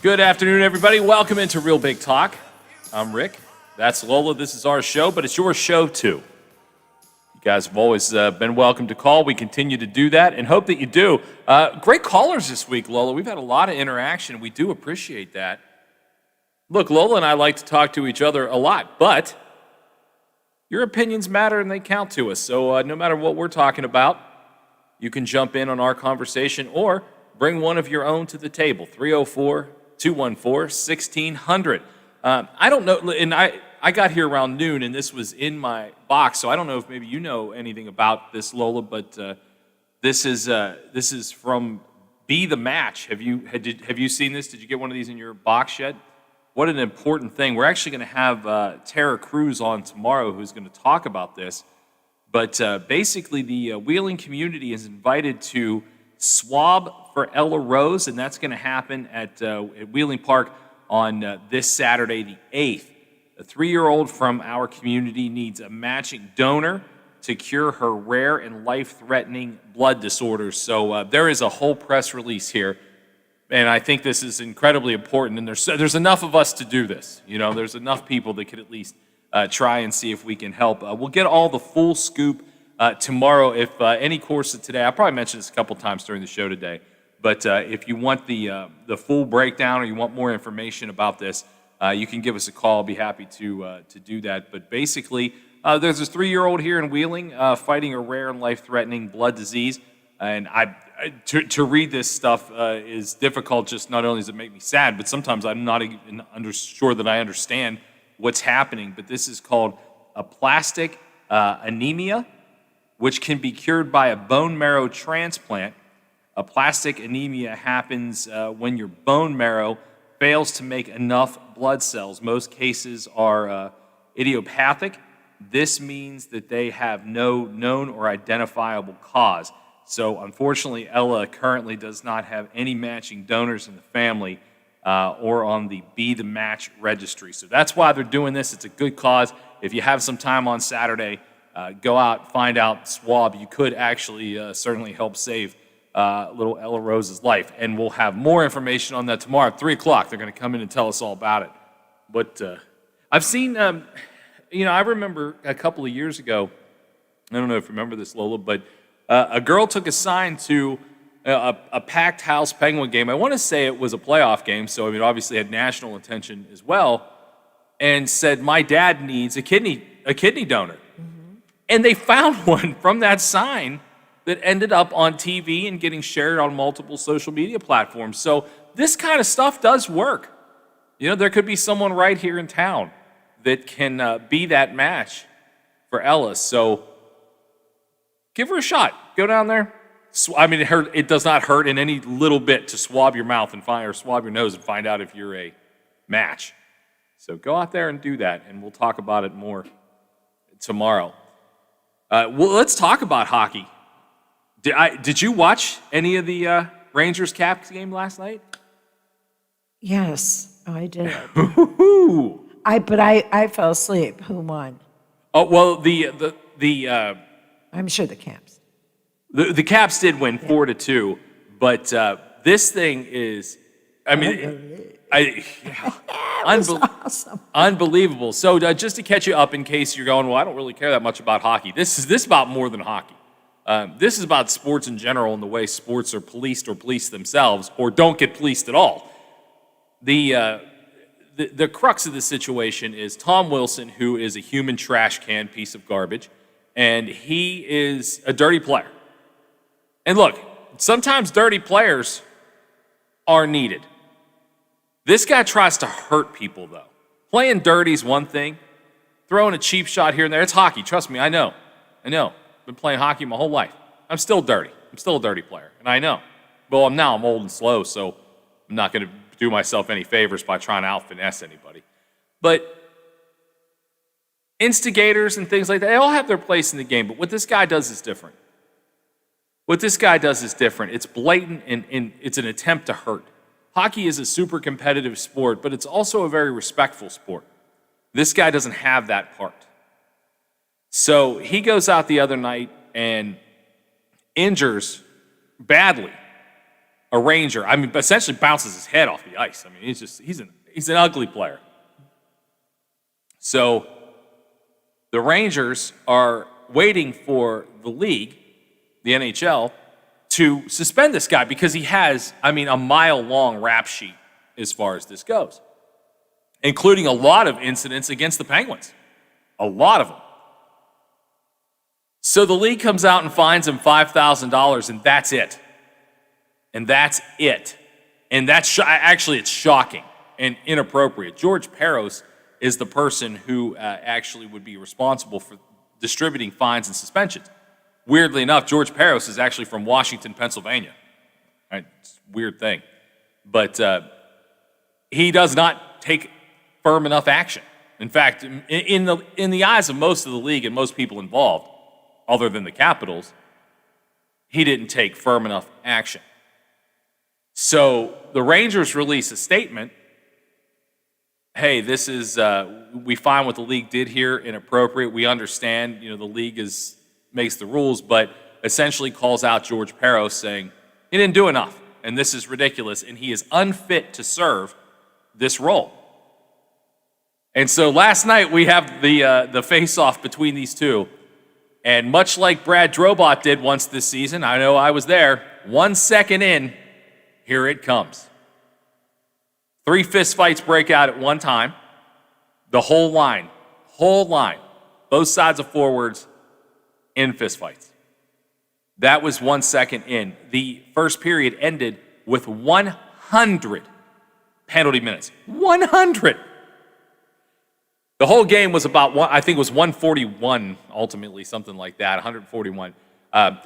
Good afternoon, everybody. Welcome into Real Big Talk. I'm Rick. That's Lola. This is our show, but it's your show, too. You guys have always been welcome to call. We continue to do that and hope that you do. Great callers this week, Lola. We've had a lot of interaction. We do appreciate that. Look, Lola and I like to talk to each other a lot, but your opinions matter and they count to us. So no matter what we're talking about, you can jump in on our conversation or bring one of your own to the table. 304-214-1600. I don't know, and I got here around noon, and this was in my box, so I don't know if maybe you know anything about this, Lola, but this is from Be the Match. Have you seen this? Did you get one of these in your box yet? What an important thing. We're actually going to have Tara Cruz on tomorrow who's going to talk about this. But basically, the Wheeling community is invited to swab for Ella Rose, and that's going to happen at Wheeling Park on this Saturday, the 8th. A 3-year-old from our community needs a matching donor to cure her rare and life-threatening blood disorders. So there is a whole press release here, and I think this is incredibly important, and there's enough of us to do this. You know, there's enough people that could at least try and see if we can help. We'll get all the full scoop tomorrow. If any course of today, I'll probably mention this a couple times during the show today, but if you want the full breakdown or you want more information about this, you can give us a call. I'll be happy to do that. But basically, there's this 3-year-old here in Wheeling fighting a rare and life-threatening blood disease, and to read this stuff is difficult. Just not only does it make me sad, but sometimes I'm not even sure that I understand what's happening. But this is called aplastic anemia, which can be cured by a bone marrow transplant. Aplastic anemia happens when your bone marrow fails to make enough blood cells. Most cases are idiopathic. This means that they have no known or identifiable cause. So unfortunately, Ella currently does not have any matching donors in the family or on the Be the Match registry. So that's why they're doing this. It's a good cause. If you have some time on Saturday, go out, find out, swab. You could actually certainly help save little Ella Rose's life. And we'll have more information on that tomorrow at 3 o'clock. They're going to come in and tell us all about it. But I've seen, I remember a couple of years ago, I don't know if you remember this, Lola, but a girl took a sign to a packed house Penguin game. I want to say it was a playoff game, so it obviously had national attention as well, and said, "My dad needs a kidney donor." Mm-hmm. And they found one from that sign that ended up on TV and getting shared on multiple social media platforms. So this kind of stuff does work. You know, there could be someone right here in town that can be that match for Ella. So give her a shot. Go down there. It does not hurt in any little bit to swab your mouth and swab your nose and find out if you're a match. So go out there and do that, and we'll talk about it more tomorrow. Let's talk about hockey. Did you watch any of the Rangers Caps game last night? Yes, I did. Woo-hoo. I fell asleep. Who won? Oh well, I'm sure the Caps. The Caps did win 4-2, but this thing is, Awesome. Unbelievable. So just to catch you up, in case you're going, well, I don't really care that much about hockey. This is about more than hockey. This is about sports in general and the way sports are policed or police themselves or don't get policed at all. The crux of the situation is Tom Wilson, who is a human trash can piece of garbage, and he is a dirty player. And look, sometimes dirty players are needed. This guy tries to hurt people, though. Playing dirty is one thing. Throwing a cheap shot here and there, it's hockey. Trust me, I know. Been playing hockey my whole life. I'm still dirty. I'm still a dirty player, and I know. Well, I'm old and slow, so I'm not going to do myself any favors by trying to out-finesse anybody. But instigators and things like that, they all have their place in the game, but what this guy does is different. It's blatant, and it's an attempt to hurt. Hockey is a super competitive sport, but it's also a very respectful sport. This guy doesn't have that part. So he goes out the other night and injures badly a Ranger, I mean, essentially bounces his head off the ice. I mean, he's an ugly player. So the Rangers are waiting for the league, the NHL, to suspend this guy because he has, I mean, a mile-long rap sheet as far as this goes, including a lot of incidents against the Penguins. A lot of them. So the league comes out and fines him $5,000, and that's it. And that's it. And that's actually, it's shocking and inappropriate. George Peros is the person who actually would be responsible for distributing fines and suspensions. Weirdly enough, George Peros is actually from Washington, Pennsylvania. Right? It's a weird thing. But he does not take firm enough action. In fact, in the eyes of most of the league and most people involved, other than the Capitals, he didn't take firm enough action. So the Rangers release a statement. Hey, this is, we find what the league did here inappropriate. We understand, the league makes the rules, but essentially calls out George Peros saying, he didn't do enough, and this is ridiculous, and he is unfit to serve this role. And so last night we have the face-off between these two. And much like Brad Drobot did once this season, I know I was there, 1 second in, here it comes. 3 fistfights break out at one time. The whole line, both sides of forwards in fistfights. That was 1 second in. The first period ended with 100 penalty minutes. 100! The whole game was about, I think it was 141 ultimately, something like that, 141.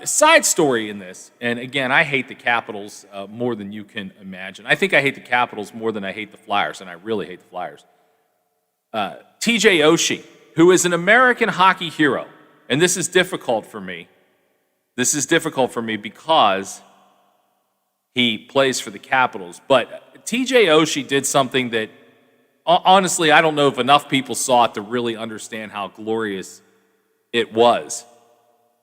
Side story in this, and again, I hate the Capitals more than you can imagine. I think I hate the Capitals more than I hate the Flyers, and I really hate the Flyers. TJ Oshie, who is an American hockey hero, and this is difficult for me. This is difficult for me because he plays for the Capitals. But TJ Oshie did something that, honestly, I don't know if enough people saw it to really understand how glorious it was.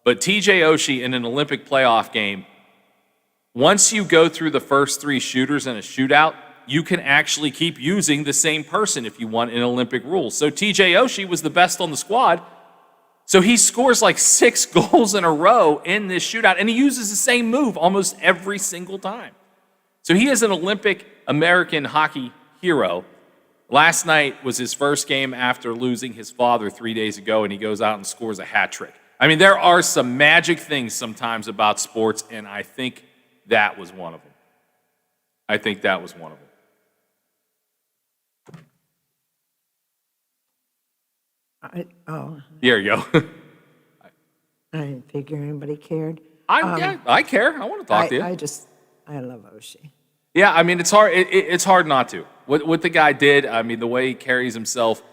But TJ Oshie in an Olympic playoff game, once you go through the first 3 shooters in a shootout, you can actually keep using the same person if you want in Olympic rules. So TJ Oshie was the best on the squad. So he scores like 6 goals in a row in this shootout, and he uses the same move almost every single time. So he is an Olympic American hockey hero. Last night was his first game after losing his father 3 days ago, and he goes out and scores a hat trick. I mean, there are some magic things sometimes about sports, and I think that was one of them. There you go. I didn't figure anybody cared. I care. I want to talk to you. I love Oshie. Yeah, I mean, it's hard. It's hard not to. What the guy did, I mean, the way he carries himself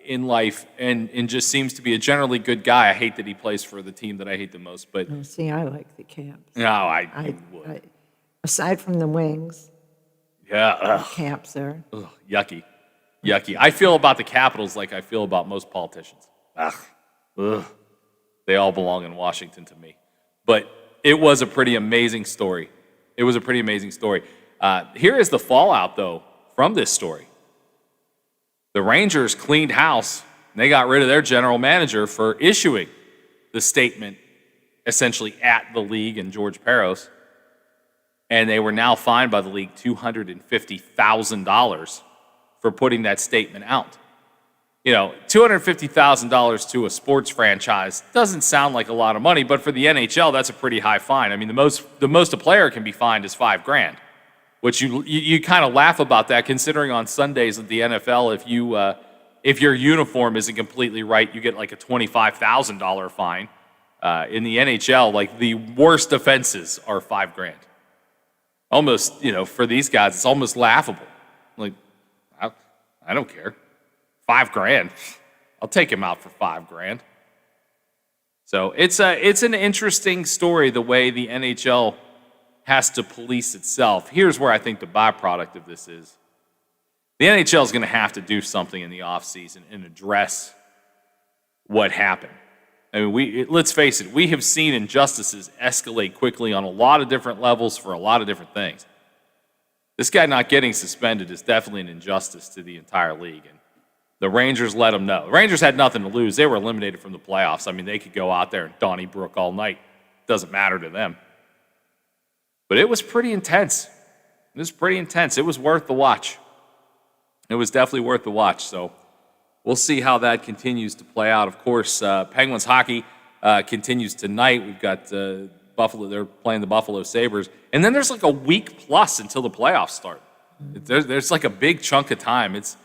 in life, and just seems to be a generally good guy. I hate that he plays for the team that I hate the most, but See, I like the Caps. no, I would. Aside from the Wings, Yeah, Caps are. yucky. I feel about the Capitals like I feel about most politicians. They all belong in Washington to me. But it was a pretty amazing story. Here is the fallout, though, from this story. The Rangers cleaned house, and they got rid of their general manager for issuing the statement, essentially at the league and George Peros. And they were now fined by the league $250,000 for putting that statement out. $250,000 to a sports franchise doesn't sound like a lot of money, but for the NHL, that's a pretty high fine. I mean, the most a player can be fined is $5,000, which you kind of laugh about that, considering on Sundays at the NFL, if your uniform isn't completely right, you get like a $25,000 fine. In the NHL, like the worst offenses are $5,000. Almost, for these guys, it's almost laughable. Like, I don't care. $5,000. I'll take him out for $5,000. So it's an interesting story, the way the NHL has to police itself. Here's where I think the byproduct of this is. The NHL is going to have to do something in the offseason and address what happened. I mean, let's face it, we have seen injustices escalate quickly on a lot of different levels for a lot of different things. This guy not getting suspended is definitely an injustice to the entire league, and the Rangers let him know. The Rangers had nothing to lose. They were eliminated from the playoffs. I mean, they could go out there and Donnybrook all night. Doesn't matter to them. But it was pretty intense. It was pretty intense. It was worth the watch. It was definitely worth the watch. So we'll see how that continues to play out. Of course, Penguins hockey continues tonight. We've got Buffalo. They're playing the Buffalo Sabres. And then there's like a week plus until the playoffs start. There's like a big chunk of time. It's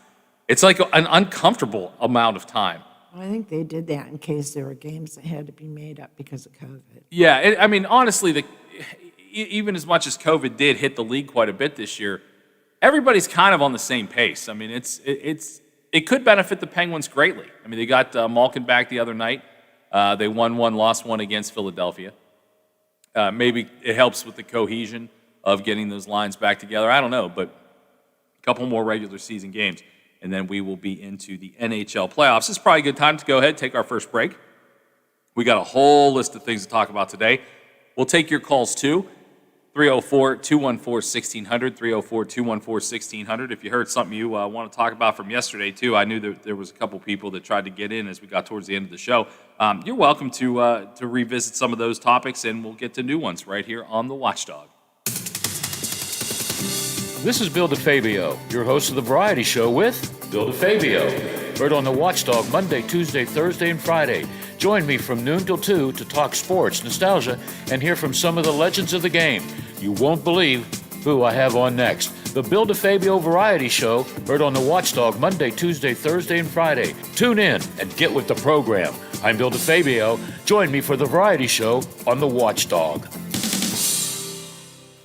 like an uncomfortable amount of time. I think they did that in case there were games that had to be made up because of COVID. Yeah, I mean, honestly, even as much as COVID did hit the league quite a bit this year, everybody's kind of on the same pace. I mean, it could benefit the Penguins greatly. I mean, they got Malkin back the other night. They won one, lost one against Philadelphia. Maybe it helps with the cohesion of getting those lines back together. I don't know, but a couple more regular season games, and then we will be into the NHL playoffs. This is probably a good time to go ahead and take our first break. We got a whole list of things to talk about today. We'll take your calls too. 304-214-1600, 304-214-1600. If you heard something you want to talk about from yesterday too, I knew that there was a couple people that tried to get in as we got towards the end of the show. You're welcome to revisit some of those topics, and we'll get to new ones right here on The Watchdog. This is Bill DeFabio, your host of The Variety Show with Bill DeFabio. Heard on The Watchdog Monday, Tuesday, Thursday, and Friday. Join me from noon till 2 to talk sports, nostalgia, and hear from some of the legends of the game. You won't believe who I have on next. The Bill DeFabio Variety Show, heard on The Watchdog Monday, Tuesday, Thursday, and Friday. Tune in and get with the program. I'm Bill DeFabio. Join me for The Variety Show on The Watchdog.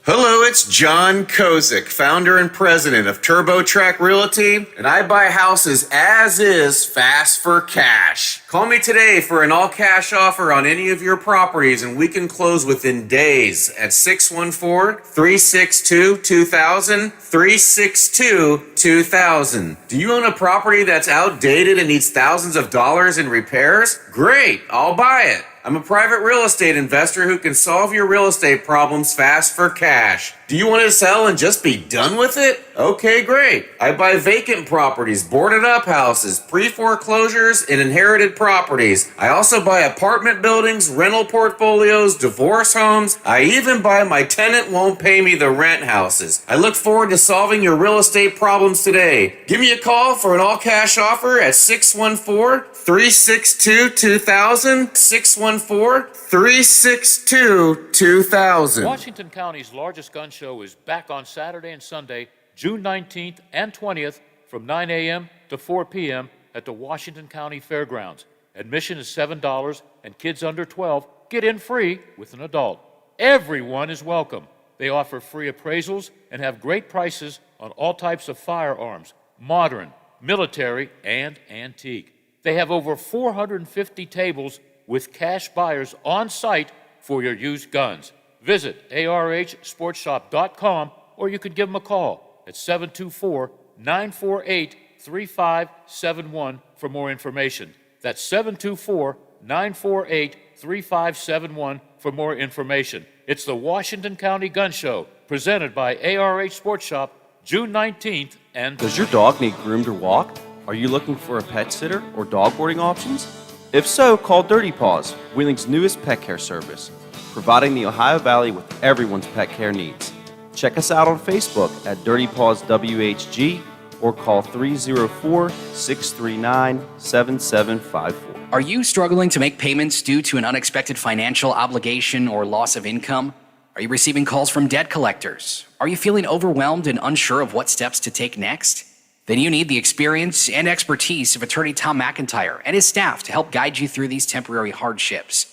Hello, it's John Kozik, founder and president of TurboTrack Realty, and I buy houses as is, fast for cash. Call me today for an all-cash offer on any of your properties, and we can close within days at 614-362-2000, 362-2000. Do you own a property that's outdated and needs thousands of dollars in repairs? Great, I'll buy it. I'm a private real estate investor who can solve your real estate problems fast for cash. Do you want to sell and just be done with it? Okay, great. I buy vacant properties, boarded up houses, pre-foreclosures, and inherited properties. I also buy apartment buildings, rental portfolios, divorce homes. I even buy my tenant won't pay me the rent houses. I look forward to solving your real estate problems today. Give me a call for an all-cash offer at 614-362-2000, 614-362-2000. Washington County's largest gun show is back on Saturday and Sunday, June 19th and 20th from 9 a.m. to 4 p.m. at the Washington County Fairgrounds. Admission is $7, and kids under 12 get in free with an adult. Everyone is welcome. They offer free appraisals and have great prices on all types of firearms, modern, military, and antique. They have over 450 tables with cash buyers on site for your used guns. Visit arhsportshop.com, or you could give them a call at 724-948-3571 for more information. That's 724-948-3571 for more information. It's the Washington County Gun Show, presented by ARH Sports Shop, June 19th and... Does your dog need groomed or walked? Are you looking for a pet sitter or dog boarding options? If so, call Dirty Paws, Wheeling's newest pet care service, providing the Ohio Valley with everyone's pet care needs. Check us out on Facebook at Dirty Paws WHG or call 304-639-7754. Are you struggling to make payments due to an unexpected financial obligation or loss of income? Are you receiving calls from debt collectors? Are you feeling overwhelmed and unsure of what steps to take next? Then you need the experience and expertise of attorney Tom McIntyre and his staff to help guide you through these temporary hardships.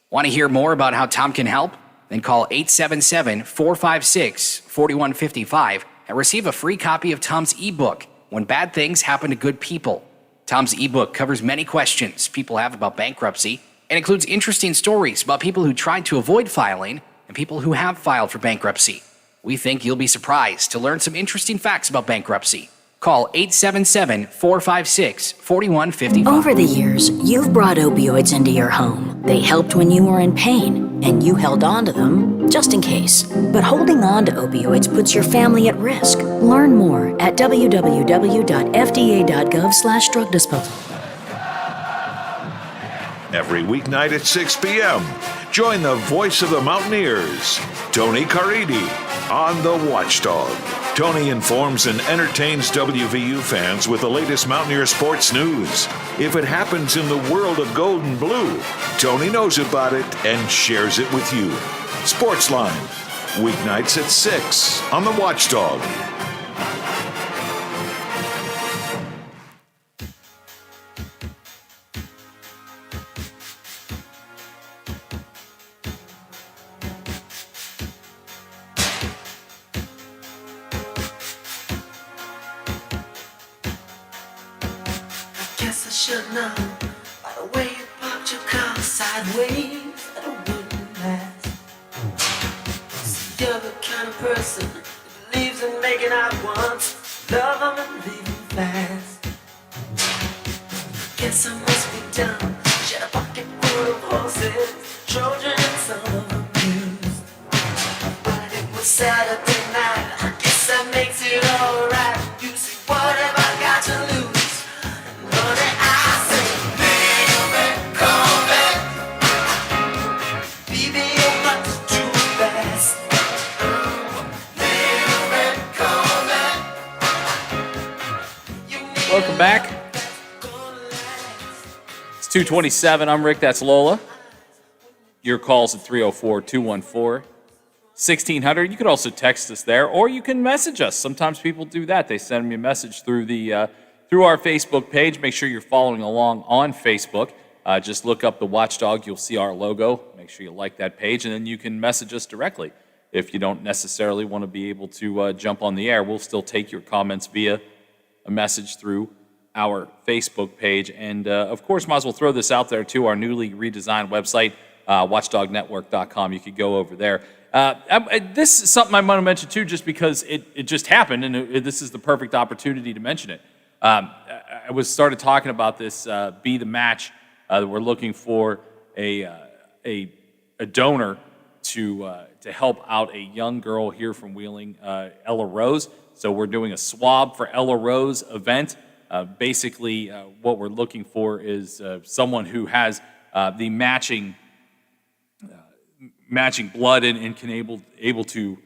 Want to hear more about how Tom can help? Then call 877-456-4155 and receive a free copy of Tom's ebook, When Bad Things Happen to Good People. Tom's ebook covers many questions people have about bankruptcy and includes interesting stories about people who tried to avoid filing and people who have filed for bankruptcy. We think you'll be surprised to learn some interesting facts about bankruptcy. Call 877-456-4155. Over the years, you've brought opioids into your home. They helped when you were in pain, and you held on to them just in case. But holding on to opioids puts your family at risk. Learn more at www.fda.gov/drug disposal. Every weeknight at 6 p.m., join the voice of the Mountaineers, Tony Caridi, on The Watchdog. Tony informs and entertains WVU fans with the latest Mountaineer sports news. If it happens in the world of gold and blue, Tony knows about it and shares it with you. Sportsline, weeknights at 6 on The Watchdog. Guess I should know by the way you parked your car sideways that it wouldn't last. See, you're the kind of person that believes in making out once, love them and leave them fast. Guess I must be dumb. She had a pocket full of horses, Trojan and some of them used. But it was Saturday night. I guess that makes it alright. You see, what have I got to lose? Welcome back. It's 2:27. I'm Rick. That's Lola. Your calls at 304-214-1600. You could also text us there, or you can message us. Sometimes people do that. They send me a message through through our Facebook page. Make sure you're following along on Facebook. Just look up The Watchdog. You'll see our logo. Make sure you like that page, and then you can message us directly. If you don't necessarily want to be able to jump on the air, we'll still take your comments via a message through our Facebook page. And, of course, might as well throw this out there, too, our newly redesigned website, watchdognetwork.com. You could go over there. This is something I want to mention, too, just because it just happened, and this is the perfect opportunity to mention it. I started talking about this Be the Match. That we're looking for a donor to help out a young girl here from Wheeling, Ella Rose. So we're doing a swab for Ella Rose event. Basically, what we're looking for is someone who has the matching blood and can able to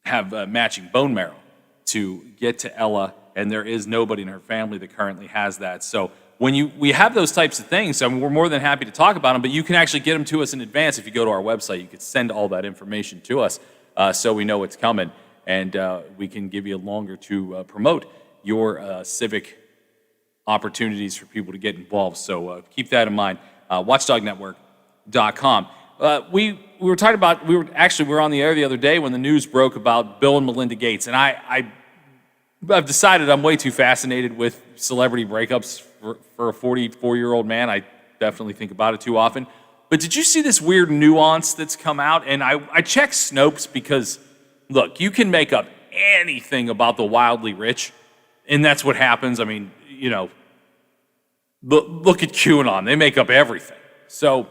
have matching bone marrow to get to Ella, and there is nobody in her family that currently has that. So when we have those types of things, I mean, we're more than happy to talk about them, but you can actually get them to us in advance. If you go to our website, you could send all that information to us so we know it's coming, and we can give you longer to promote your civic opportunities for people to get involved. So keep that in mind. Watchdognetwork.com. We were talking about, we were on the air the other day when the news broke about Bill and Melinda Gates, and I've decided I'm way too fascinated with celebrity breakups for a 44-year-old man. I definitely think about it too often. But did you see this weird nuance that's come out? And I checked Snopes because, look, you can make up anything about the wildly rich, and that's what happens. I mean, you know, look at QAnon. They make up everything. So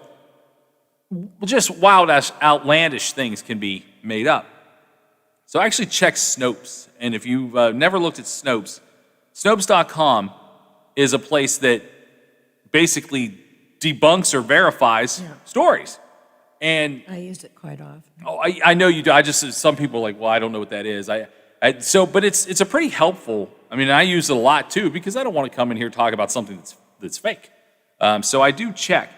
just wild, outlandish things can be made up. So I actually checked Snopes, and if you've never looked at Snopes, Snopes.com is a place that basically debunks or verifies stories. And I use it quite often. Oh, I know you do. Some people are like, well, I don't know what that is. But it's a pretty helpful. I mean, I use it a lot too because I don't want to come in here and talk about something that's fake. So I do check.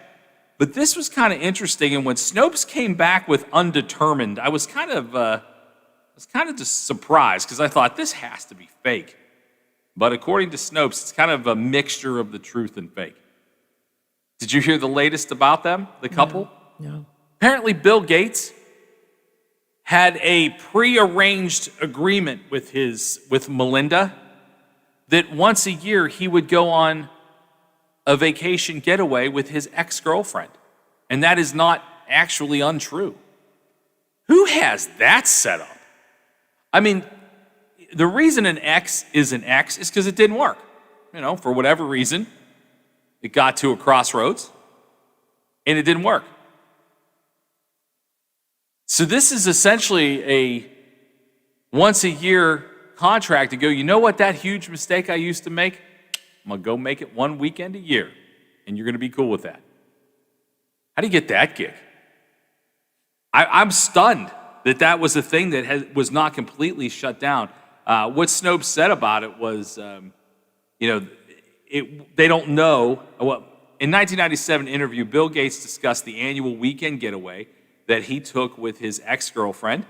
But this was kind of interesting, and when Snopes came back with undetermined, I was kind of just surprised because I thought this has to be fake. But according to Snopes, it's kind of a mixture of the truth and fake. Did you hear the latest about them, the couple? No. Apparently, Bill Gates had a prearranged agreement with Melinda that once a year he would go on a vacation getaway with his ex-girlfriend. And that is not actually untrue. Who has that set up? I mean, the reason an ex is because it didn't work. You know, for whatever reason, it got to a crossroads. and it didn't work. So this is essentially a once-a-year contract to go, you know what, that huge mistake I used to make, I'm going to go make it one weekend a year, and you're going to be cool with that. How do you get that gig? I'm stunned that was a thing that was not completely shut down. What Snopes said about it was, they don't know. Well, in 1997 interview, Bill Gates discussed the annual weekend getaway that he took with his ex-girlfriend,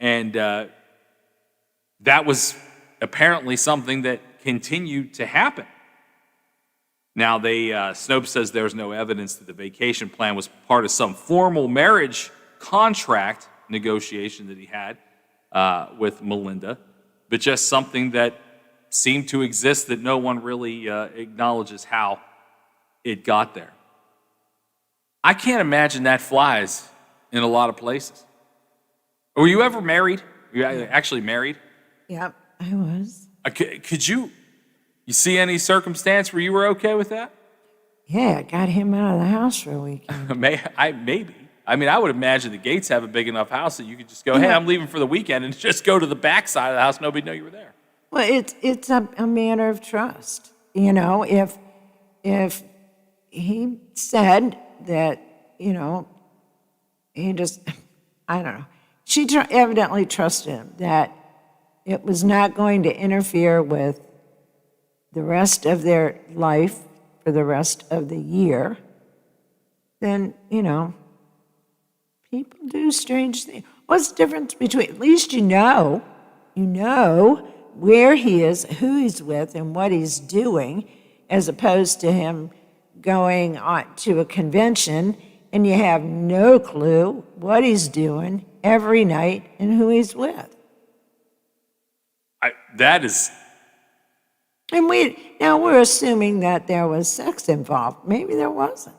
and that was apparently something that continued to happen. Now, Snopes says there's no evidence that the vacation plan was part of some formal marriage contract negotiation that he had with Melinda, but just something that seemed to exist that no one really acknowledges how it got there. I can't imagine that flies in a lot of places. Were you ever married? Were you actually married? Yep, I was. Could you see any circumstance where you were okay with that? Yeah, I got him out of the house for a weekend. Maybe. I mean, I would imagine the Gates have a big enough house that you could just go, hey, I'm leaving for the weekend, and just go to the back side of the house. Nobody know you were there. Well, it's a matter of trust. You know, if he said that, he just, I don't know. She evidently trusted him that it was not going to interfere with the rest of their life for the rest of the year, then, people do strange things. What's the difference between, at least you know where he is, who he's with, and what he's doing, as opposed to him going on to a convention and you have no clue what he's doing every night and who he's with. And we're assuming that there was sex involved. Maybe there wasn't.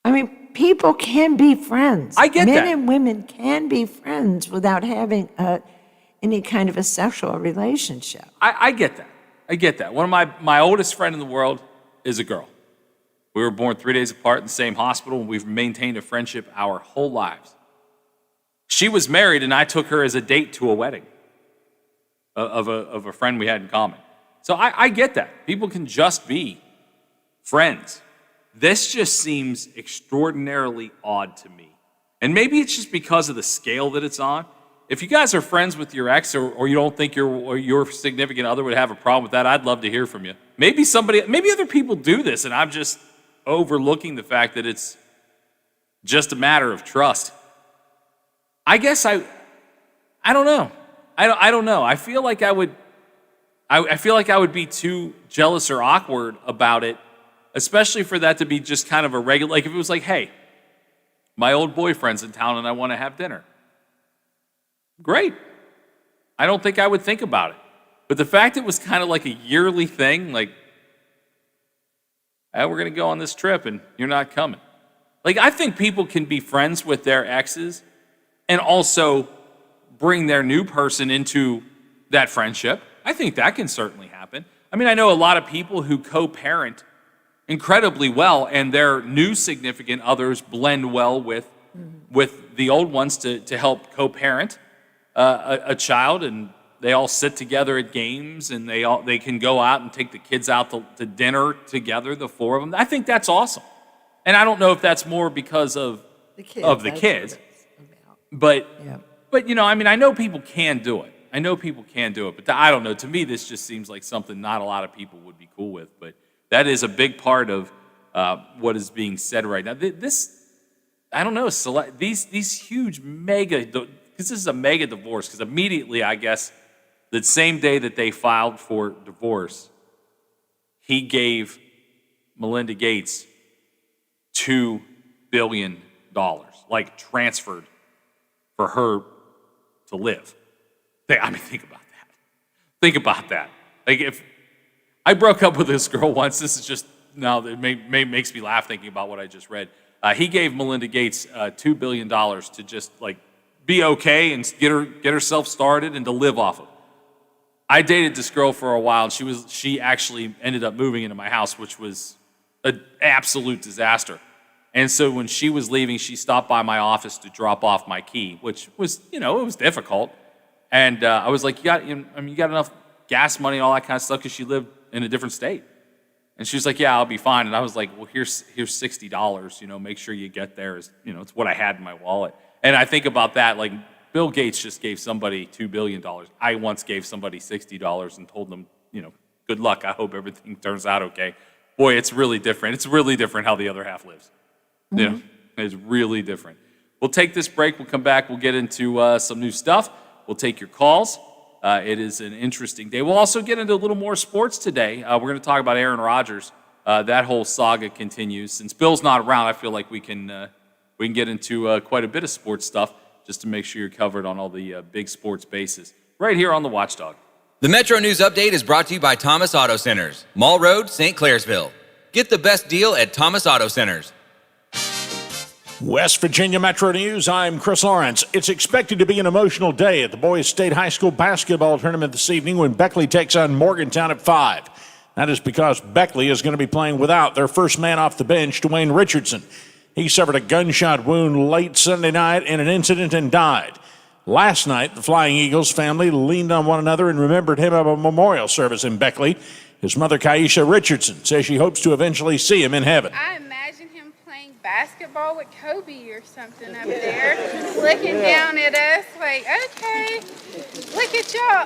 I mean, people can be friends. I get that. Men and women can be friends without having any kind of a sexual relationship. I get that. I get that. One of my oldest friend in the world is a girl. We were born 3 days apart in the same hospital, and we've maintained a friendship our whole lives. She was married, and I took her as a date to a wedding of a friend we had in common. So I get that. People can just be friends. This just seems extraordinarily odd to me. And maybe it's just because of the scale that it's on. If you guys are friends with your ex, or you don't think your significant other would have a problem with that, I'd love to hear from you. Maybe other people do this, and I'm just overlooking the fact that it's just a matter of trust. I guess I don't know. I don't know. I feel like I would be too jealous or awkward about it, especially for that to be just kind of a regular, like if it was like, hey, my old boyfriend's in town and I want to have dinner. Great. I don't think I would think about it. But the fact it was kind of like a yearly thing, like, hey, we're going to go on this trip and you're not coming. Like, I think people can be friends with their exes and also bring their new person into that friendship. I think that can certainly happen. I mean, I know a lot of people who co-parent incredibly well, and their new significant others blend well with the old ones to help co-parent a child, and they all sit together at games, and they can go out and take the kids out to dinner together, the four of them. I think that's awesome. And I don't know if that's more because of the kids. But I mean, I know people can do it. But I don't know. To me, this just seems like something not a lot of people would be cool with. But that is a big part of what is being said right now. I don't know, these huge mega, because this is a mega divorce, because immediately, I guess, the same day that they filed for divorce, he gave Melinda Gates $2 billion, like transferred for her to live. I mean, think about that. Think about that. Like, if I broke up with this girl once, this is just, now it makes me laugh thinking about what I just read. He gave Melinda Gates $2 billion to just like be okay and get herself started and to live off of. I dated this girl for a while, and she actually ended up moving into my house, which was an absolute disaster. And so when she was leaving, she stopped by my office to drop off my key, which was, it was difficult. And I was like, you got enough gas money, all that kind of stuff, because she lived in a different state. And she was like, yeah, I'll be fine. And I was like, well, here's $60, make sure you get there. It's what I had in my wallet. And I think about that, like Bill Gates just gave somebody $2 billion. I once gave somebody $60 and told them, good luck. I hope everything turns out okay. Boy, it's really different. It's really different how the other half lives. It's really different. We'll take this break. We'll come back. We'll get into some new stuff. We'll take your calls. It is an interesting day. We'll also get into a little more sports today. We're going to talk about Aaron Rodgers. That whole saga continues. Since Bill's not around, I feel like we can get into quite a bit of sports stuff just to make sure you're covered on all the big sports bases right here on the Watchdog. The Metro News Update is brought to you by Thomas Auto Centers, Mall Road, St. Clairsville. Get the best deal at Thomas Auto Centers. West Virginia Metro News, I'm Chris Lawrence. It's expected to be an emotional day at the Boys State High School basketball tournament this evening when Beckley takes on Morgantown at 5. That is because Beckley is going to be playing without their first man off the bench, Dwayne Richardson. He suffered a gunshot wound late Sunday night in an incident and died. Last night, the Flying Eagles family leaned on one another and remembered him at a memorial service in Beckley. His mother, Kaisha Richardson, says she hopes to eventually see him in heaven. I imagine him playing basketball with Kobe or something over there, looking down at us like, okay, look at y'all.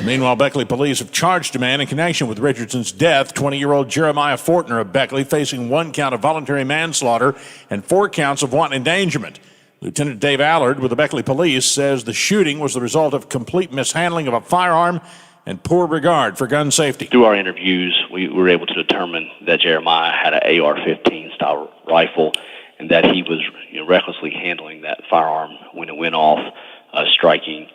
Meanwhile, Beckley police have charged a man in connection with Richardson's death. 20-year-old Jeremiah Fortner of Beckley facing 1 count of voluntary manslaughter and 4 counts of wanton endangerment. Lieutenant Dave Allard with the Beckley police says the shooting was the result of complete mishandling of a firearm and poor regard for gun safety. Through our interviews, we were able to determine that Jeremiah had an AR-15 style rifle and that he was recklessly handling that firearm when it went off, striking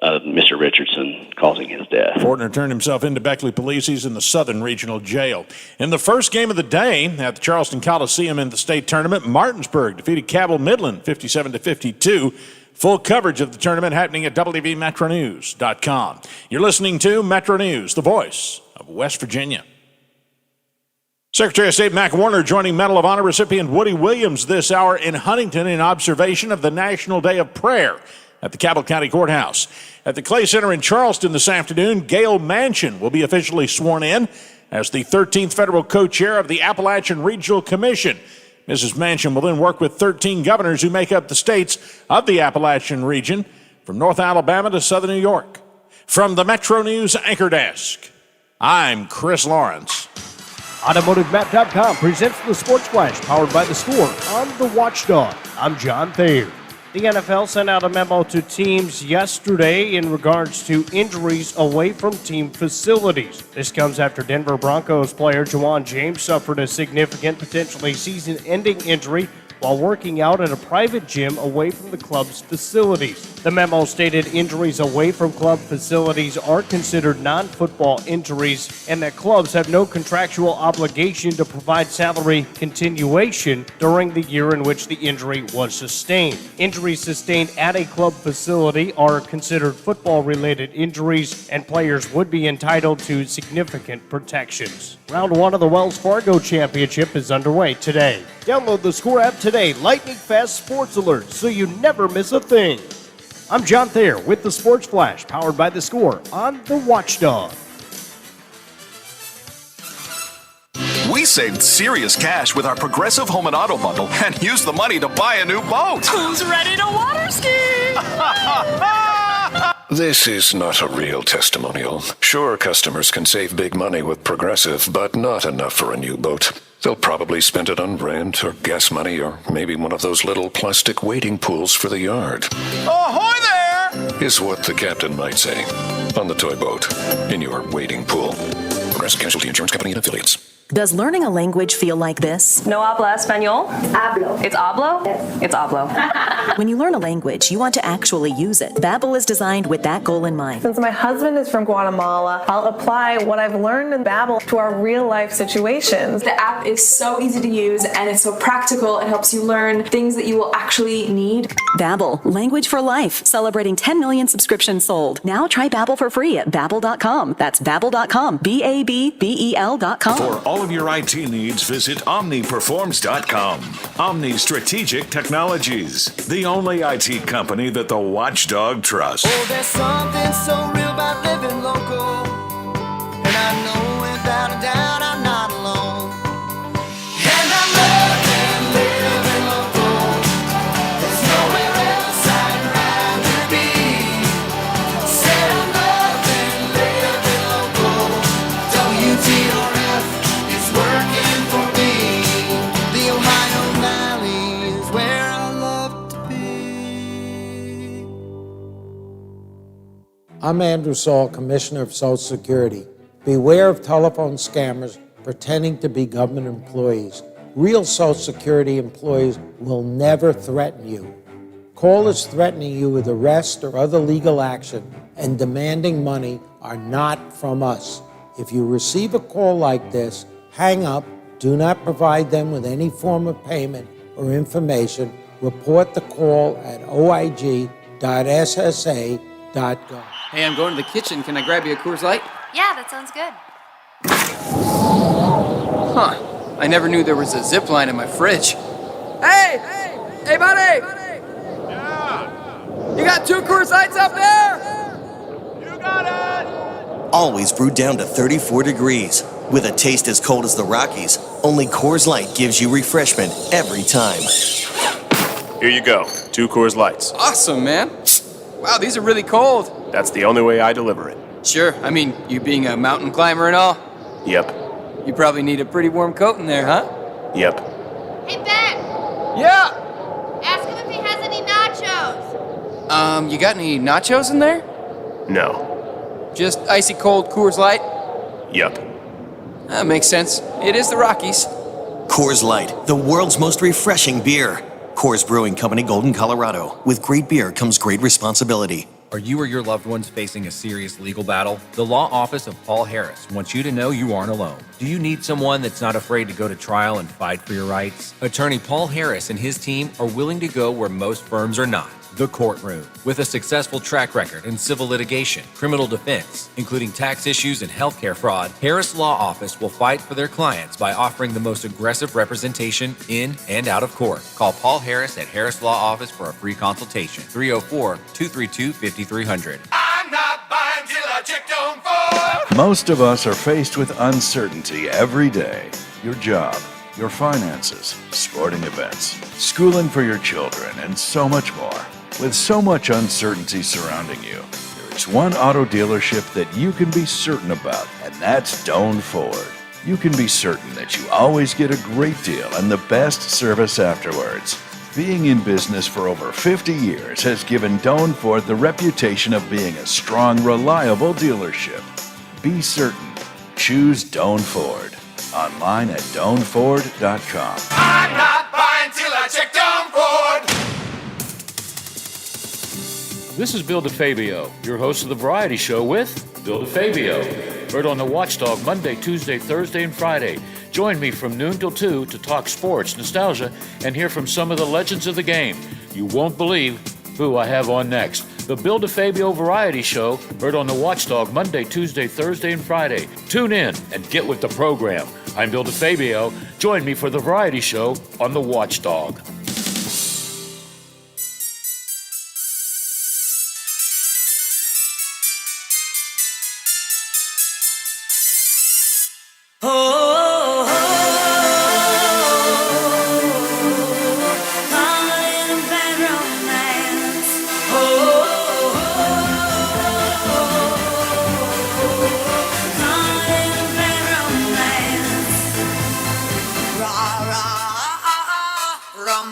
Mr. Richardson, causing his death. Fortner turned himself into Beckley police. He's in the Southern Regional Jail. In the first game of the day at the Charleston Coliseum in the state tournament, Martinsburg defeated Cabell Midland 57-52. Full coverage of the tournament happening at WVMetroNews.com. You're listening to Metro News, the voice of West Virginia. Secretary of State Mac Warner joining Medal of Honor recipient Woody Williams this hour in Huntington in observation of the National Day of Prayer at the Cabell County Courthouse. At the Clay Center in Charleston this afternoon, Gail Manchin will be officially sworn in as the 13th federal co-chair of the Appalachian Regional Commission. Mrs. Manchin will then work with 13 governors who make up the states of the Appalachian region from North Alabama to Southern New York. From the Metro News Anchor Desk, I'm Chris Lawrence. AutomotiveMap.com presents the Sports Flash powered by The Score on the Watchdog. I'm John Thayer. The NFL sent out a memo to teams yesterday in regards to injuries away from team facilities. This comes after Denver Broncos player Juwan James suffered a significant, potentially season-ending injury while working out at a private gym away from the club's facilities. The memo stated injuries away from club facilities are considered non-football injuries and that clubs have no contractual obligation to provide salary continuation during the year in which the injury was sustained. Injuries sustained at a club facility are considered football-related injuries and players would be entitled to significant protections. Round 1 of the Wells Fargo Championship is underway today. Download the Score app today, lightning fast sports alerts, so you never miss a thing. I'm John Thayer with the Sports Flash, powered by The Score on the Watchdog. We saved serious cash with our Progressive Home and Auto Bundle and used the money to buy a new boat. Who's ready to water ski? This is not a real testimonial. Sure, customers can save big money with Progressive, but not enough for a new boat. They'll probably spend it on rent or gas money or maybe one of those little plastic wading pools for the yard. Ahoy there! Is what the captain might say. On the toy boat, in your wading pool. Progressive Casualty Insurance Company and Affiliates. Does learning a language feel like this? No habla español? Hablo. It's hablo? Yes. It's hablo. When you learn a language, you want to actually use it. Babbel is designed with that goal in mind. Since my husband is from Guatemala, I'll apply what I've learned in Babbel to our real-life situations. The app is so easy to use and it's so practical. It helps you learn things that you will actually need. Babbel, language for life, celebrating 10 million subscriptions sold. Now try Babbel for free at Babbel.com. That's Babbel.com, Babbel.com. For all all of your IT needs, visit OmniPerforms.com. Omni Strategic Technologies, the only IT company that the Watchdog trusts. Oh, there's something so real about living local. And I know without a doubt I'm not alone. And I'm loving living local. There's nowhere else I'd rather be. Said I'm loving living local. WTRF is working for me. The Ohio Valley is where I love to be. I'm Andrew Saul, Commissioner of Social Security. Beware of telephone scammers pretending to be government employees. Real Social Security employees will never threaten you. Callers threatening you with arrest or other legal action and demanding money are not from us. If you receive a call like this, hang up, do not provide them with any form of payment or information. Report the call at oig.ssa.gov. Hey, I'm going to the kitchen. Can I grab you a Coors Light? Yeah, that sounds good. Huh. I never knew there was a zip line in my fridge. Hey! Hey, buddy! Yeah! You got 2 Coors Lights up there? Always brewed down to 34 degrees. With a taste as cold as the Rockies, only Coors Light gives you refreshment every time. Here you go, 2 Coors Lights. Awesome, man. Wow, these are really cold. That's the only way I deliver it. Sure, I mean, you being a mountain climber and all, Yep, you probably need a pretty warm coat in there, huh? yep. Hey, Ben! Yeah! Ask him if he has any nachos. You got any nachos in there? No. Just icy cold Coors Light? Yep. That makes sense. It is the Rockies. Coors Light, the world's most refreshing beer. Coors Brewing Company, Golden, Colorado. With great beer comes great responsibility. Are you or your loved ones facing a serious legal battle? The law office of Paul Harris wants you to know you aren't alone. Do you need someone that's not afraid to go to trial and fight for your rights? Attorney Paul Harris and his team are willing to go where most firms are not. The courtroom. With a successful track record in civil litigation, criminal defense, including tax issues and healthcare fraud, Harris Law Office will fight for their clients by offering the most aggressive representation in and out of court. Call Paul Harris at Harris Law Office for a free consultation. 304-232-5300. I'm not buying till I checked on Ford. Most of us are faced with uncertainty every day. Your job, your finances, sporting events, schooling for your children, and so much more. With so much uncertainty surrounding you, there is one auto dealership that you can be certain about, and that's Doan Ford. You can be certain that you always get a great deal and the best service afterwards. Being in business for over 50 years has given Doan Ford the reputation of being a strong, reliable dealership. Be certain. Choose Doan Ford. Online at DoanFord.com. I'm not buying till I checked on Ford. This is Bill DeFabio, your host of the Variety Show with Bill DeFabio. Heard on the Watchdog Monday, Tuesday, Thursday, and Friday. Join me from noon till 2 to talk sports, nostalgia, and hear from some of the legends of the game. You won't believe who I have on next. The Bill DeFabio Variety Show, heard on the Watchdog Monday, Tuesday, Thursday, and Friday. Tune in and get with the program. I'm Bill DeFabio. Join me for the Variety Show on the Watchdog. From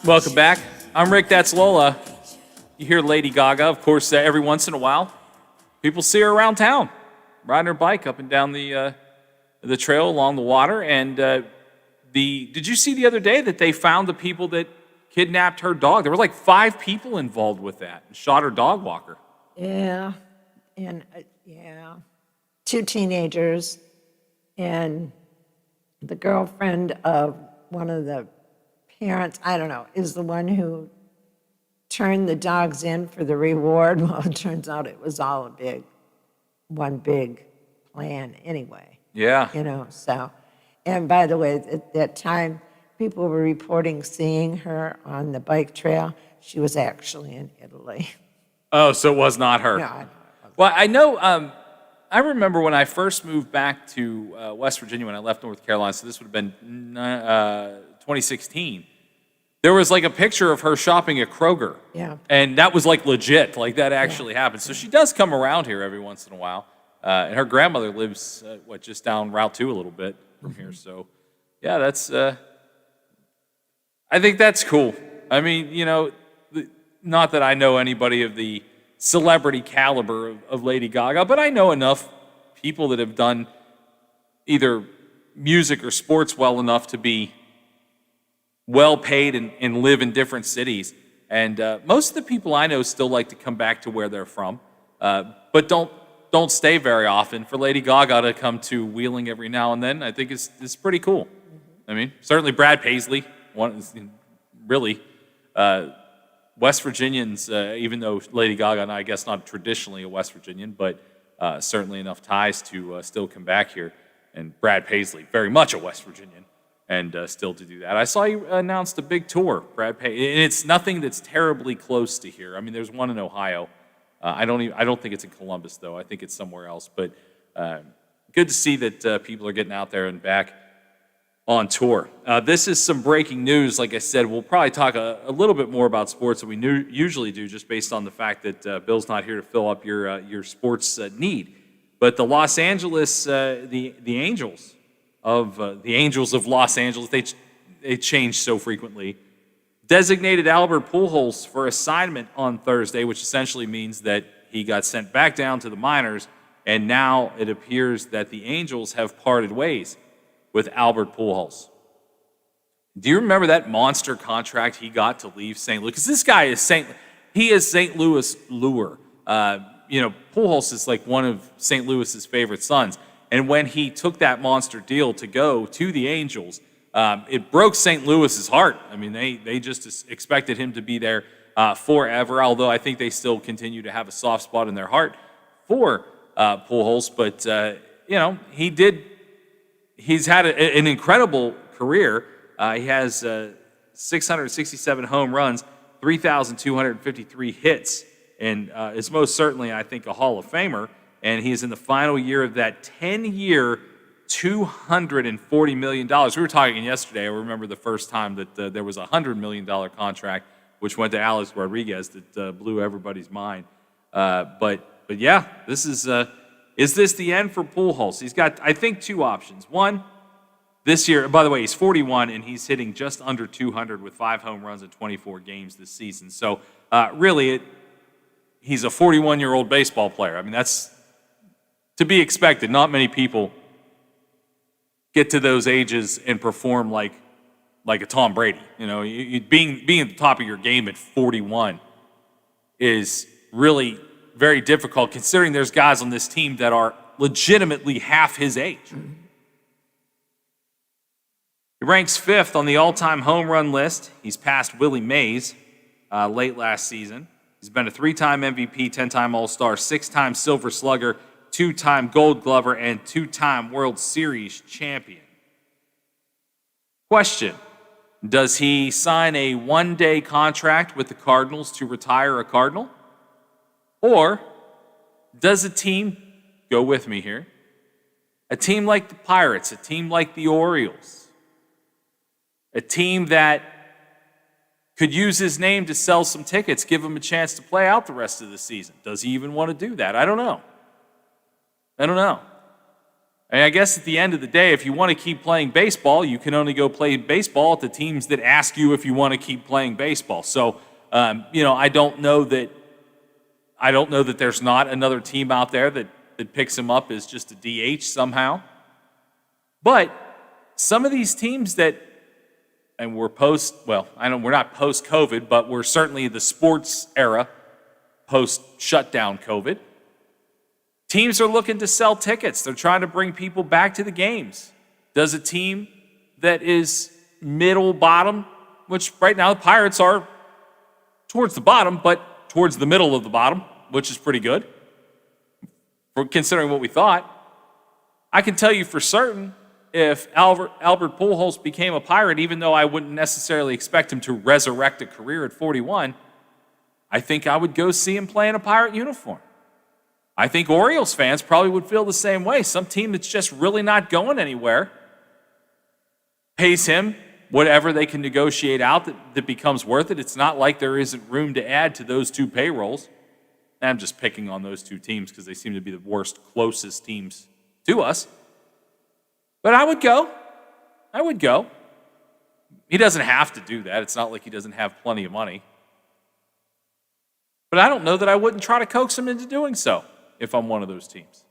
Welcome back. I'm Rick, that's Lola. You hear Lady Gaga, of course, every once in a while. People see her around town, riding her bike up and down the trail along the water. And did you see the other day that they found the people that kidnapped her dog? There were like 5 people involved with that and shot her dog walker. Yeah, and 2 teenagers, and the girlfriend of one of the parents, I don't know, is the one who turned the dogs in for the reward. Well, it turns out it was all one big plan anyway. Yeah. So, and by the way, at that time, people were reporting seeing her on the bike trail. She was actually in Italy. Oh, so it was not her. No, Well, I know, I remember when I first moved back to West Virginia when I left North Carolina, so this would have been 2016. There was like a picture of her shopping at Kroger. Yeah. And that was like legit, like that actually happened. So she does come around here every once in a while. And her grandmother lives, just down Route 2 a little bit from here. So, yeah, that's, I think that's cool. I mean, not that I know anybody of the celebrity caliber of Lady Gaga, but I know enough people that have done either music or sports well enough to be well paid and live in different cities. And most of the people I know still like to come back to where they're from, but don't stay very often. For Lady Gaga to come to Wheeling every now and then, I think is pretty cool. I mean, certainly Brad Paisley, really. West Virginians, even though Lady Gaga and I guess not traditionally a West Virginian, but certainly enough ties to still come back here. And Brad Paisley, very much a West Virginian, and still to do that. I saw you announced a big tour, Brad Paisley, and it's nothing that's terribly close to here. I mean, there's one in Ohio. I don't think it's in Columbus though. I think it's somewhere else. But good to see that people are getting out there and back on tour. This is some breaking news. Like I said, we'll probably talk a little bit more about sports than we usually do, just based on the fact that Bill's not here to fill up your sports need. But the Los Angeles, the Angels of Los Angeles, they change so frequently, designated Albert Pujols for assignment on Thursday, which essentially means that he got sent back down to the minors, and now it appears that the Angels have parted ways with Albert Pujols. Do you remember that monster contract he got to leave St. Louis? Because this guy is St. Louis lure. Pujols is like one of St. Louis's favorite sons. And when he took that monster deal to go to the Angels, it broke St. Louis's heart. I mean, they just expected him to be there forever, although I think they still continue to have a soft spot in their heart for Pujols. But, he's had an incredible career. He has 667 home runs, 3,253 hits, and is most certainly, I think, a Hall of Famer. And he is in the final year of that 10-year, $240 million. We were talking yesterday. I remember the first time that there was a $100 million contract, which went to Alex Rodriguez, that blew everybody's mind. But yeah, this is this the end for Pujols? He's got, I think, 2 options. One, this year, by the way, he's 41, and he's hitting just under 200 with 5 home runs in 24 games this season. So really, he's a 41-year-old baseball player. I mean, that's to be expected. Not many people get to those ages and perform like a Tom Brady. Being at the top of your game at 41 is really very difficult, considering there's guys on this team that are legitimately half his age. He ranks 5th on the all-time home run list. He's passed Willie Mays late last season. He's been a 3-time MVP, 10-time All-Star, 6-time Silver Slugger, 2-time Gold Glover, and 2-time World Series champion. Question: does he sign a one-day contract with the Cardinals to retire a Cardinal? Or does a team, go with me here, a team like the Pirates, a team like the Orioles, a team that could use his name to sell some tickets, give him a chance to play out the rest of the season? Does he even want to do that? I don't know. I guess at the end of the day, if you want to keep playing baseball, you can only go play baseball at the teams that ask you if you want to keep playing baseball. So, I don't know that there's not another team out there that picks him up as just a DH somehow. But some of these teams that, and we're we're not post-COVID, but we're certainly the sports era post-shutdown COVID. Teams are looking to sell tickets. They're trying to bring people back to the games. Does a team that is middle bottom, which right now the Pirates are towards the bottom, but towards the middle of the bottom, which is pretty good, considering what we thought. I can tell you for certain, if Albert Pujols became a Pirate, even though I wouldn't necessarily expect him to resurrect a career at 41, I think I would go see him play in a Pirate uniform. I think Orioles fans probably would feel the same way. Some team that's just really not going anywhere pays him whatever they can negotiate out that becomes worth it. It's not like there isn't room to add to those two payrolls. And I'm just picking on those two teams because they seem to be the worst, closest teams to us. But I would go. He doesn't have to do that. It's not like he doesn't have plenty of money. But I don't know that I wouldn't try to coax him into doing so if I'm one of those teams.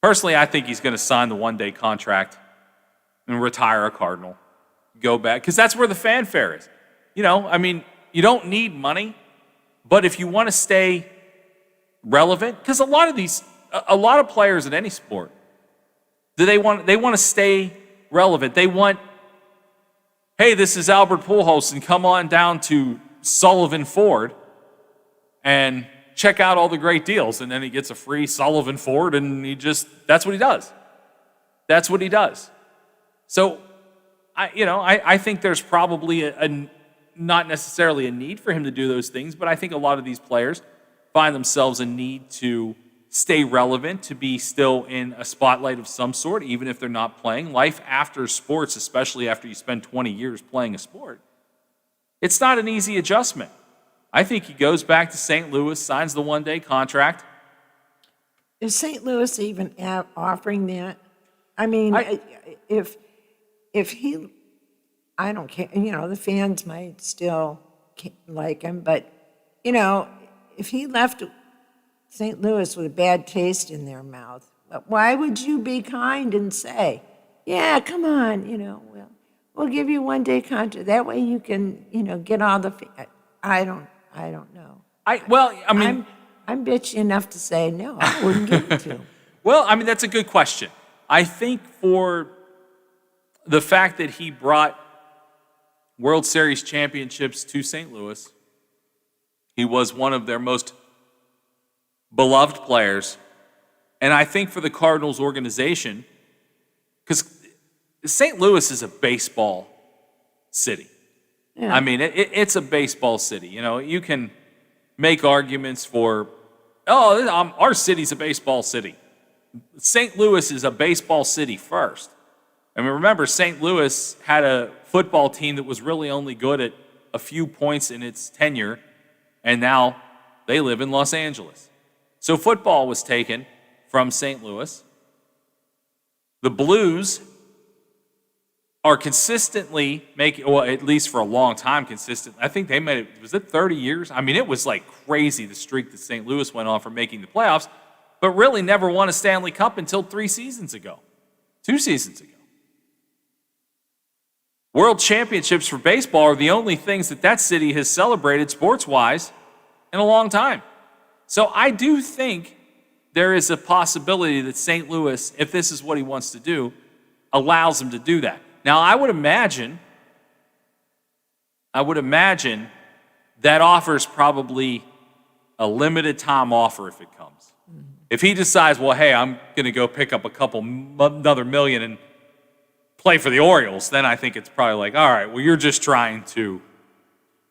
Personally, I think he's going to sign the one-day contract and retire a Cardinal. Go back, because that's where the fanfare is. You don't need money, but if you want to stay relevant, because a lot of players in any sport, they want to stay relevant. They want, hey, this is Albert Pujols, and come on down to Sullivan Ford and check out all the great deals. And then he gets a free Sullivan Ford, and that's what he does. That's what he does. So, I think there's probably not necessarily a need for him to do those things, but I think a lot of these players find themselves a need to stay relevant, to be still in a spotlight of some sort, even if they're not playing. Life after sports, especially after you spend 20 years playing a sport, it's not an easy adjustment. I think he goes back to St. Louis, signs the one-day contract. Is St. Louis even offering that? I mean, if he, I don't care, the fans might still like him, but, if he left St. Louis with a bad taste in their mouth, why would you be kind and say, yeah, come on, we'll give you one-day contract. That way you can, get all the, I don't know. I'm bitchy enough to say, no, I wouldn't give it to him. Well, that's a good question. I think for the fact that he brought World Series championships to St. Louis, he was one of their most beloved players. And I think for the Cardinals organization, because St. Louis is a baseball city. Yeah. It's a baseball city. You can make arguments for, our city's a baseball city. St. Louis is a baseball city first. Remember, St. Louis had a football team that was really only good at a few points in its tenure, and now they live in Los Angeles. So football was taken from St. Louis. The Blues are consistently making, well, at least for a long time, consistent. I think they made it, was it 30 years? It was like crazy, the streak that St. Louis went on for making the playoffs, but really never won a Stanley Cup until 2 seasons ago. World championships for baseball are the only things that city has celebrated sports-wise in a long time. So I do think there is a possibility that St. Louis, if this is what he wants to do, allows him to do that. Now, I would imagine that offer's probably a limited time offer if it comes. If he decides, well, hey, I'm going to go pick up another $1 million and play for the Orioles, then I think it's probably like, all right, well, you're just trying to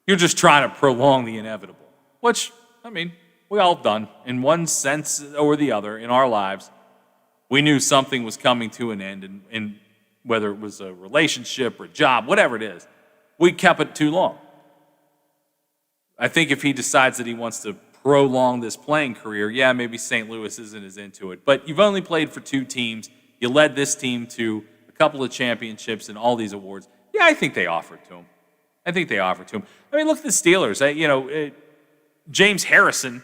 prolong the inevitable, which, we all have done in one sense or the other in our lives. We knew something was coming to an end, and whether it was a relationship or a job, whatever it is, we kept it too long. I think if he decides that he wants to prolong this playing career, yeah, maybe St. Louis isn't as into it. But you've only played for 2 teams. You led this team to a couple of championships and all these awards. Yeah, I think they offered to him. I mean, look at the Steelers. James Harrison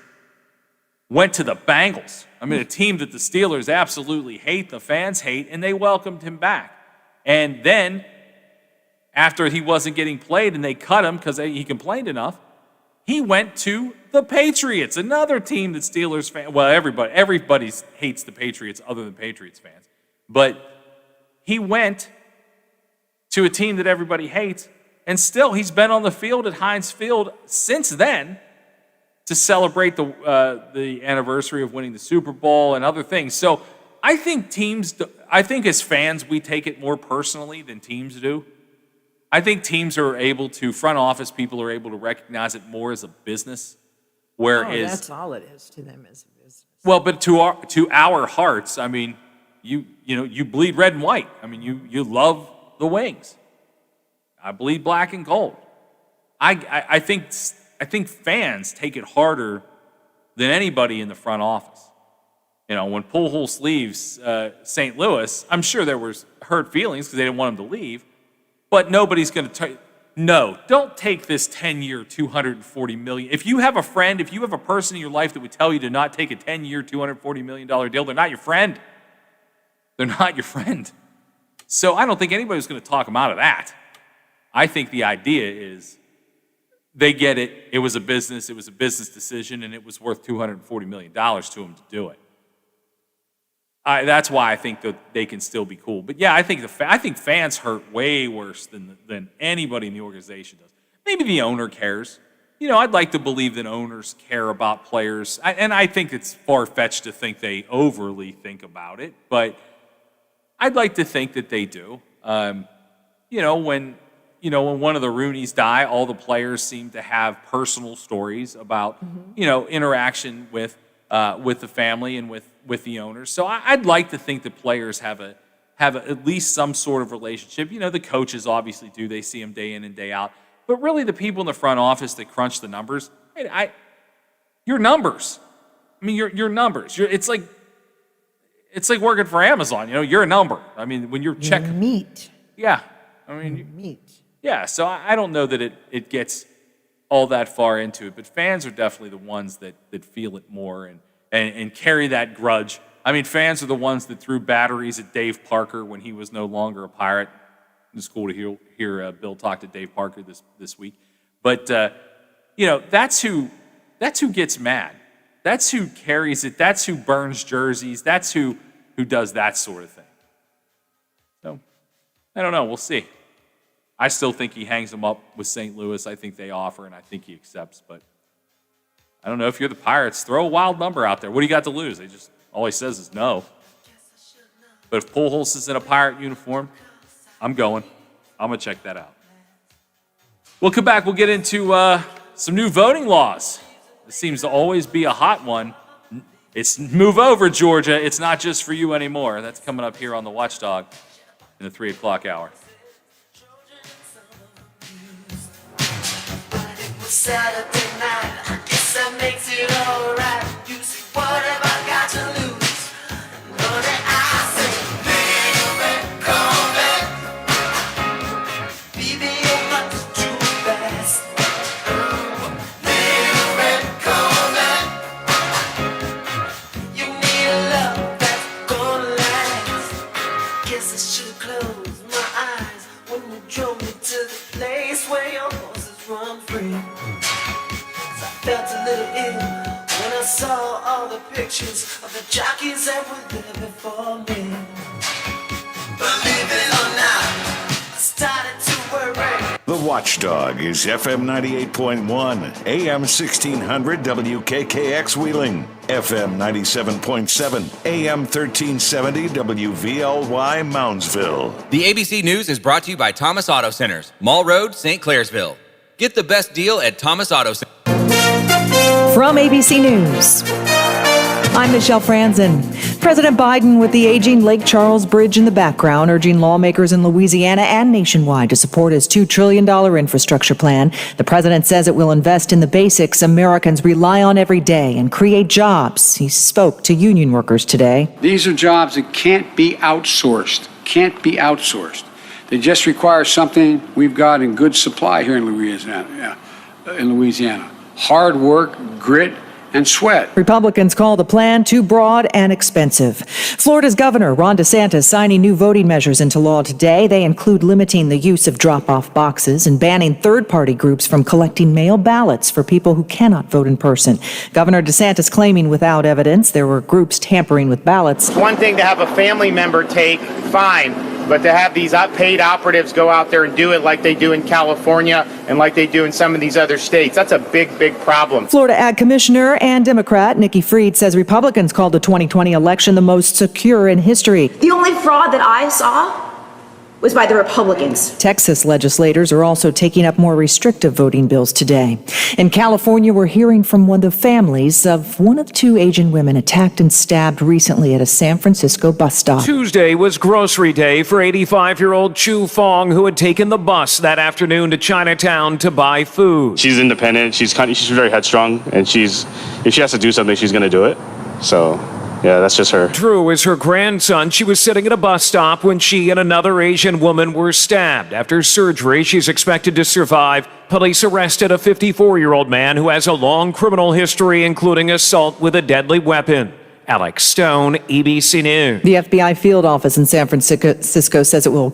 went to the Bengals. I mean, a team that the Steelers absolutely hate, the fans hate, and they welcomed him back. And then, after he wasn't getting played and they cut him because he complained enough, he went to the Patriots, another team that Steelers fans, well, everybody hates the Patriots other than Patriots fans. But he went to a team that everybody hates, and still he's been on the field at Heinz Field since then to celebrate the anniversary of winning the Super Bowl and other things. So I think as fans, we take it more personally than teams do. I think teams are able to, front office people are able to recognize it more as a business, whereas that's all it is to them as a business. Well, but to our hearts, I mean, you bleed red and white. I mean, you love the Wings. I bleed black and gold. I think fans take it harder than anybody in the front office. When Pujols leaves St. Louis, I'm sure there was hurt feelings because they didn't want him to leave. But nobody's going to tell you, no, don't take this 10-year, $240 million. If you have a friend, if you have a person in your life that would tell you to not take a 10-year, $240 million deal, they're not your friend. They're not your friend. So I don't think anybody's going to talk them out of that. I think the idea is they get it. It was a business decision, and it was worth $240 million to them to do it. That's why I think that they can still be cool. But yeah, I think fans hurt way worse than anybody in the organization does. Maybe the owner cares. I'd like to believe that owners care about players, and I think it's far-fetched to think they overly think about it, but I'd like to think that they do. When one of the Rooneys die, all the players seem to have personal stories about interaction with the family and with the owners. So I'd like to think that players have at least some sort of relationship. The coaches obviously do. They see them day in and day out. But really the people in the front office that crunch the numbers, your numbers. I mean, your numbers. It's like working for Amazon. You're a number. I mean, when you're checking. Meat. Yeah. I mean, meat. Yeah, so I don't know that it gets all that far into it, but fans are definitely the ones that feel it more and carry that grudge. I mean, fans are the ones that threw batteries at Dave Parker when he was no longer a Pirate. It's cool to hear Bill talk to Dave Parker this week. But, that's who gets mad. That's who carries it. That's who burns jerseys. That's who does that sort of thing. So, I don't know. We'll see. I still think he hangs them up with St. Louis. I think they offer, and I think he accepts. But I don't know. If you're the Pirates, throw a wild number out there. What do you got to lose? All he says is no. But if Pujols is in a Pirate uniform, I'm going. I'm going to check that out. We'll come back. We'll get into some new voting laws. This seems to always be a hot one. It's move over, Georgia. It's not just for you anymore. That's coming up here on the Watchdog in the 3 o'clock hour. Saturday night, I guess that makes it alright. You see, what have I got to lose? Honey, I say, little red Corvette. Baby, you're not too fast. Little red Corvette. You need a love that's gonna last. Guess I should close my eyes when you drove me to the place where your horses run free. Felt a little ill when I saw all the pictures of the jockeys that were there before me. Believe it or not, I started to worry. The Watchdog is FM 98.1, AM 1600 WKKX Wheeling, FM 97.7, AM 1370 WVLY Moundsville. The ABC News is brought to you by Thomas Auto Centers, Mall Road, St. Clairsville. Get the best deal at Thomas Auto Centers. From ABC News, I'm Michelle Franzen. President Biden with the aging Lake Charles Bridge in the background, urging lawmakers in Louisiana and nationwide to support his $2 trillion infrastructure plan. The president says it will invest in the basics Americans rely on every day and create jobs. He spoke to union workers today. These are jobs that can't be outsourced, They just require something we've got in good supply here in Louisiana. Hard work, grit, and sweat. Republicans call the plan too broad and expensive. Florida's Governor Ron DeSantis signing new voting measures into law today. They include limiting the use of drop-off boxes and banning third-party groups from collecting mail ballots for people who cannot vote in person. Governor DeSantis claiming without evidence there were groups tampering with ballots. It's one thing to have a family member take, fine. But to have these paid operatives go out there and do it like they do in California and like they do in some of these other states, that's a big, big problem. Florida Ag Commissioner and Democrat Nikki Fried says Republicans called the 2020 election the most secure in history. The only fraud that I saw was by the Republicans. Texas legislators are also taking up more restrictive voting bills today. In California, we're hearing from one of the families of one of two Asian women attacked and stabbed recently at a San Francisco bus stop. Tuesday was grocery day for 85-year-old Chu Fong, who had taken the bus that afternoon to Chinatown to buy food. She's independent. She's very headstrong, and if she has to do something, she's going to do it. So, yeah, that's just her. Drew is her grandson. She was sitting at a bus stop when she and another Asian woman were stabbed. After surgery, she's expected to survive. Police arrested a 54-year-old man who has a long criminal history, including assault with a deadly weapon. Alex Stone, ABC News. The FBI field office in San Francisco says it will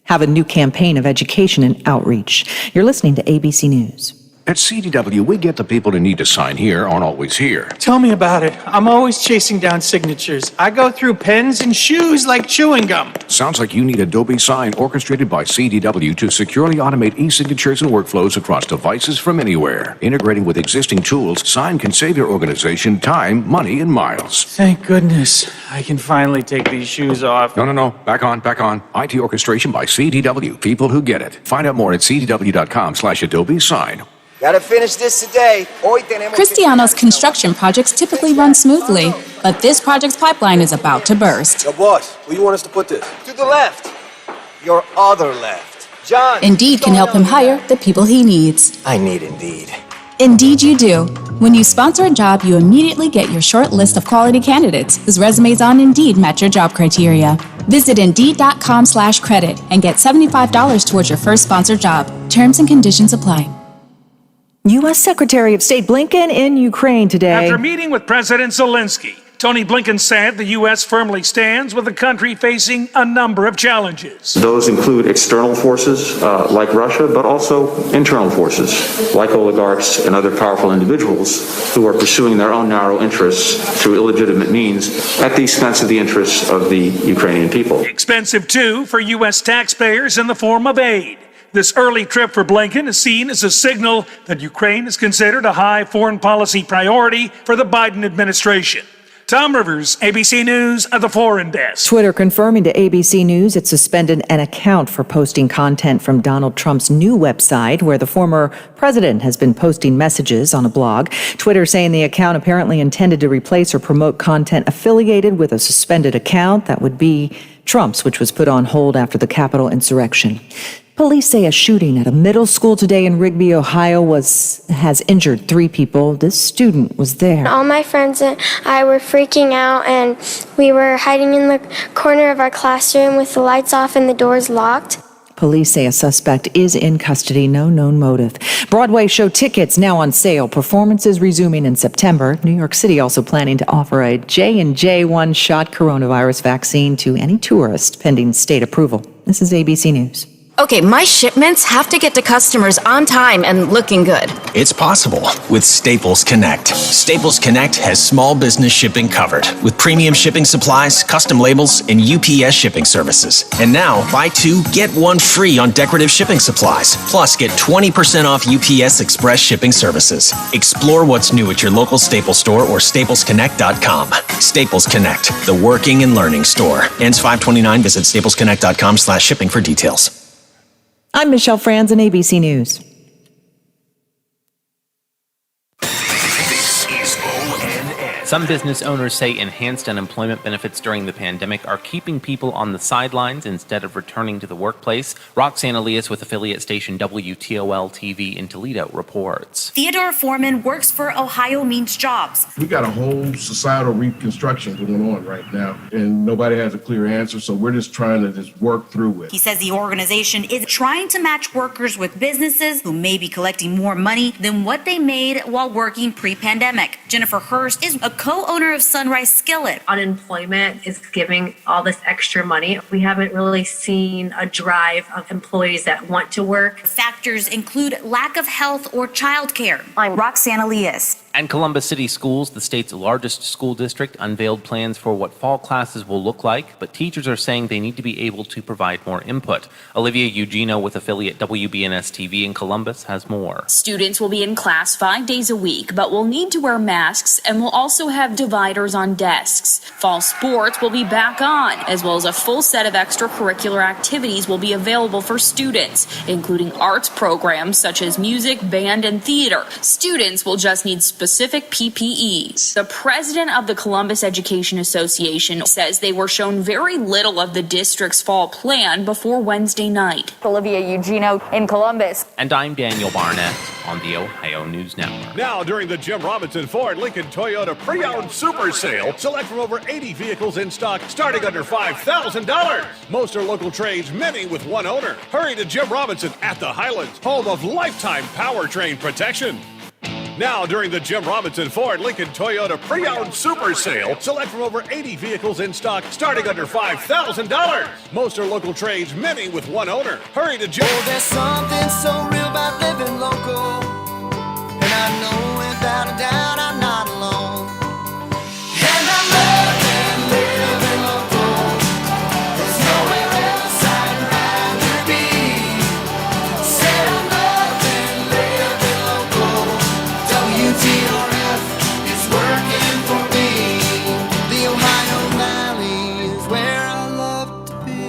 have a new campaign of education and outreach. You're listening to ABC News. At CDW, we get the people who need to sign here aren't always here. Tell me about it. I'm always chasing down signatures. I go through pens and shoes like chewing gum. Sounds like you need Adobe Sign orchestrated by CDW to securely automate e-signatures and workflows across devices from anywhere. Integrating with existing tools, Sign can save your organization time, money, and miles. Thank goodness. I can finally take these shoes off. No. Back on. IT orchestration by CDW. People who get it. Find out more at cdw.com/Adobe Sign. Gotta finish this today. Cristiano's construction projects typically run smoothly, but this project's pipeline is about to burst. Yo, boss, where you want us to put this? To the left. Your other left. John. Indeed can help him hire the people he needs. I need Indeed. Indeed you do. When you sponsor a job, you immediately get your short list of quality candidates whose resumes on Indeed match your job criteria. Visit Indeed.com/credit and get $75 towards your first sponsored job. Terms and conditions apply. U.S. Secretary of State Blinken in Ukraine today. After meeting with President Zelensky, Tony Blinken said the U.S. firmly stands with the country facing a number of challenges. Those include external forces like Russia, but also internal forces like oligarchs and other powerful individuals who are pursuing their own narrow interests through illegitimate means at the expense of the interests of the Ukrainian people. Expensive, too, for U.S. taxpayers in the form of aid. This early trip for Blinken is seen as a signal that Ukraine is considered a high foreign policy priority for the Biden administration. Tom Rivers, ABC News at the Foreign Desk. Twitter confirming to ABC News it suspended an account for posting content from Donald Trump's new website, where the former president has been posting messages on a blog. Twitter saying the account apparently intended to replace or promote content affiliated with a suspended account that would be Trump's, which was put on hold after the Capitol insurrection. Police say a shooting at a middle school today in Rigby, Ohio has injured 3 people. This student was there. All my friends and I were freaking out, and we were hiding in the corner of our classroom with the lights off and the doors locked. Police say a suspect is in custody, no known motive. Broadway show tickets now on sale. Performances resuming in September. New York City also planning to offer a J&J one-shot coronavirus vaccine to any tourist pending state approval. This is ABC News. Okay, my shipments have to get to customers on time and looking good. It's possible with Staples Connect. Staples Connect has small business shipping covered with premium shipping supplies, custom labels, and UPS shipping services. And now, buy 2, get 1 free on decorative shipping supplies. Plus, get 20% off UPS Express shipping services. Explore what's new at your local Staples store or staplesconnect.com. Staples Connect, the working and learning store. Ends 5/29. Visit staplesconnect.com/shipping for details. I'm Michelle Franz in ABC News. This is ONS. Some business owners say enhanced unemployment benefits during the pandemic are keeping people on the sidelines instead of returning to the workplace. Roxanne Elias with affiliate station WTOL-TV in Toledo reports. Theodore Foreman works for Ohio Means Jobs. We got a whole societal reconstruction going on right now, and nobody has a clear answer, so we're just trying to just work through it. He says the organization is trying to match workers with businesses who may be collecting more money than what they made while working pre-pandemic. Jennifer Hurst is a co-owner of Sunrise Skillet. Unemployment is giving all this extra money. We haven't really seen a drive of employees that want to work. Factors include lack of health or childcare. I'm Roxanne Elias. And Columbus City Schools, the state's largest school district, unveiled plans for what fall classes will look like, but teachers are saying they need to be able to provide more input. Olivia Eugenio with affiliate WBNS-TV in Columbus has more. Students will be in class 5 days a week, but will need to wear masks and will also have dividers on desks. Fall sports will be back on, as well as a full set of extracurricular activities will be available for students, including arts programs such as music, band, and theater. Students will just need specific PPEs. The president of the Columbus Education Association says they were shown very little of the district's fall plan before Wednesday night. Olivia Eugenio in Columbus. And I'm Daniel Barnett on the Ohio News Network. Now, during the Jim Robinson Ford Lincoln Toyota Pre-Owned Super Sale, select from over 80 vehicles in stock starting under $5,000. Most are local trades, many with one owner. Hurry to Jim Robinson at the Highlands, home of lifetime powertrain protection. Now, during the Jim Robinson Ford Lincoln Toyota Pre-Owned Super Sale, select from over 80 vehicles in stock starting under $5,000. Most are local trades, many with one owner. Hurry to Jim. Oh, there's something so real about living local, and I know without a doubt I'm not alone. And I love living local. There's nowhere else I'd rather be. Said I love living local. WTRF is working for me. The Ohio Valley is where I love to be.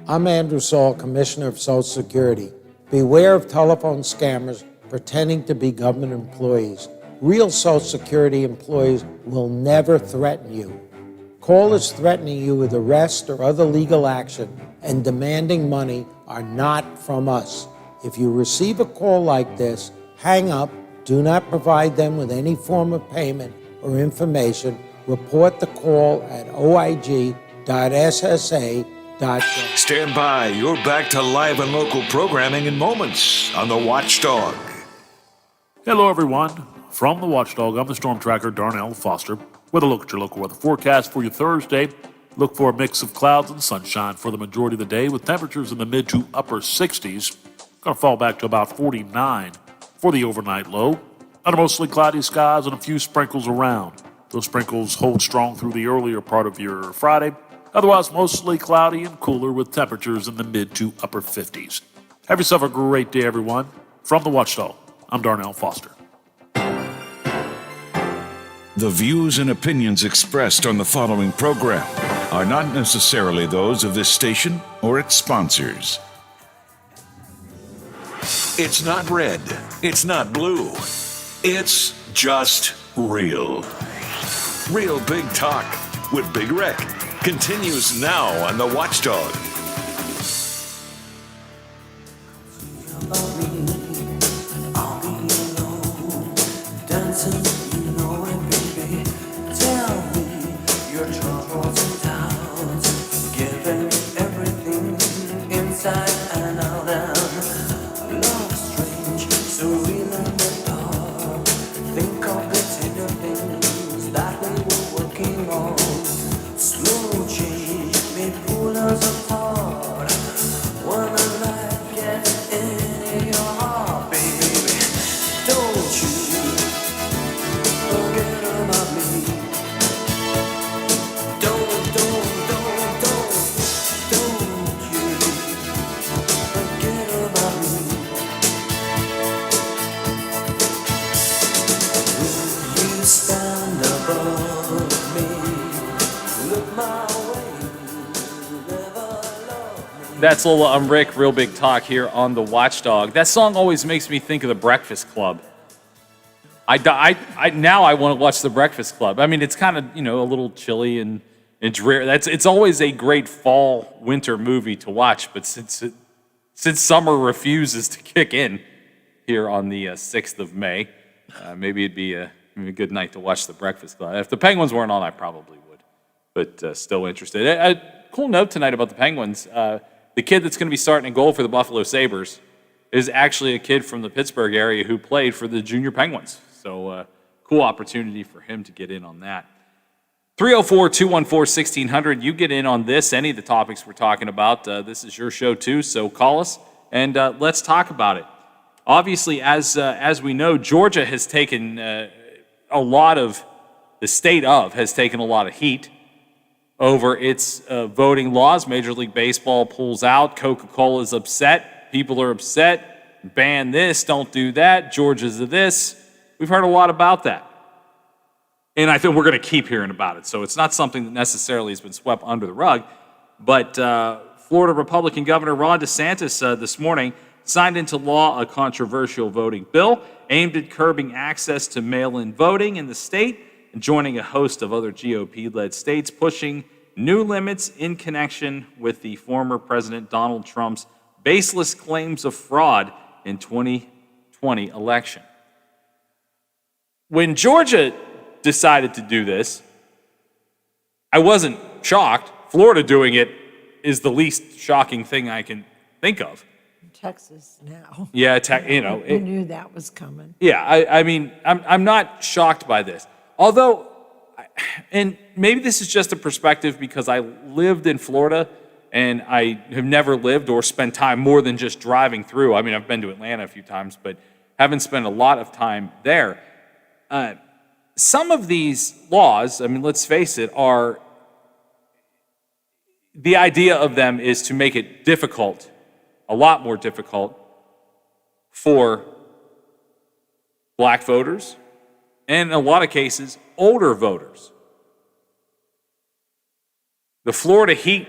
I'm Andrew Saul, Commissioner of Social Security. Beware of telephone scammers pretending to be government employees. Real Social Security employees will never threaten you. Callers threatening you with arrest or other legal action and demanding money are not from us. If you receive a call like this, hang up, do not provide them with any form of payment or information. Report the call at oig.ssa.gov. Stand by. You're back to live and local programming in moments on The Watchdog. Hello, everyone. From The Watchdog, I'm the Storm Tracker, Darnell Foster, with a look at your local weather forecast for your Thursday. Look for a mix of clouds and sunshine for the majority of the day, with temperatures in the mid to upper 60s. Going to fall back to about 49 for the overnight low. Under mostly cloudy skies and a few sprinkles around. Those sprinkles hold strong through the earlier part of your Friday. Otherwise, mostly cloudy and cooler with temperatures in the mid to upper 50s. Have yourself a great day, everyone. From The Watchdog, I'm Darnell Foster. The views and opinions expressed on the following program are not necessarily those of this station or its sponsors. It's not red. It's not blue. It's just real. Real Big Talk with Big Rick continues now on The Watchdog. Dancing, you know it, baby. Tell me your troubles and doubts. Giving everything inside and out. And love is strange, so real in the dark. Think of the tender things that we were working on. Slow change may pull us apart. When the light gets in your heart, baby, don't you forget about me. Don't you forget about me. Will you stand above me? Look my way, never love me. That's Lola, I'm Rick, Real Big Talk here on The Watchdog. That song always makes me think of the Breakfast Club. Now I want to watch The Breakfast Club. I mean, it's kind of, a little chilly and dreary. It's always a great fall, winter movie to watch, but since summer refuses to kick in here on the 6th of May, maybe it'd be a good night to watch The Breakfast Club. If the Penguins weren't on, I probably would, but still interested. A cool note tonight about the Penguins. The kid that's going to be starting in goal for the Buffalo Sabres is actually a kid from the Pittsburgh area who played for the Junior Penguins. So cool opportunity for him to get in on that. 304-214-1600. You get in on this, any of the topics we're talking about. This is your show too, so call us and let's talk about it. Obviously, as we know, Georgia has taken the state has taken a lot of heat over its voting laws. Major League Baseball pulls out. Coca-Cola is upset. People are upset. Ban this, don't do that. Georgia's of this. We've heard a lot about that. And I think we're going to keep hearing about it. So it's not something that necessarily has been swept under the rug. But Florida Republican Governor Ron DeSantis this morning signed into law a controversial voting bill aimed at curbing access to mail-in voting in the state and joining a host of other GOP-led states pushing new limits in connection with the former President Donald Trump's baseless claims of fraud in 2020 election. When Georgia decided to do this, I wasn't shocked. Florida doing it is the least shocking thing I can think of. Texas now. Yeah, we knew that was coming. Yeah, I mean, I'm not shocked by this. Although, and maybe this is just a perspective because I lived in Florida and I have never lived or spent time more than just driving through. I mean, I've been to Atlanta a few times, but haven't spent a lot of time there. Some of these laws, I mean, let's face it, the idea of them is to make it difficult, a lot more difficult, for black voters and in a lot of cases, older voters. The Florida heat,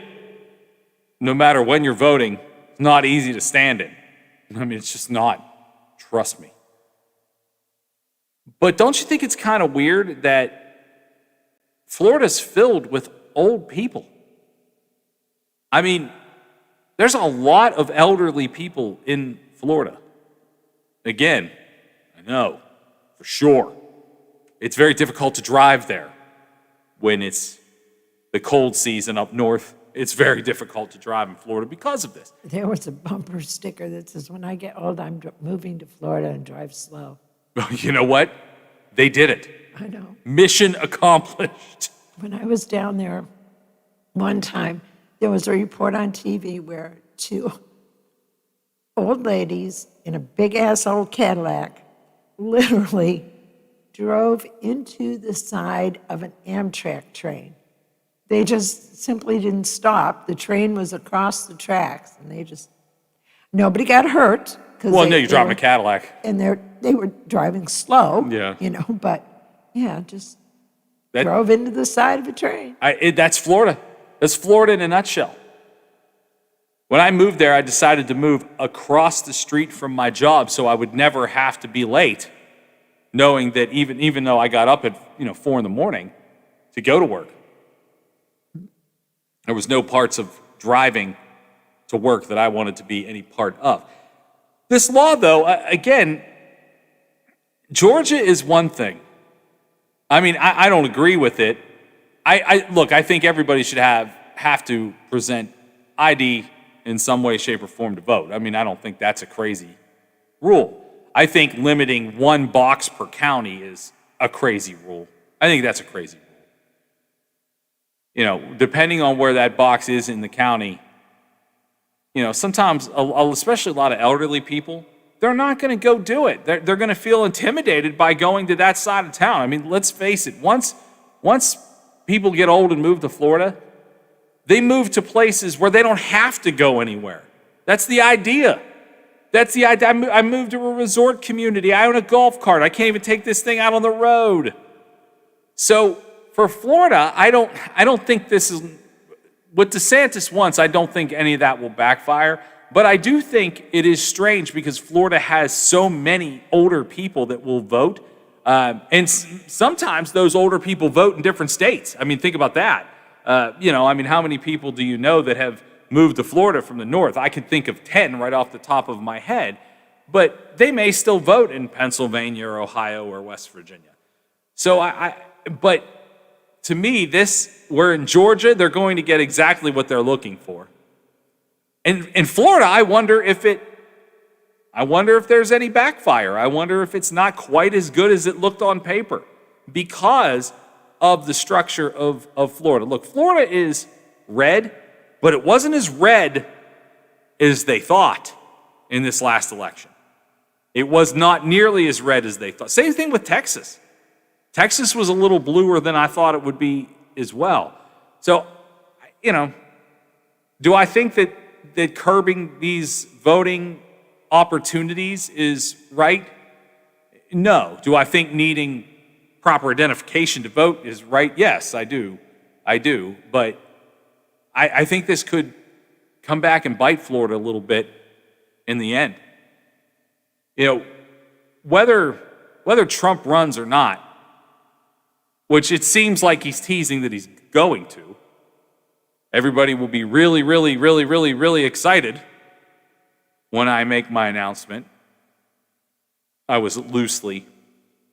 no matter when you're voting, is not easy to stand in. I mean, it's just not. Trust me. But don't you think it's kind of weird that Florida's filled with old people? I mean, there's a lot of elderly people in Florida. Again, I know, for sure. It's very difficult to drive there when it's the cold season up north. It's very difficult to drive in Florida because of this. There was a bumper sticker that says, when I get old, I'm moving to Florida and drive slow. You know what? They did it. I know. Mission accomplished. When I was down there one time, there was a report on TV where two old ladies in a big-ass old Cadillac literally drove into the side of an Amtrak train. They just simply didn't stop. The train was across the tracks, and nobody got hurt. Well, no, you're driving a Cadillac. And they were driving slow, yeah. But yeah, drove into the side of a train. That's Florida. That's Florida in a nutshell. When I moved there, I decided to move across the street from my job so I would never have to be late, knowing that even though I got up at 4 a.m. to go to work, there was no parts of driving to work that I wanted to be any part of. This law, though, again, Georgia is one thing. I mean, I don't agree with it. Look, I think everybody should have to present ID in some way, shape, or form to vote. I mean, I don't think that's a crazy rule. I think limiting one box per county is a crazy rule. I think that's a crazy rule. Depending on where that box is in the county, sometimes, especially a lot of elderly people, they're not going to go do it. They're going to feel intimidated by going to that side of town. I mean, let's face it. Once people get old and move to Florida, they move to places where they don't have to go anywhere. That's the idea. I moved to a resort community. I own a golf cart. I can't even take this thing out on the road. So for Florida, I don't think this is what DeSantis wants. I don't think any of that will backfire. But I do think it is strange because Florida has so many older people that will vote. Sometimes those older people vote in different states. I mean, think about that. How many people do you know that have moved to Florida from the north? I can think of 10 right off the top of my head, but they may still vote in Pennsylvania or Ohio or West Virginia. So but to me, we're in Georgia, they're going to get exactly what they're looking for. And in Florida, I wonder if there's any backfire. I wonder if it's not quite as good as it looked on paper because of the structure of Florida. Look, Florida is red, but it wasn't as red as they thought in this last election. It was not nearly as red as they thought. Same thing with Texas. Texas was a little bluer than I thought it would be as well. So, do I think that curbing these voting opportunities is right? No. Do I think needing proper identification to vote is right? Yes, I do. But I think this could come back and bite Florida a little bit in the end. Whether Trump runs or not, which it seems like he's teasing that he's going to, everybody will be really, really, really, really, really excited when I make my announcement. I was loosely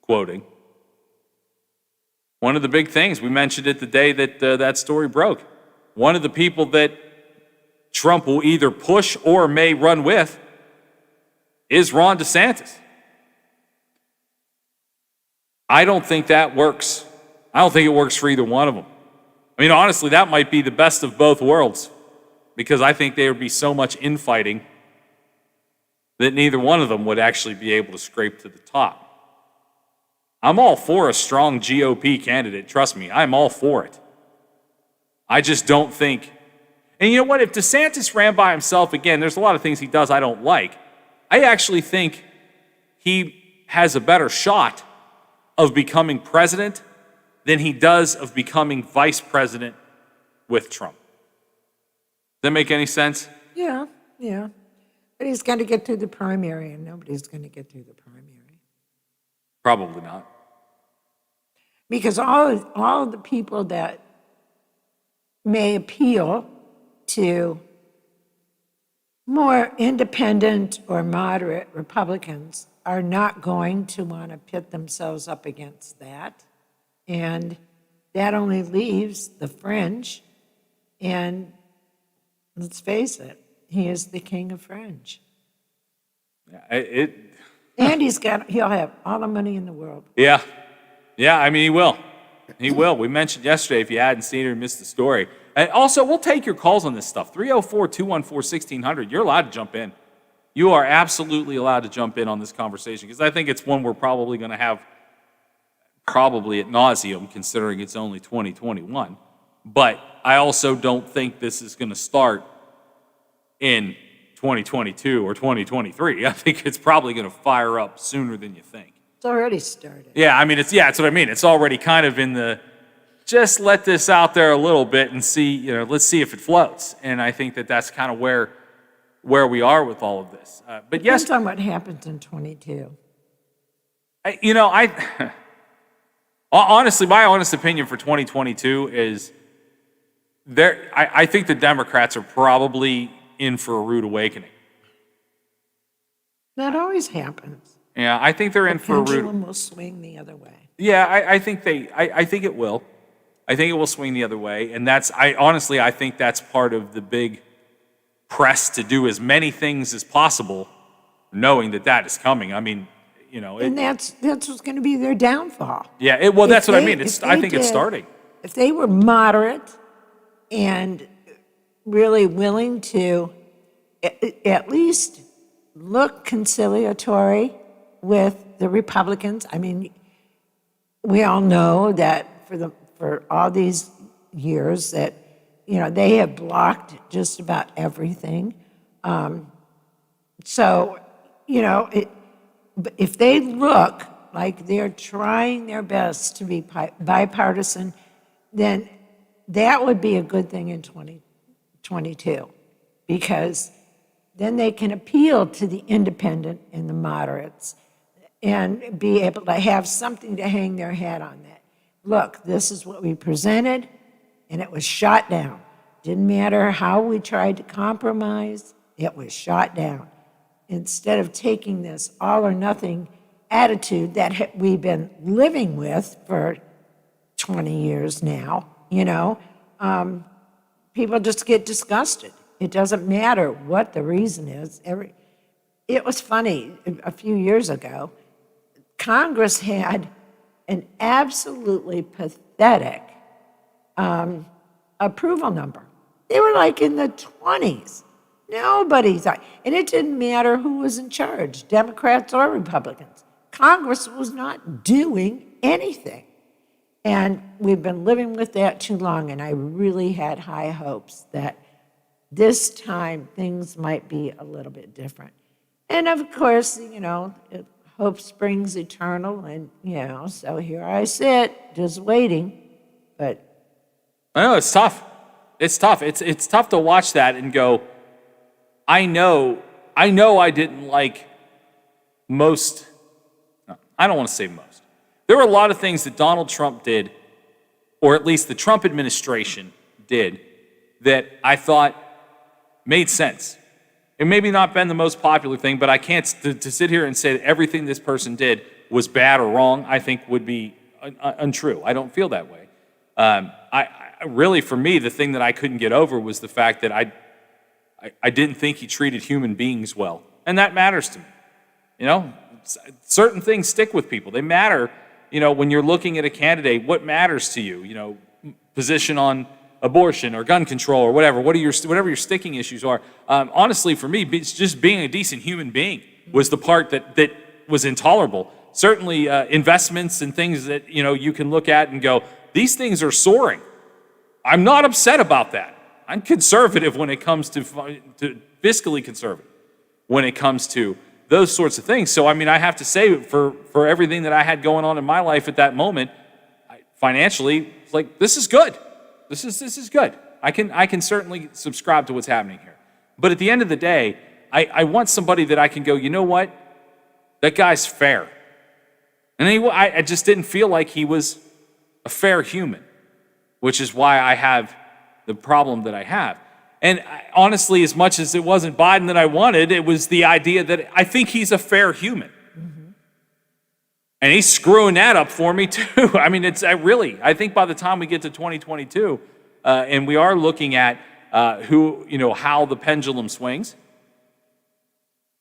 quoting. One of the big things, we mentioned it the day that that story broke. One of the people that Trump will either push or may run with is Ron DeSantis. I don't think that works. I don't think it works for either one of them. I mean, honestly, that might be the best of both worlds because I think there would be so much infighting that neither one of them would actually be able to scrape to the top. I'm all for a strong GOP candidate. Trust me, I'm all for it. I just don't think, and you know what, if DeSantis ran by himself again, there's a lot of things he does I don't like. I actually think he has a better shot of becoming president than he does of becoming vice president with Trump. Does that make any sense? Yeah. But he's going to get through the primary, and nobody's going to get through the primary. Probably not. Because all of the people that may appeal to more independent or moderate Republicans are not going to want to pit themselves up against that. And that only leaves the fringe. And let's face it, he is the king of fringe. And he'll have all the money in the world. Yeah, I mean, he will. He will. We mentioned yesterday, if you hadn't seen it or missed the story. And also, we'll take your calls on this stuff. 304-214-1600. You're allowed to jump in. You are absolutely allowed to jump in on this conversation because I think it's one we're probably going to have probably at nauseum, considering it's only 2021. But I also don't think this is going to start in 2022 or 2023. I think it's probably going to fire up sooner than you think. It's already started. Yeah, I mean, that's what I mean. It's already kind of in the, just let this out there a little bit and see, let's see if it floats. And I think that's kind of where we are with all of this. But yes. Depends on what happens in 22. Honestly, my honest opinion for 2022 is I think the Democrats are probably in for a rude awakening. That always happens. Yeah, I think they're in for a rude. The pendulum will swing the other way. Yeah, I think it will. I think it will swing the other way, and I think that's part of the big press to do as many things as possible, knowing that is coming. I mean, and that's what's going to be their downfall. Yeah, that's what I mean. I think it's starting. If they were moderate and really willing to at least look conciliatory with the Republicans. I mean, we all know that for all these years that, they have blocked just about everything. If they look like they're trying their best to be bipartisan, then that would be a good thing in 2022, because then they can appeal to the independent and the moderates. and be able to have something to hang their hat on that. Look, this is what we presented, and it was shot down. Didn't matter how we tried to compromise, it was shot down. Instead of taking this all or nothing attitude that we've been living with for 20 years now, people just get disgusted. It doesn't matter what the reason is. It was funny, a few years ago, Congress had an absolutely pathetic approval number. They were like in the 20s. Nobody's, and it didn't matter who was in charge, Democrats or Republicans. Congress was not doing anything. And we've been living with that too long, and I really had high hopes that this time things might be a little bit different. And of course, hope springs eternal, and, so here I sit, just waiting, but. I know, it's tough. It's tough. It's tough to watch that and go, I know I didn't like most, no, I don't want to say most. There were a lot of things that Donald Trump did, or at least the Trump administration did, that I thought made sense. It maybe not been the most popular thing, but I can't, to sit here and say that everything this person did was bad or wrong, I think would be untrue. I don't feel that way. Really, for me, the thing that I couldn't get over was the fact that I didn't think he treated human beings well. And that matters to me. Certain things stick with people. They matter, when you're looking at a candidate, what matters to you? Position on abortion or gun control or whatever. Whatever your sticking issues are. Honestly, for me, it's just being a decent human being was the part that was intolerable. Certainly, investments and things that, you can look at and go, these things are soaring. I'm not upset about that. I'm conservative when it comes to fiscally conservative when it comes to those sorts of things. So, I have to say, for everything that I had going on in my life at that moment, financially, it's like, this is good. This is good. I can certainly subscribe to what's happening here. But at the end of the day, I want somebody that I can go, you know what? That guy's fair. And I just didn't feel like he was a fair human, which is why I have the problem that I have. And honestly, as much as it wasn't Biden that I wanted, it was the idea that I think he's a fair human. Mm-hmm. And he's screwing that up for me too. I think by the time we get to 2022, and we are looking at how the pendulum swings,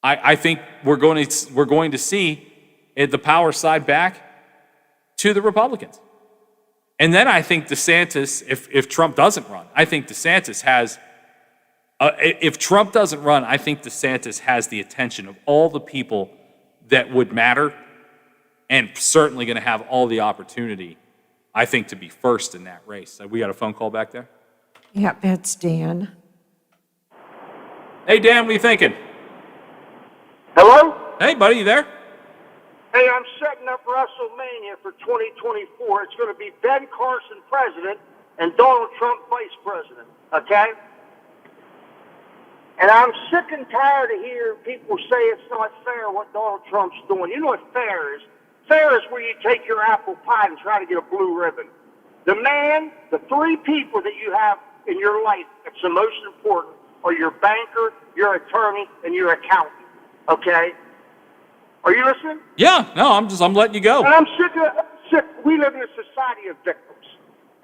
I think we're going to see the power side back to the Republicans. And then I think DeSantis, if Trump doesn't run, I think DeSantis has, if Trump doesn't run, I think DeSantis has the attention of all the people that would matter and certainly going to have all the opportunity, I think, to be first in that race. We got a phone call back there? Yep, that's Dan. Hey, Dan, what are you thinking? Hello? Hey, buddy, you there? Hey, I'm setting up WrestleMania for 2024. It's going to be Ben Carson president and Donald Trump vice president, okay? And I'm sick and tired of hearing people say it's not fair what Donald Trump's doing. You know what fair is? Fair is where you take your apple pie and try to get a blue ribbon. The three people that you have in your life that's the most important are your banker, your attorney, and your accountant, okay? Are you listening? Yeah, no, I'm letting you go. And I'm sick. We live in a society of victims.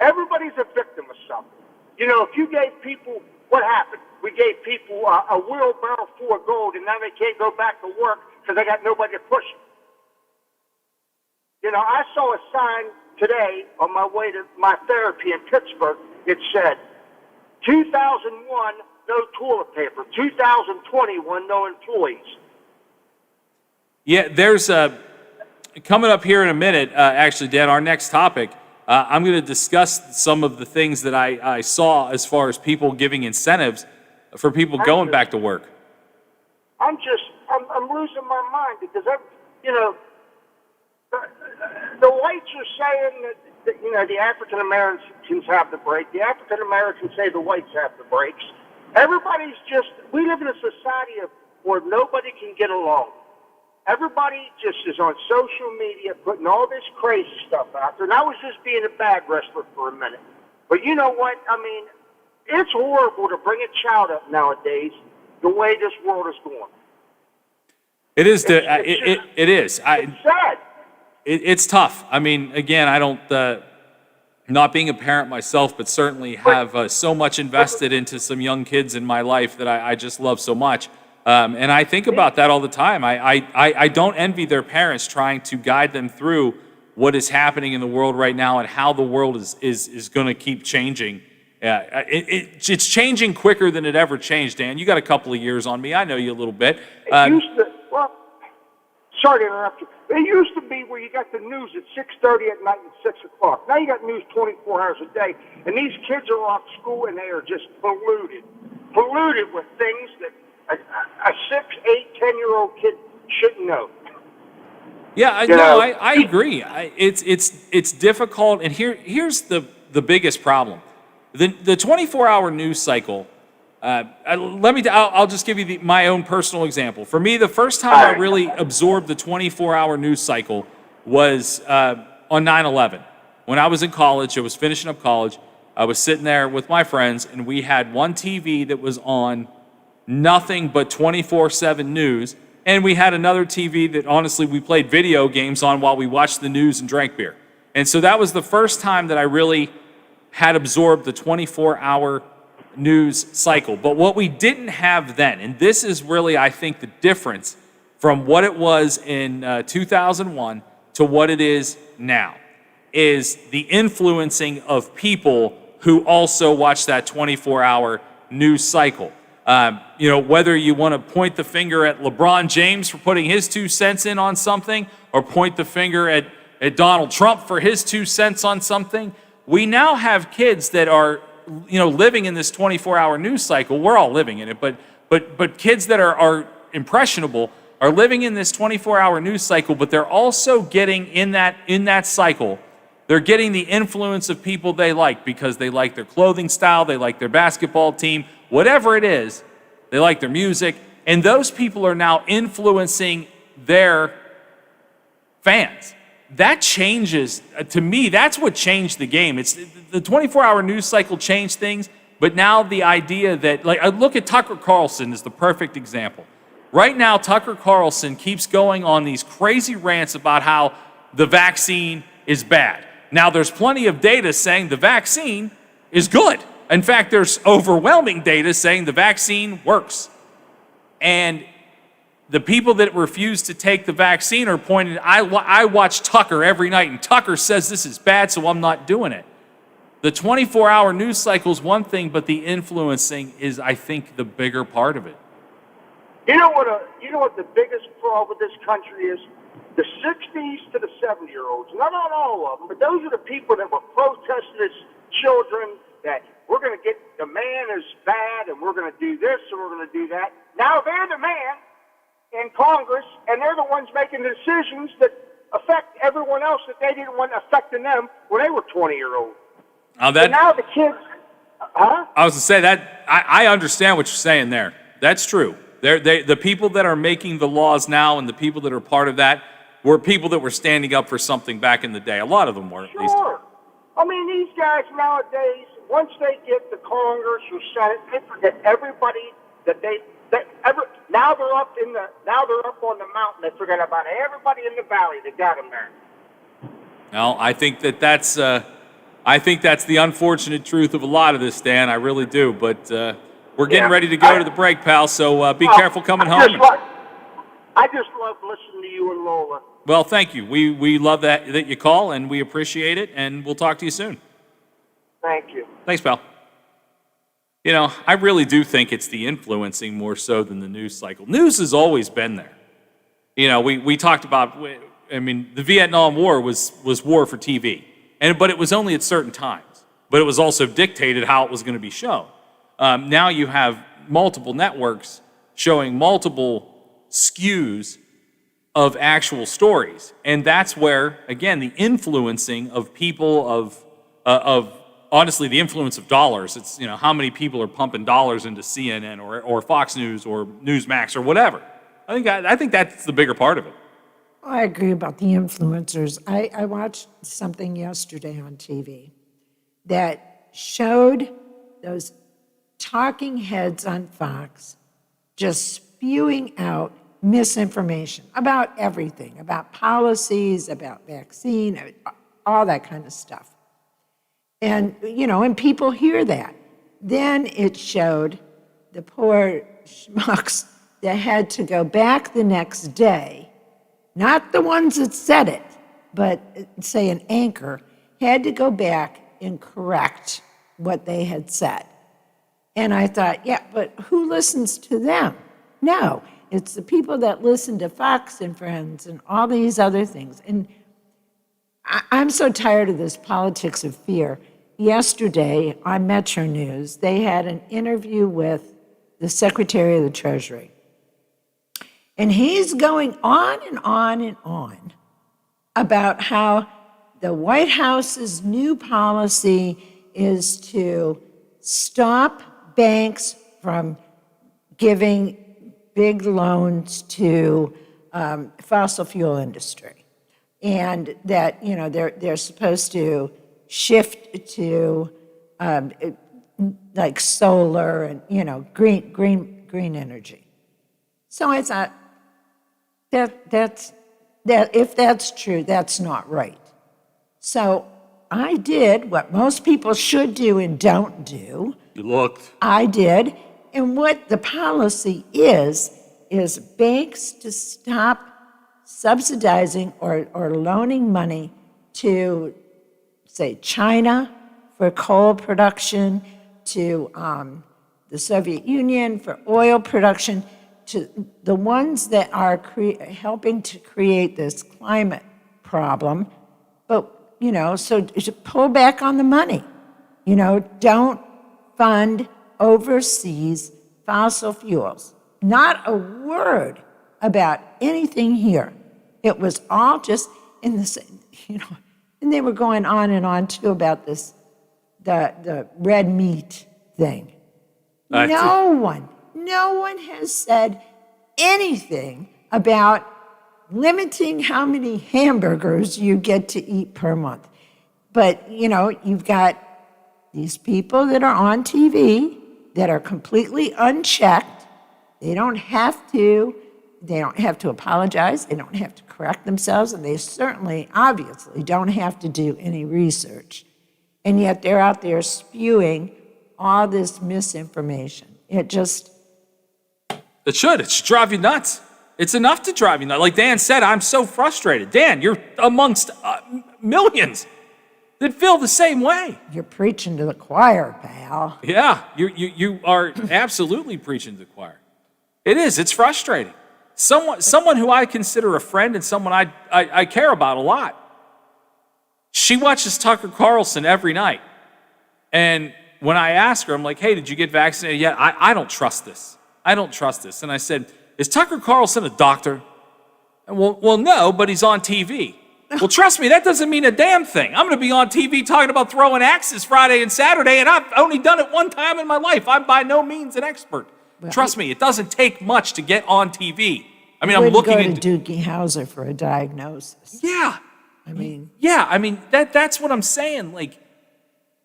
Everybody's a victim of something. If you gave people, what happened? We gave people a wheelbarrow full of gold, and now they can't go back to work because they got nobody to push them. I saw a sign today on my way to my therapy in Pittsburgh. It said, 2001, no toilet paper. 2021, no employees. Yeah, there's coming up here in a minute, actually, Dan, our next topic, I'm going to discuss some of the things that I saw as far as people giving incentives for people going back to work. I'm losing my mind because, the whites are saying that, the African Americans have the break. The African Americans say the whites have the breaks. Everybody's we live in a society where nobody can get along. Everybody just is on social media putting all this crazy stuff out there. And I was just being a bag wrestler for a minute. But you know what? I mean, it's horrible to bring a child up nowadays the way this world is going. It is. It is. It's sad. It's tough. I mean, again, I don't, not being a parent myself, but certainly have so much invested into some young kids in my life that I just love so much. And I think about that all the time. I don't envy their parents trying to guide them through what is happening in the world right now and how the world is going to keep changing. It's changing quicker than it ever changed, Dan. You got a couple of years on me. I know you a little bit. It used to, well, sorry to interrupt you. It used to be where you got the news at 6:30 at night and 6 o'clock. Now you got news 24 hours a day, and these kids are off school and they are just polluted with things that a 6, 8, 10-year-old kid shouldn't know. Yeah, I agree. It's difficult, and here's the biggest problem: the 24-hour news cycle. I'll just give you my own personal example. For me, the first time I really absorbed the 24-hour news cycle was on 9/11. When I was in college, I was finishing up college. I was sitting there with my friends, and we had one TV that was on nothing but 24/7 news, and we had another TV that honestly we played video games on while we watched the news and drank beer. And so that was the first time that I really had absorbed the 24-hour news cycle. But what we didn't have then, and this is really, I think, the difference from what it was in 2001 to what it is now, is the influencing of people who also watch that 24-hour news cycle. Whether you want to point the finger at LeBron James for putting his 2 cents in on something, or point the finger at Donald Trump for his 2 cents on something, we now have kids that are living in this 24-hour news cycle. We're all living in it, but kids that are impressionable are living in this 24-hour news cycle, but they're also getting in that cycle. They're getting the influence of people they like because they like their clothing style, they like their basketball team, whatever it is, they like their music, and those people are now influencing their fans. That changes, to me, that's what changed the game. It's the 24-hour news cycle changed things, but now the idea that, I look at Tucker Carlson as the perfect example. Right now, Tucker Carlson keeps going on these crazy rants about how the vaccine is bad. Now, there's plenty of data saying the vaccine is good. In fact, there's overwhelming data saying the vaccine works. And the people that refuse to take the vaccine are pointed, I watch Tucker every night, and Tucker says this is bad, so I'm not doing it. The 24-hour news cycle is one thing, but the influencing is, I think, the bigger part of it. You know what the biggest problem with this country is? The 60s to the 70-year-olds, not all of them, but those are the people that were protesting as children that we're going to get, the man is bad, and we're going to do this, and we're going to do that. Now they're the man in Congress, and they're the ones making the decisions that affect everyone else that they didn't want affecting them when they were 20-year-olds. Now the kids, huh? I was to say that I understand what you're saying there. That's true. The people that are making the laws now and the people that are part of that were people that were standing up for something back in the day. A lot of them were, at least. Sure. I mean, these guys nowadays, once they get to Congress or Senate, they forget everybody now they're up on the mountain. They forget about everybody in the valley that got them there. Well, I think that's the unfortunate truth of a lot of this, Dan. I really do. But we're getting ready to go to the break, pal. So be careful coming home. I just love listening to you and Lola. Well, thank you. We love that you call, and we appreciate it. And we'll talk to you soon. Thank you. Thanks, pal. I really do think it's the influencing more so than the news cycle. News has always been there. We talked about, the Vietnam War was war for TV. But it was only at certain times. But it was also dictated how it was going to be shown. Now you have multiple networks showing multiple skews of actual stories. And that's where, again, the influencing of people, of honestly, the influence of dollars. It's, how many people are pumping dollars into CNN or Fox News or Newsmax or whatever. I think that's the bigger part of it. I agree about the influencers. I watched something yesterday on TV that showed those talking heads on Fox just spewing out misinformation about everything, about policies, about vaccine, all that kind of stuff. And, and people hear that. Then it showed the poor schmucks that had to go back the next day, not the ones that said it, but say an anchor, had to go back and correct what they had said. And I thought, yeah, but who listens to them? No, it's the people that listen to Fox and Friends and all these other things. And I'm so tired of this politics of fear. Yesterday on Metro News, they had an interview with the Secretary of the Treasury. And he's going on and on and on about how the White House's new policy is to stop banks from giving big loans to fossil fuel industry. And that, they're supposed to shift to like solar and, green energy. So I thought, that if that's true, that's not right. So I did what most people should do and don't do. You looked. I did. And what the policy is banks to stop subsidizing or loaning money to, say, China for coal production, to the Soviet Union for oil production, to the ones that are helping to create this climate problem. But, so to pull back on the money, don't fund overseas fossil fuels. Not a word about anything here. It was all just in the same, and they were going on and on too about this, the red meat thing. No one has said anything about limiting how many hamburgers you get to eat per month. But, you've got these people that are on TV that are completely unchecked. They don't have to apologize. They don't have to correct themselves. And they certainly, obviously, don't have to do any research. And yet they're out there spewing all this misinformation. It should drive you nuts. It's enough to drive you nuts. Like Dan said, I'm so frustrated. Dan, you're amongst millions that feel the same way. You're preaching to the choir, pal. Yeah, you are absolutely preaching to the choir. It is. It's frustrating. Someone who I consider a friend and someone I care about a lot. She watches Tucker Carlson every night. And when I ask her, I'm like, hey, did you get vaccinated yet? I don't trust this. I don't trust this. And I said, is Tucker Carlson a doctor? And well, no, but he's on TV. Well, trust me, that doesn't mean a damn thing. I'm going to be on TV talking about throwing axes Friday and Saturday, and I've only done it one time in my life. I'm by no means an expert. Well, trust me, it doesn't take much to get on TV. I mean, I'm looking at Doogie Howser for a diagnosis. Yeah. I mean, that's what I'm saying. Like,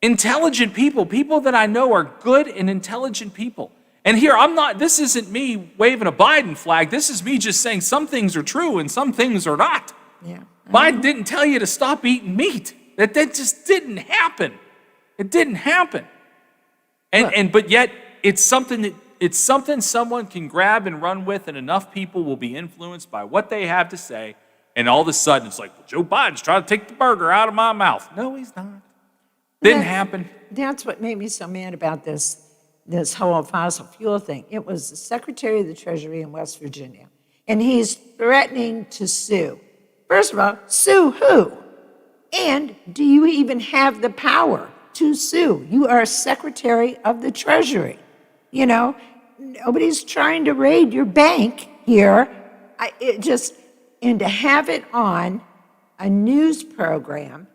intelligent people that I know are good and intelligent people. And here, this isn't me waving a Biden flag. This is me just saying some things are true and some things are not. Yeah. Biden didn't tell you to stop eating meat. That just didn't happen. It didn't happen. But yet, it's something someone can grab and run with, and enough people will be influenced by what they have to say. And all of a sudden, it's like, well, Joe Biden's trying to take the burger out of my mouth. No, he's not. Didn't happen. That's what made me so mad about this whole fossil fuel thing. It was the Secretary of the Treasury in West Virginia, and he's threatening to sue. First of all, sue who? And do you even have the power to sue? You are Secretary of the Treasury. Nobody's trying to raid your bank here. And to have it on a news program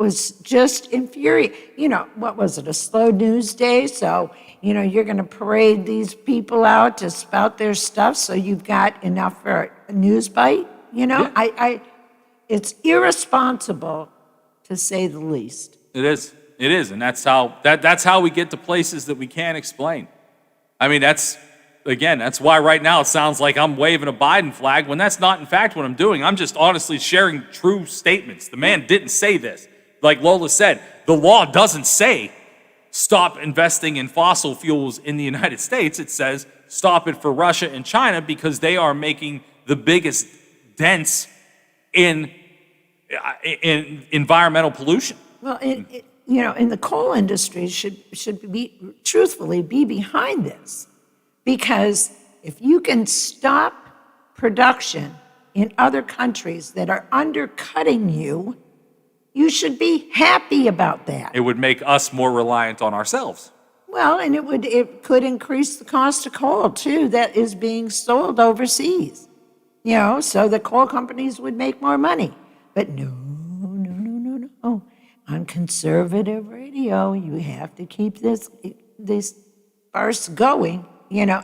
was just infuriating. You know, what was it, a slow news day? So, you know, you're going to parade these people out to spout their stuff so you've got enough for a news bite? You know, it's irresponsible, to say the least. It is. It is, and that's how we get to places that we can't explain. I mean, that's why right now it sounds like I'm waving a Biden flag when that's not, in fact, what I'm doing. I'm just honestly sharing true statements. The man didn't say this. Like Lola said, the law doesn't say stop investing in fossil fuels in the United States. It says stop it for Russia and China because they are making the biggest dents in environmental pollution. Well, you know, in the coal industry should be truthfully be behind this, because if you can stop production in other countries that are undercutting you, you should be happy about that. It would make us more reliant on ourselves. Well, and it could increase the cost of coal too that is being sold overseas. You know, so the coal companies would make more money. But no. On conservative radio, you have to keep this farce going. You know,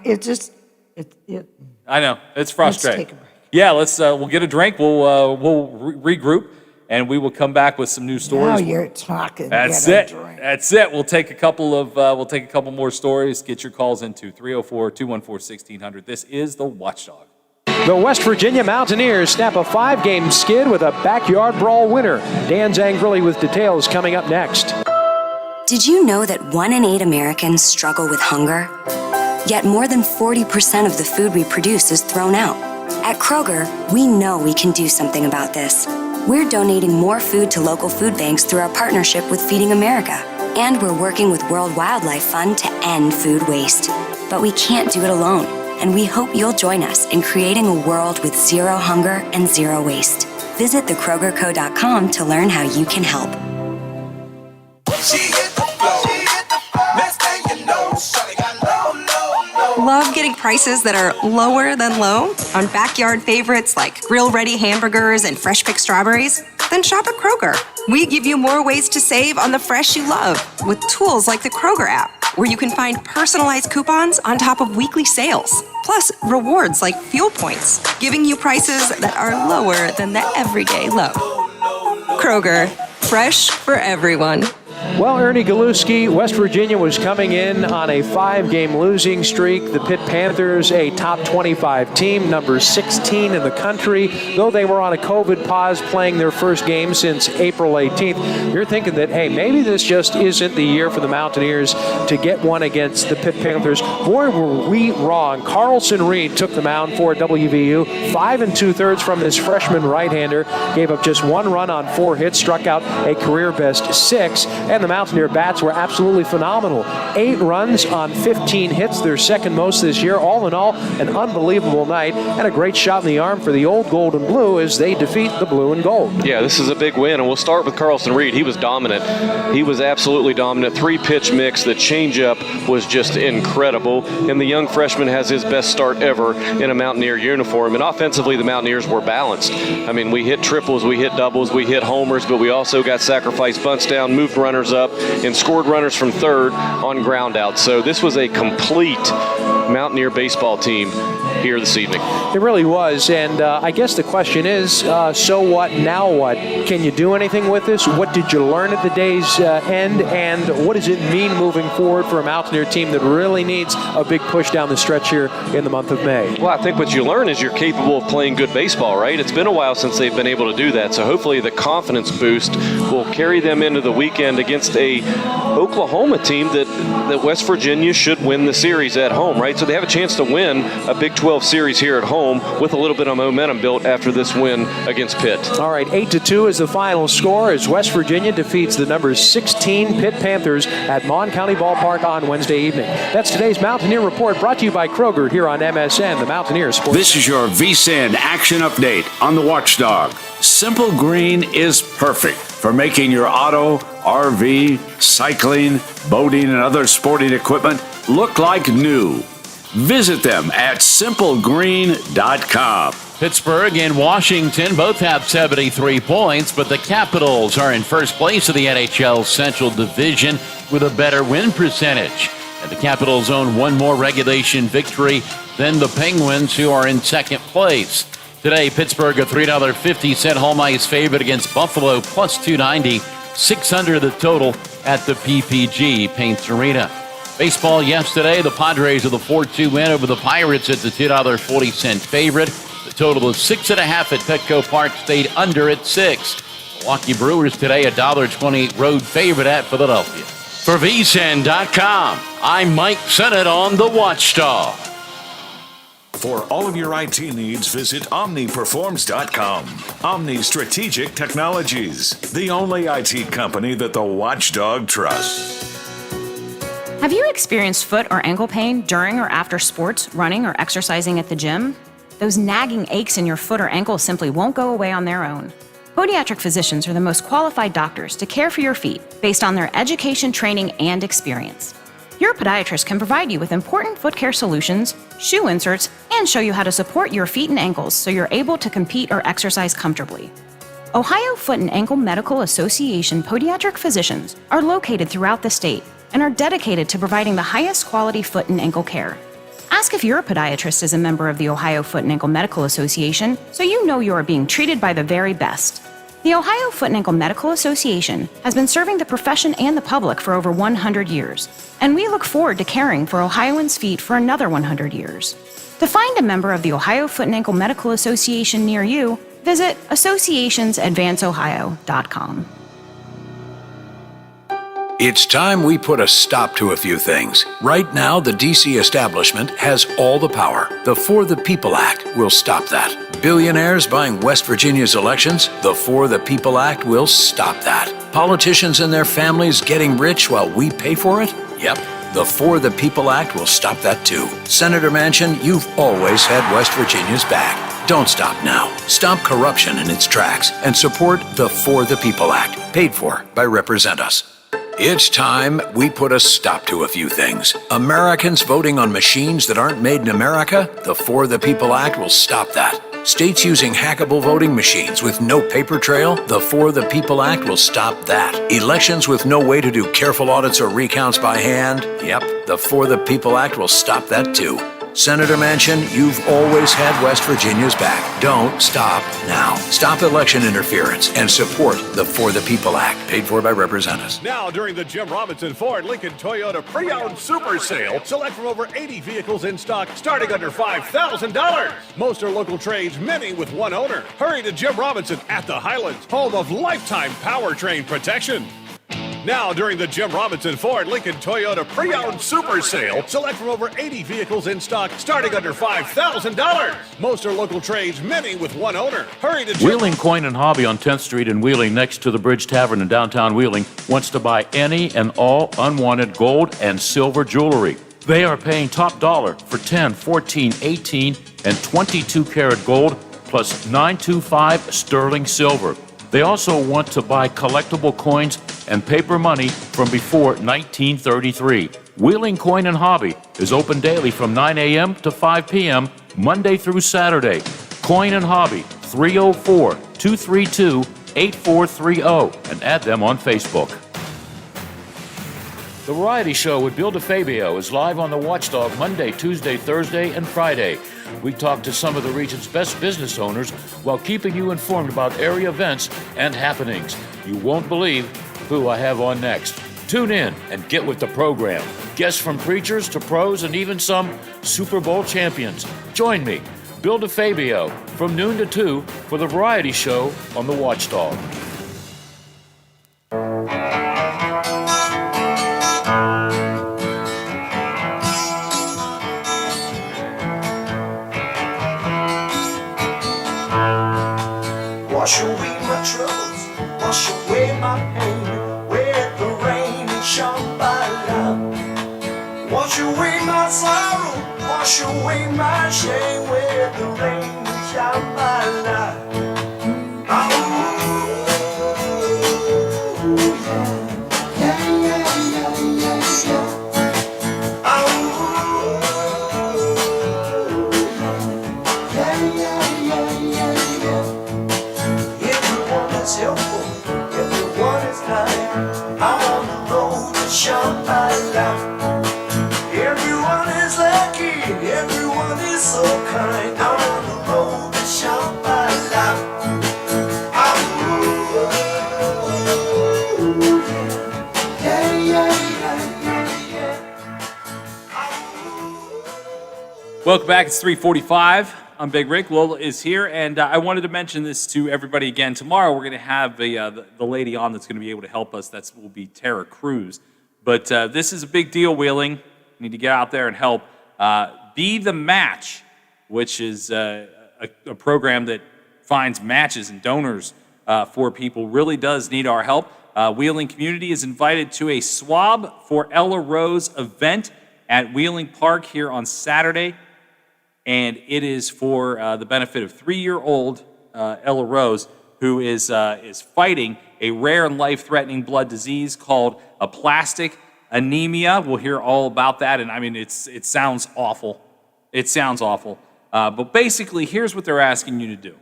I know, it's frustrating. Let's take a break. Yeah, we'll get a drink. We'll regroup, and we will come back with some new stories. Now you're talking. That's Get it. a drink. That's it. We'll take a couple more stories. Get your calls into 304-214-1600. This is the Watchdog. The West Virginia Mountaineers snap a 5-game skid with a backyard brawl winner. Dan Zangrilli with details coming up next. Did you know that 1 in 8 Americans struggle with hunger? Yet more than 40% of the food we produce is thrown out. At Kroger, we know we can do something about this. We're donating more food to local food banks through our partnership with Feeding America. And we're working with World Wildlife Fund to end food waste. But we can't do it alone. And we hope you'll join us in creating a world with zero hunger and zero waste. Visit thekrogerco.com to learn how you can help. Love getting prices that are lower than low on backyard favorites like grill-ready hamburgers and fresh-picked strawberries? Then shop at Kroger. We give you more ways to save on the fresh you love with tools like the Kroger app, where you can find personalized coupons on top of weekly sales. Plus, rewards like fuel points, giving you prices that are lower than the everyday low. Kroger, fresh for everyone. Well, Ernie Galuski, West Virginia was coming in on a 5-game losing streak. The Pitt Panthers, a top 25 team, number 16 in the country. Though they were on a COVID pause playing their first game since April 18th, you're thinking that, hey, maybe this just isn't the year for the Mountaineers to get one against the Pitt Panthers. Boy, were we wrong. Carlson Reed took the mound for WVU. 5 2/3 from his freshman right-hander. Gave up just 1 run on 4 hits, struck out a career-best 6. And the Mountaineer bats were absolutely phenomenal. 8 runs on 15 hits, their second most this year. All in all, an unbelievable night and a great shot in the arm for the old gold and blue as they defeat the blue and gold. Yeah, this is a big win, and we'll start with Carlson Reed. He was dominant. He was absolutely dominant. 3-pitch mix. The changeup was just incredible, and the young freshman has his best start ever in a Mountaineer uniform. And offensively, the Mountaineers were balanced. I mean, we hit triples, we hit doubles, we hit homers, but we also got sacrifice bunts down, moved runners up, and scored runners from third on ground out. So this was a complete Mountaineer baseball team here this evening. It really was, and I guess the question is, so what, now what? Can you do anything with this? What did you learn at the day's end, and what does it mean moving forward for a Mountaineer team that really needs a big push down the stretch here in the month of May? Well, I think what you learn is you're capable of playing good baseball, right? It's been a while since they've been able to do that, so hopefully the confidence boost will carry them into the weekend against a Oklahoma team that West Virginia should win the series at home, right? So they have a chance to win a Big 12 series here at home with a little bit of momentum built after this win against Pitt. All right, 8-2 is the final score as West Virginia defeats the number 16 Pitt Panthers at Mon County Ballpark on Wednesday evening. That's today's Mountaineer Report, brought to you by Kroger here on MSN, the Mountaineer Sports. This is your VSiN action update on the Watchdog. Simple Green is perfect for making your auto, RV, cycling, boating, and other sporting equipment look like new. Visit them at simplegreen.com. Pittsburgh and Washington both have 73 points, but the Capitals are in first place of the NHL Central Division with a better win percentage. And the Capitals own one more regulation victory than the Penguins, who are in second place. Today, Pittsburgh a $3.50 home ice favorite against Buffalo, plus 290, 600 the total at the PPG Paints Arena. Baseball yesterday, the Padres with a 4-2 win over the Pirates at the $2.40 favorite. The total of 6.5 at Petco Park stayed under at 6. Milwaukee Brewers today a $1.28 road favorite at Philadelphia. For vsin.com, I'm Mike Sennett on the Watchdog. For all of your IT needs, visit OmniPerforms.com. Omni Strategic Technologies, the only IT company that the Watchdog trusts. Have you experienced foot or ankle pain during or after sports, running, or exercising at the gym? Those nagging aches in your foot or ankle simply won't go away on their own. Podiatric physicians are the most qualified doctors to care for your feet based on their education, training, and experience. Your podiatrist can provide you with important foot care solutions, shoe inserts, and show you how to support your feet and ankles so you're able to compete or exercise comfortably. Ohio Foot and Ankle Medical Association podiatric physicians are located throughout the state and are dedicated to providing the highest quality foot and ankle care. Ask if your podiatrist is a member of the Ohio Foot and Ankle Medical Association so you know you are being treated by the very best. The Ohio Foot and Ankle Medical Association has been serving the profession and the public for over 100 years, and we look forward to caring for Ohioans' feet for another 100 years. To find a member of the Ohio Foot and Ankle Medical Association near you, visit associationsadvanceohio.com. It's time we put a stop to a few things. Right now, the D.C. establishment has all the power. The For the People Act will stop that. Billionaires buying West Virginia's elections? The For the People Act will stop that. Politicians and their families getting rich while we pay for it? Yep. The For the People Act will stop that too. Senator Manchin, you've always had West Virginia's back. Don't stop now. Stop corruption in its tracks and support the For the People Act, paid for by Represent Us. It's time we put a stop to a few things. Americans voting on machines that aren't made in America? The For the People Act will stop that. States using hackable voting machines with no paper trail? The For the People Act will stop that. Elections with no way to do careful audits or recounts by hand? Yep, the For the People Act will stop that too. Senator Manchin, you've always had West Virginia's back. Don't stop now. Stop election interference and support the For the People Act, paid for by Represent Us. Now, during the Jim Robinson Ford Lincoln Toyota Pre-Owned Super Sale, select from over 80 vehicles in stock, starting under $5,000. Most are local trades, many with one owner. Hurry to Jim Robinson at the Highlands, home of lifetime powertrain protection. Now, during the Jim Robinson Ford Lincoln Toyota Pre-Owned Super Sale, select from over 80 vehicles in stock, starting under $5,000. Most are local trades, many with one owner. Hurry to Wheeling Coin and Hobby on 10th Street in Wheeling, next to the Bridge Tavern in downtown Wheeling, wants to buy any and all unwanted gold and silver jewelry. They are paying top dollar for 10, 14, 18, and 22 karat gold, plus 925 sterling silver. They also want to buy collectible coins and paper money from before 1933. Wheeling Coin and Hobby is open daily from 9 a.m. to 5 p.m., Monday through Saturday. Coin and Hobby, 304-232-8430, and add them on Facebook. The Variety Show with Bill DeFabio is live on the Watchdog Monday, Tuesday, Thursday, and Friday. We talk to some of the region's best business owners while keeping you informed about area events and happenings. You won't believe who I have on next. Tune in and get with the program. Guests from preachers to pros and even some Super Bowl champions. Join me, Bill DeFabio, from noon to 2 for The Variety Show on the Watchdog. Wash away my troubles, wash away my pain, with the rain and Shambhala. Wash away my sorrow, wash away my shame, with the rain and Shambhala. Welcome back. It's 3:45. I'm Big Rick. Lola is here, and I wanted to mention this to everybody again. Tomorrow, we're going to have the lady on that's going to be able to help us. That will be Tara Cruz. But this is a big deal, Wheeling. You need to get out there and help. Be the Match, which is a program that finds matches and donors for people, really does need our help. Wheeling community is invited to a Swab for Ella Rose event at Wheeling Park here on Saturday, and it is for the benefit of 3-year-old Ella Rose, who is fighting a rare and life-threatening blood disease called aplastic anemia. We'll hear all about that, and I mean, it sounds awful. It sounds awful. But basically, here's what they're asking you to do.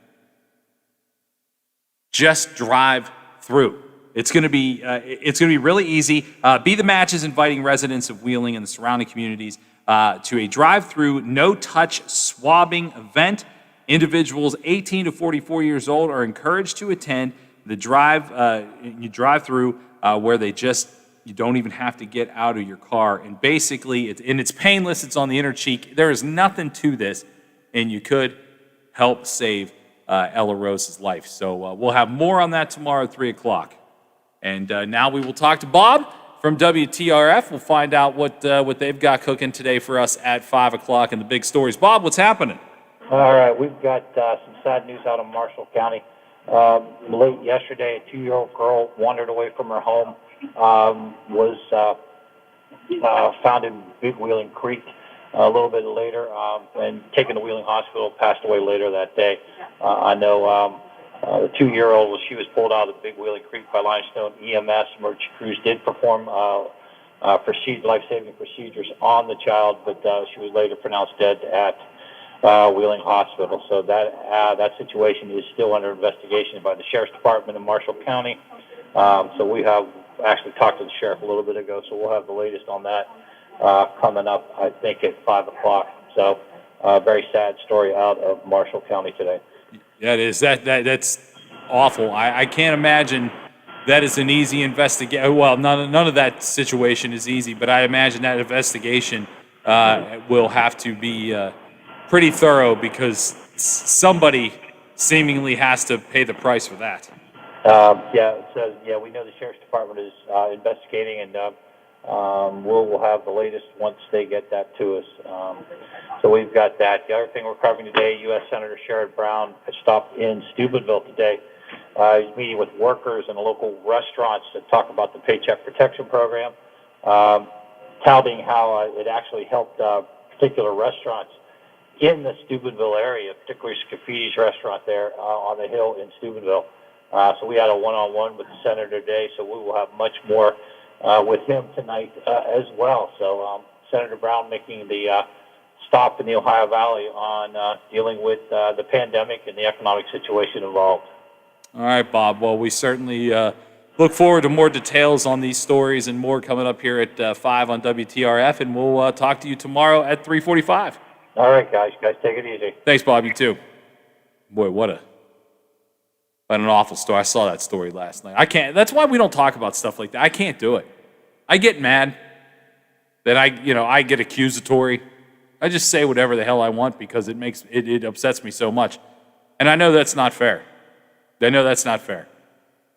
Just drive through. It's going to be really easy. Be the Match is inviting residents of Wheeling and the surrounding communities to a drive-through, no-touch swabbing event. Individuals 18 to 44 years old are encouraged to attend the drive-through where you don't even have to get out of your car. And basically, it's painless. It's on the inner cheek. There is nothing to this, and you could help save Ella Rose's life. So we'll have more on that tomorrow at 3 o'clock. And now we will talk to Bob from WTRF. We'll find out what they've got cooking today for us at 5 o'clock in the big stories. Bob, what's happening? All right, we've got some sad news out of Marshall County. Late yesterday, a 2-year-old girl wandered away from her home, was found in Big Wheeling Creek a little bit later, and taken to Wheeling Hospital, passed away later that day. I know the 2-year-old, she was pulled out of the Big Wheeling Creek by Limestone EMS. Emergency crews did perform life-saving procedures on the child, but she was later pronounced dead at Wheeling Hospital. So that situation is still under investigation by the Sheriff's Department in Marshall County. So we have actually talked to the sheriff a little bit ago, so we'll have the latest on that coming up, I think, at 5 o'clock. So very sad story out of Marshall County today. Yeah, it is. That's awful. I can't imagine that is an easy investigation. Well, none of that situation is easy, but I imagine that investigation will have to be pretty thorough because somebody seemingly has to pay the price for that. We know the Sheriff's Department is investigating, and we'll have the latest once they get that to us. So we've got that. The other thing we're covering today, U.S. Senator Sherrod Brown stopped in Steubenville today. He's meeting with workers in local restaurants to talk about the Paycheck Protection Program, touting how it actually helped particular restaurants in the Steubenville area, particularly Scaffidi's restaurant there on the hill in Steubenville. So we had a one-on-one with the senator today, so we will have much more with him tonight as well. So Senator Brown making the stop in the Ohio Valley on dealing with the pandemic and the economic situation involved. All right, Bob. Well, we certainly look forward to more details on these stories and more coming up here at 5 on WTRF, and we'll talk to you tomorrow at 3:45. All right, guys. Guys, take it easy. Thanks, Bob. You too. Boy, what an awful story. I saw that story last night. I can't. That's why we don't talk about stuff like that. I can't do it. I get mad that I get accusatory. I just say whatever the hell I want because it upsets me so much. And I know that's not fair.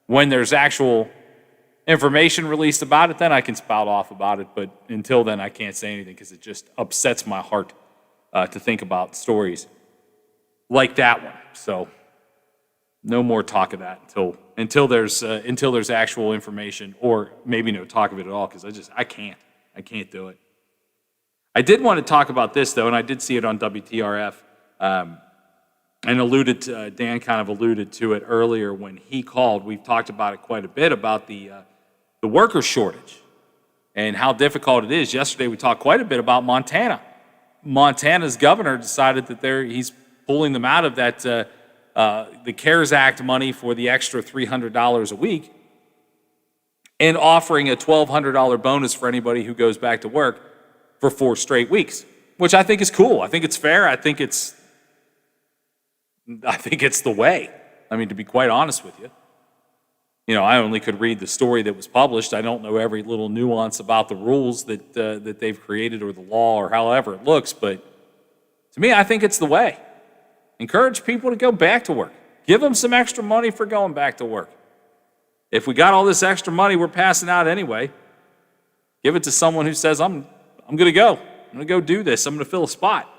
When there's actual information released about it, then I can spout off about it. But until then, I can't say anything because it just upsets my heart to think about stories like that one. So no more talk of that until there's actual information, or maybe no talk of it at all, because I can't do it. I did want to talk about this though, and I did see it on WTRF, and Dan kind of alluded to it earlier when he called. We've talked about it quite a bit about the worker shortage and how difficult it is. Yesterday we talked quite a bit about Montana. Montana's governor decided that he's pulling them out of that the CARES Act money for the extra $300 a week and offering a $1,200 bonus for anybody who goes back to work for 4 straight weeks, which I think is cool. I think it's fair. I think it's the way. I mean, to be quite honest with you. I only could read the story that was published. I don't know every little nuance about the rules that they've created or the law or however it looks, but To me, I think it's the way. Encourage people to go back to work. Give them some extra money for going back to work. If we got all this extra money we're passing out anyway, give it to someone who says, I'm going to go. I'm going to go do this. I'm going to fill a spot.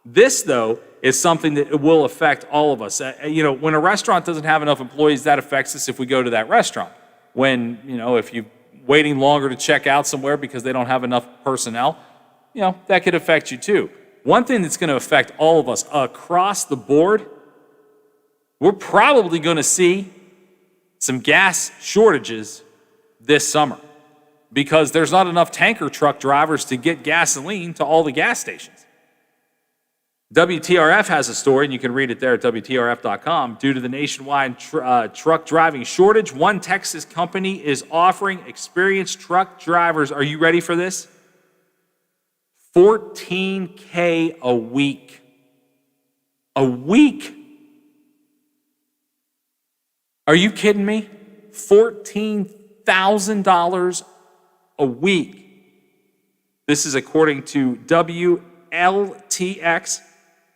This, though, is something that will affect all of us. When a restaurant doesn't have enough employees, that affects us if we go to that restaurant. When, if you're waiting longer to check out somewhere because they don't have enough personnel, that could affect you too. One thing that's going to affect all of us across the board, we're probably going to see some gas shortages this summer because there's not enough tanker truck drivers to get gasoline to all the gas stations. WTRF has a story, and you can read it there at WTRF.com. Due to the nationwide truck driving shortage, one Texas company is offering experienced truck drivers, are you ready for this? $14K a week. A week. Are you kidding me? $14,000 a week. This is according to WLTX.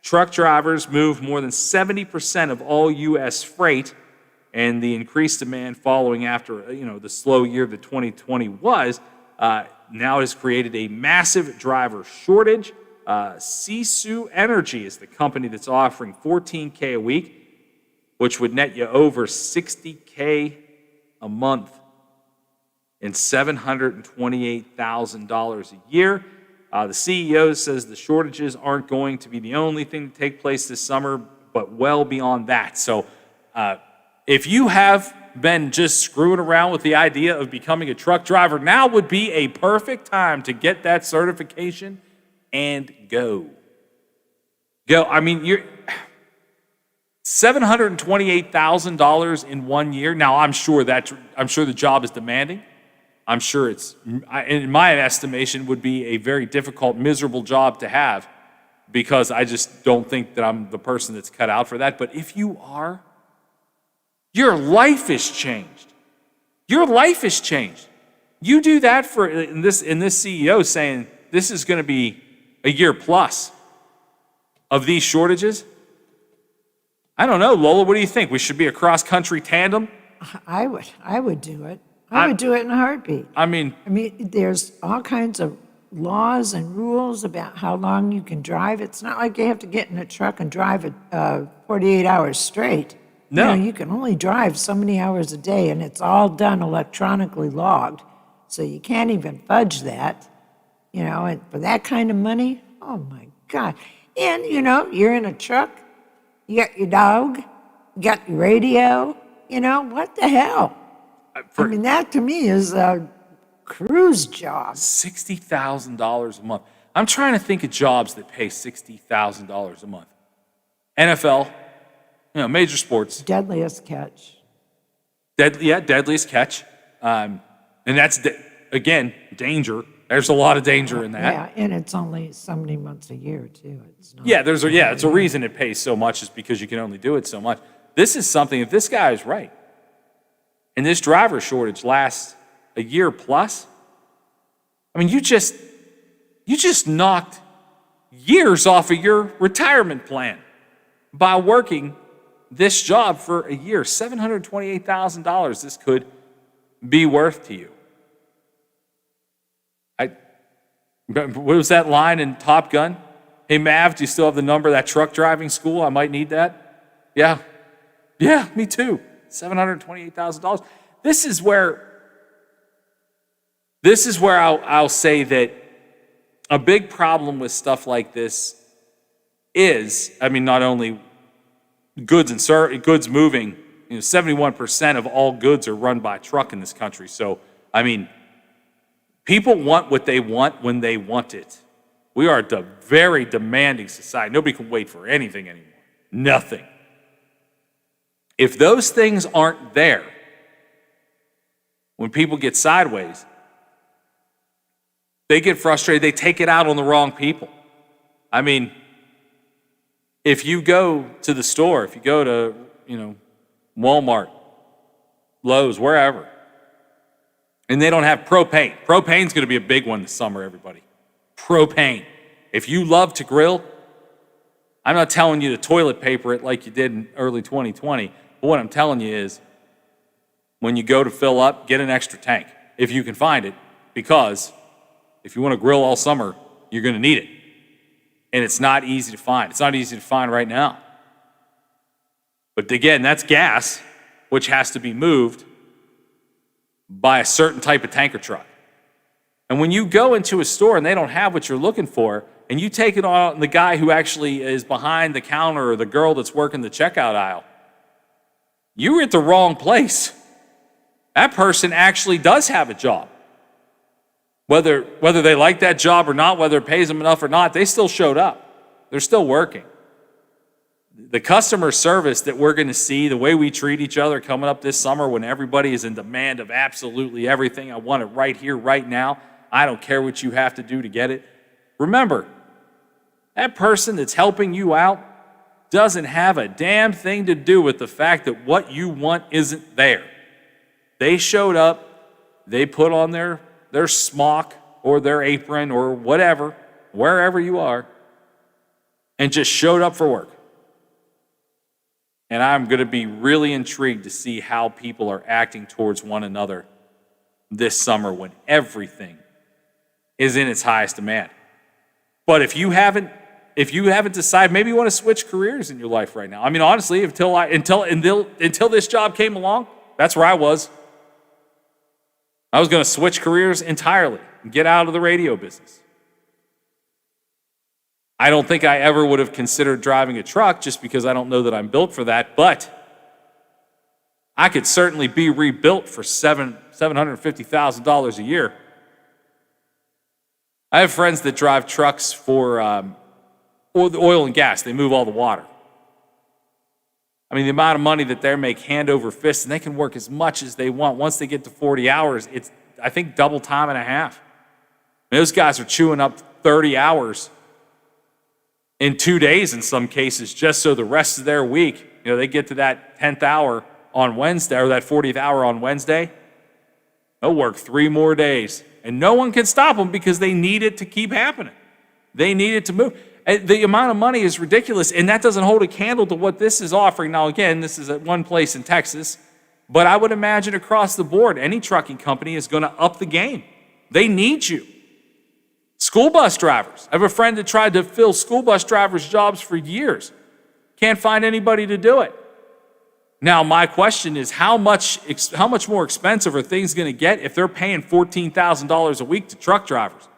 Truck drivers move more than 70% of all U.S. freight, and the increased demand following after the slow year that 2020 was now has created a massive driver shortage. Sisu Energy is the company that's offering $14K a week, which would net you over $60K a month and $728,000 a year. The CEO says the shortages aren't going to be the only thing to take place this summer, but well beyond that. So if you have been just screwing around with the idea of becoming a truck driver, now would be a perfect time to get that certification and go. I mean, you're $728,000 in 1 year. Now, I'm sure the job is demanding. I'm sure it's, in my estimation, would be a very difficult, miserable job to have because I just don't think that I'm the person that's cut out for that. But if you are, your life is changed. Your life is changed. You do that in this CEO saying this is going to be a year plus of these shortages. I don't know, Lola, what do you think? We should be a cross-country tandem? I would do it. I would do it in a heartbeat. I mean, there's all kinds of laws and rules about how long you can drive. It's not like you have to get in a truck and drive it 48 hours straight. No. You can only drive so many hours a day, and it's all done electronically logged. So you can't even fudge that, and for that kind of money, oh my God. And, you're in a truck, you got your dog, you got your radio, what the hell? That to me is a cruise job. $60,000 a month. I'm trying to think of jobs that pay $60,000 a month. NFL, major sports. Deadliest catch. Deadliest catch. And that's, again, danger. There's a lot of danger in that. Yeah, and it's only so many months a year, too. It's not. It's a reason it pays so much is because you can only do it so much. This is something, if this guy is right, and this driver shortage lasts a year plus, you just knocked years off of your retirement plan by working this job for a year. $728,000 this could be worth to you. What was that line in Top Gun? Hey, Mav, do you still have the number of that truck driving school? I might need that. Yeah, me too. $728,000. This is where I'll say that a big problem with stuff like this is, not only goods moving, 71% of all goods are run by truck in this country. So, people want what they want when they want it. We are a very demanding society. Nobody can wait for anything anymore. Nothing. If those things aren't there, when people get sideways, they get frustrated, they take it out on the wrong people. If you go to the store, if you go to, Walmart, Lowe's, wherever, and they don't have propane. Propane's going to be a big one this summer, everybody. Propane. If you love to grill, I'm not telling you to toilet paper it like you did in early 2020, but what I'm telling you is when you go to fill up, get an extra tank if you can find it, because if you want to grill all summer, you're going to need it. And it's not easy to find. It's not easy to find right now. But again, that's gas, which has to be moved by a certain type of tanker truck. And when you go into a store and they don't have what you're looking for, and you take it on the guy who actually is behind the counter or the girl that's working the checkout aisle, you're at the wrong place. That person actually does have a job. Whether they like that job or not, whether it pays them enough or not, they still showed up. They're still working. The customer service that we're going to see, the way we treat each other coming up this summer when everybody is in demand of absolutely everything, I want it right here, right now. I don't care what you have to do to get it. Remember, that person that's helping you out doesn't have a damn thing to do with the fact that what you want isn't there. They showed up, they put on their smock or their apron or whatever, wherever you are, and just showed up for work. And I'm going to be really intrigued to see how people are acting towards one another this summer when everything is in its highest demand. But if you haven't decided, maybe you want to switch careers in your life right now. I mean, honestly, until this job came along, that's where I was. I was going to switch careers entirely and get out of the radio business. I don't think I ever would have considered driving a truck just because I don't know that I'm built for that, but I could certainly be rebuilt for $750,000 a year. I have friends that drive trucks for oil and gas. They move all the water. I mean, the amount of money that they make hand over fist, and they can work as much as they want. Once they get to 40 hours, it's, I think, double time and a half. I mean, those guys are chewing up 30 hours in 2 days in some cases, just so the rest of their week, they get to that 10th hour on Wednesday, or that 40th hour on Wednesday. They'll work 3 more days, and no one can stop them because they need it to keep happening. They need it to move. The amount of money is ridiculous, and that doesn't hold a candle to what this is offering. Now, again, this is at one place in Texas, but I would imagine across the board, any trucking company is going to up the game. They need you. School bus drivers. I have a friend that tried to fill school bus drivers' jobs for years. Can't find anybody to do it. Now, my question is, how much more expensive are things going to get if they're paying $14,000 a week to truck drivers?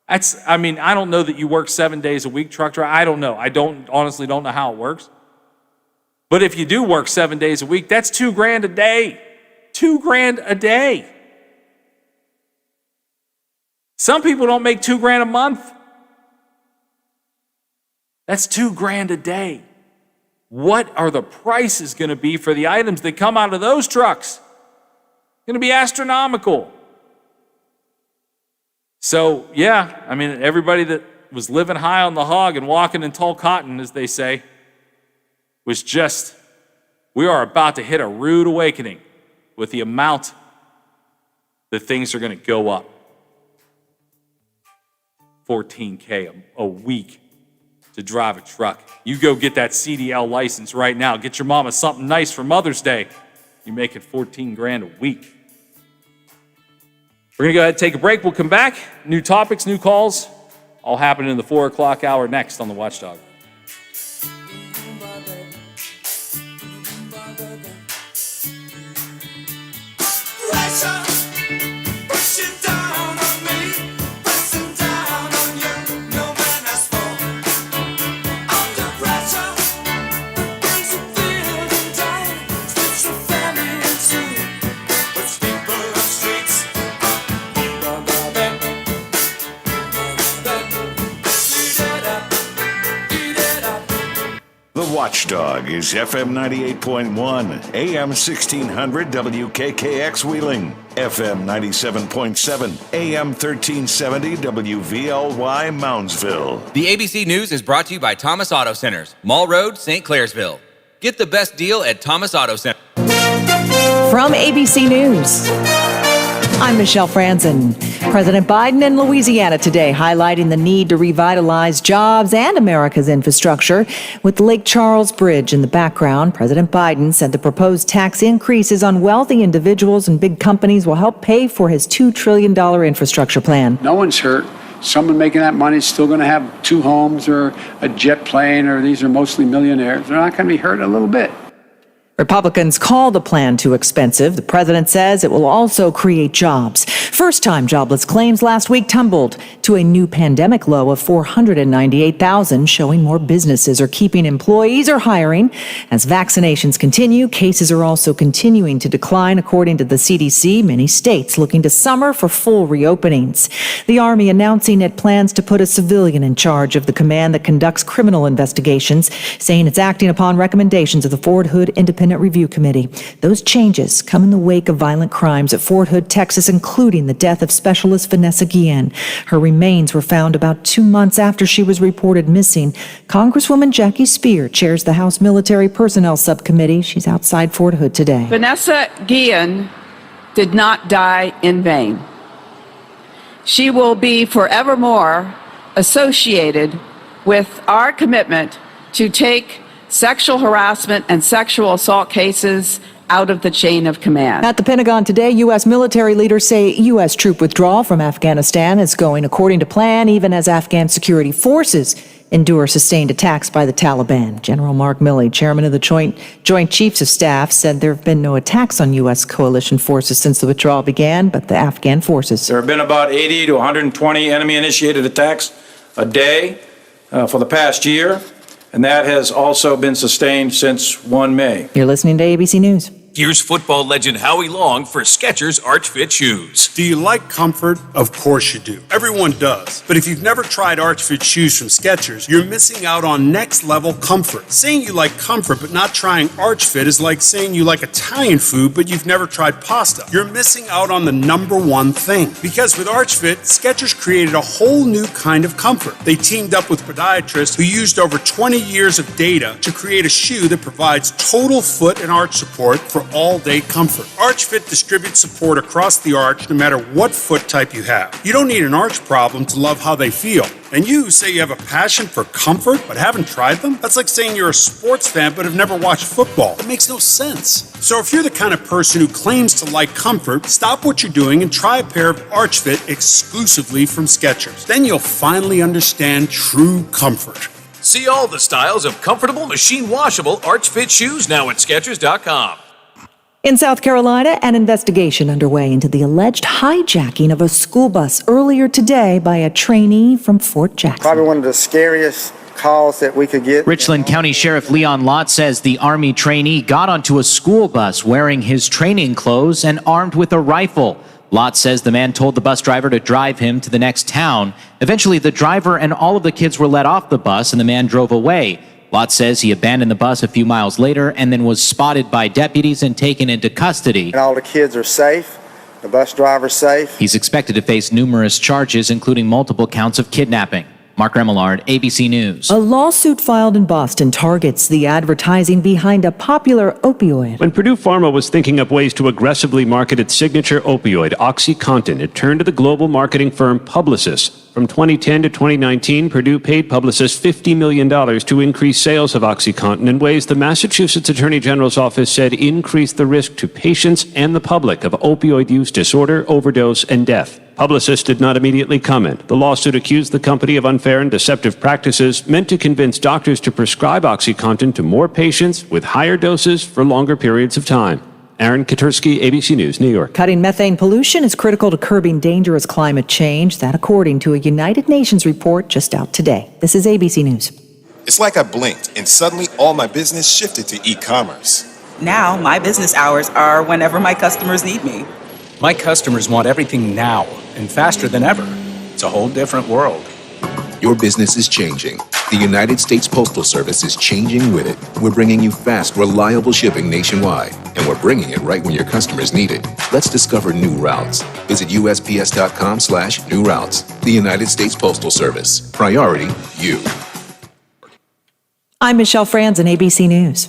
I don't know that you work 7 days a week, truck driver. I don't know. I honestly don't know how it works. But if you do work 7 days a week, that's $2,000 a day. $2,000 a day. Some people don't make $2,000 a month. That's $2,000 a day. What are the prices going to be for the items that come out of those trucks? It's going to be astronomical. So, yeah, I mean, everybody that was living high on the hog and walking in tall cotton, as they say, was just, we are about to hit a rude awakening with the amount that things are going to go up. $14,000 a week to drive a truck. You go get that CDL license right now. Get your mama something nice for Mother's Day. You're making $14,000 a week. We're going to go ahead and take a break. We'll come back. New topics, new calls, all happening in the 4 o'clock hour next on the Watchdog. Watchdog is FM 98.1, AM 1600 WKKX Wheeling, FM 97.7, AM 1370 WVLY Moundsville. The ABC News is brought to you by Thomas Auto Centers, Mall Road, St. Clairsville. Get the best deal at Thomas Auto Center. From ABC News. I'm Michelle Franzen. President Biden in Louisiana today highlighting the need to revitalize jobs and America's infrastructure. With Lake Charles Bridge in the background, President Biden said the proposed tax increases on wealthy individuals and big companies will help pay for his $2 trillion infrastructure plan. No one's hurt. Someone making that money is still going to have 2 homes or a jet plane, or these are mostly millionaires. They're not going to be hurt a little bit. Republicans call the plan too expensive. The president says it will also create jobs. First-time jobless claims last week tumbled to a new pandemic low of 498,000, showing more businesses are keeping employees or hiring. As vaccinations continue, cases are also continuing to decline, according to the CDC. Many states looking to summer for full reopenings. The Army announcing it plans to put a civilian in charge of the command that conducts criminal investigations, saying it's acting upon recommendations of the Fort Hood Independent Review Committee. Those changes come in the wake of violent crimes at Fort Hood, Texas, including the death of Specialist Vanessa Guillen. Her remains were found about 2 months after she was reported missing. Congresswoman Jackie Speer chairs the House Military Personnel Subcommittee. She's outside Fort Hood today. Vanessa Guillen did not die in vain. She will be forevermore associated with our commitment to take sexual harassment and sexual assault cases out of the chain of command. At the Pentagon today, U.S. military leaders say U.S. troop withdrawal from Afghanistan is going according to plan, even as Afghan security forces endure sustained attacks by the Taliban. General Mark Milley, chairman of the Joint Chiefs of Staff, said there have been no attacks on U.S. coalition forces since the withdrawal began, but the Afghan forces. There have been about 80 to 120 enemy-initiated attacks a day for the past year, and that has also been sustained since 1 May. You're listening to ABC News. Here's football legend Howie Long for Skechers Arch Fit shoes. Do you like comfort? Of course you do. Everyone does. But if you've never tried Arch Fit shoes from Skechers, you're missing out on next level comfort. Saying you like comfort but not trying Arch Fit is like saying you like Italian food but you've never tried pasta. You're missing out on the number one thing. Because with Arch Fit, Skechers created a whole new kind of comfort. They teamed up with podiatrists who used over 20 years of data to create a shoe that provides total foot and arch support for all-day comfort. Arch Fit distributes support across the arch no matter what foot type you have. You don't need an arch problem to love how they feel. And you say you have a passion for comfort but haven't tried them? That's like saying you're a sports fan but have never watched football. It makes no sense. So if you're the kind of person who claims to like comfort, stop what you're doing and try a pair of Arch Fit exclusively from Skechers. Then you'll finally understand true comfort. See all the styles of comfortable, machine-washable Arch Fit shoes now at Skechers.com. In South Carolina, an investigation underway into the alleged hijacking of a school bus earlier today by a trainee from Fort Jackson. Probably one of the scariest calls that we could get. Richland County Sheriff Leon Lott says the Army trainee got onto a school bus wearing his training clothes and armed with a rifle. Lott says the man told the bus driver to drive him to the next town. Eventually, the driver and all of the kids were let off the bus and the man drove away. Lott says he abandoned the bus a few miles later and then was spotted by deputies and taken into custody. And all the kids are safe. The bus driver's safe. He's expected to face numerous charges, including multiple counts of kidnapping. Mark Remillard, ABC News. A lawsuit filed in Boston targets the advertising behind a popular opioid. When Purdue Pharma was thinking up ways to aggressively market its signature opioid, OxyContin, it turned to the global marketing firm Publicis. From 2010 to 2019, Purdue paid Publicis $50 million to increase sales of OxyContin in ways the Massachusetts Attorney General's office said increased the risk to patients and the public of opioid use disorder, overdose, and death. Publicis did not immediately comment. The lawsuit accused the company of unfair and deceptive practices meant to convince doctors to prescribe OxyContin to more patients with higher doses for longer periods of time. Aaron Katursky, ABC News, New York. Cutting methane pollution is critical to curbing dangerous climate change. That according to a United Nations report just out today. This is ABC News. It's like I blinked and suddenly all my business shifted to e-commerce. Now my business hours are whenever my customers need me. My customers want everything now and faster than ever. It's a whole different world. Your business is changing. The United States Postal Service is changing with it. We're bringing you fast, reliable shipping nationwide, and we're bringing it right when your customers need it. Let's discover new routes. Visit USPS.com/new routes. The United States Postal Service. Priority, you. I'm Michelle Franzen, ABC News.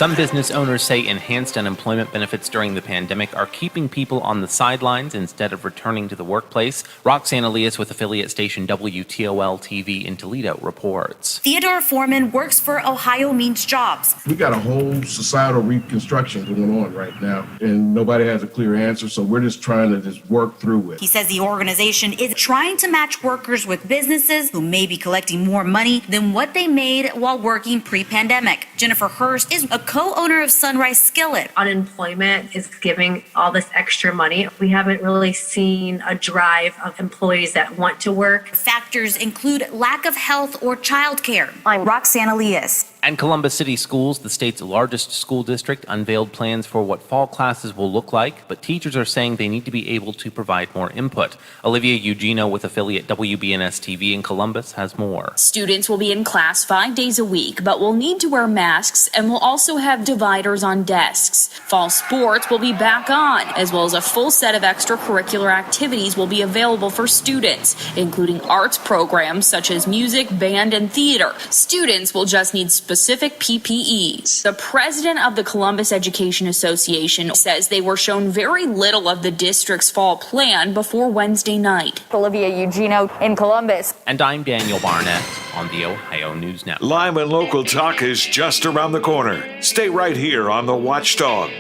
Some business owners say enhanced unemployment benefits during the pandemic are keeping people on the sidelines instead of returning to the workplace. Roxanne Elias with affiliate station WTOL-TV in Toledo reports. Theodore Foreman works for Ohio Means Jobs. We got a whole societal reconstruction going on right now, and nobody has a clear answer, so we're just trying to just work through it. He says the organization is trying to match workers with businesses who may be collecting more money than what they made while working pre-pandemic. Jennifer Hurst is a co-owner of Sunrise Skillet. Unemployment is giving all this extra money. We haven't really seen a drive of employees that want to work. Factors include lack of health or childcare. I'm Roxanne Elias. And Columbus City Schools, the state's largest school district, unveiled plans for what fall classes will look like, but teachers are saying they need to be able to provide more input. Olivia Eugenio with affiliate WBNS-TV in Columbus has more. Students will be in class 5 days a week, but will need to wear masks and will also have dividers on desks. Fall sports will be back on, as well as a full set of extracurricular activities will be available for students, including arts programs such as music, band, and theater. Students will just need specific PPEs. The president of the Columbus Education Association says they were shown very little of the district's fall plan before Wednesday night. Olivia Eugenio in Columbus. And I'm Daniel Barnett on the Ohio News Network. Live and local talk is just around the corner. Stay right here on The Watchdog.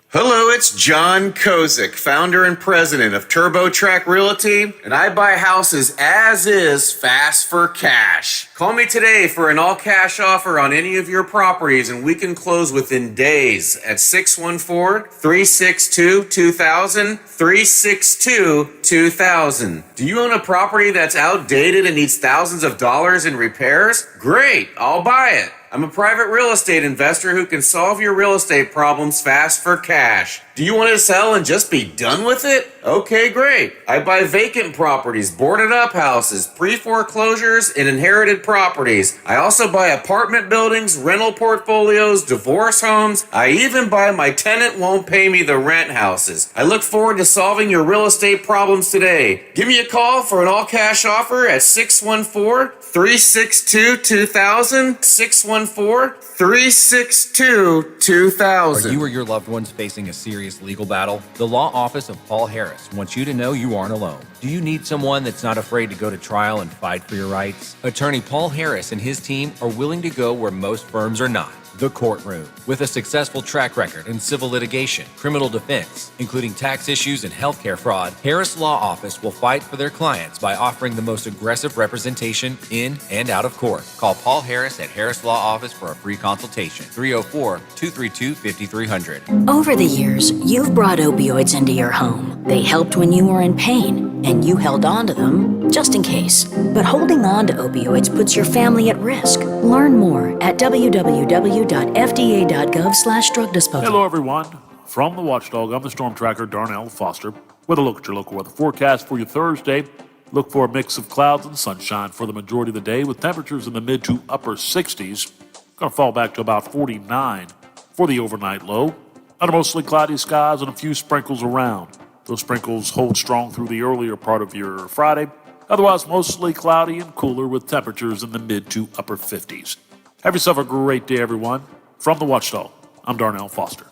Hello, it's John Kozik, founder and president of TurboTrack Realty, and I buy houses as is, fast for cash. Call me today for an all-cash offer on any of your properties, and we can close within days at 614-362-2000, 362-2000. Do you own a property that's outdated and needs thousands of dollars in repairs? Great, I'll buy it. I'm a private real estate investor who can solve your real estate problems fast for cash. Do you want to sell and just be done with it? Okay, great. I buy vacant properties, boarded up houses, pre-foreclosures, and inherited properties. I also buy apartment buildings, rental portfolios, divorce homes. I even buy my tenant won't pay me the rent houses. I look forward to solving your real estate problems today. Give me a call for an all-cash offer at 614-362-2000, 614-362-2000. Are you or your loved ones facing a serious legal battle? The law office of Paul Harris wants you to know you aren't alone. Do you need someone that's not afraid to go to trial and fight for your rights? Attorney Paul Harris and his team are willing to go where most firms are not. The courtroom. With a successful track record in civil litigation, criminal defense, including tax issues and healthcare fraud, Harris Law Office will fight for their clients by offering the most aggressive representation in and out of court. Call Paul Harris at Harris Law Office for a free consultation. 304-232-5300. Over the years, you've brought opioids into your home. They helped when you were in pain, and you held on to them just in case. But holding on to opioids puts your family at risk. Learn more at www.fda.gov/drug disposal. Hello, everyone. From the Watchdog, I'm the Storm Tracker, Darnell Foster, with a look at your local weather forecast for you Thursday. Look for a mix of clouds and sunshine for the majority of the day, with temperatures in the mid to upper 60s. Going to fall back to about 49 for the overnight low. Under mostly cloudy skies and a few sprinkles around. Those sprinkles hold strong through the earlier part of your Friday. Otherwise, mostly cloudy and cooler with temperatures in the mid to upper 50s. Have yourself a great day, everyone. From the Watchdog, I'm Darnell Foster.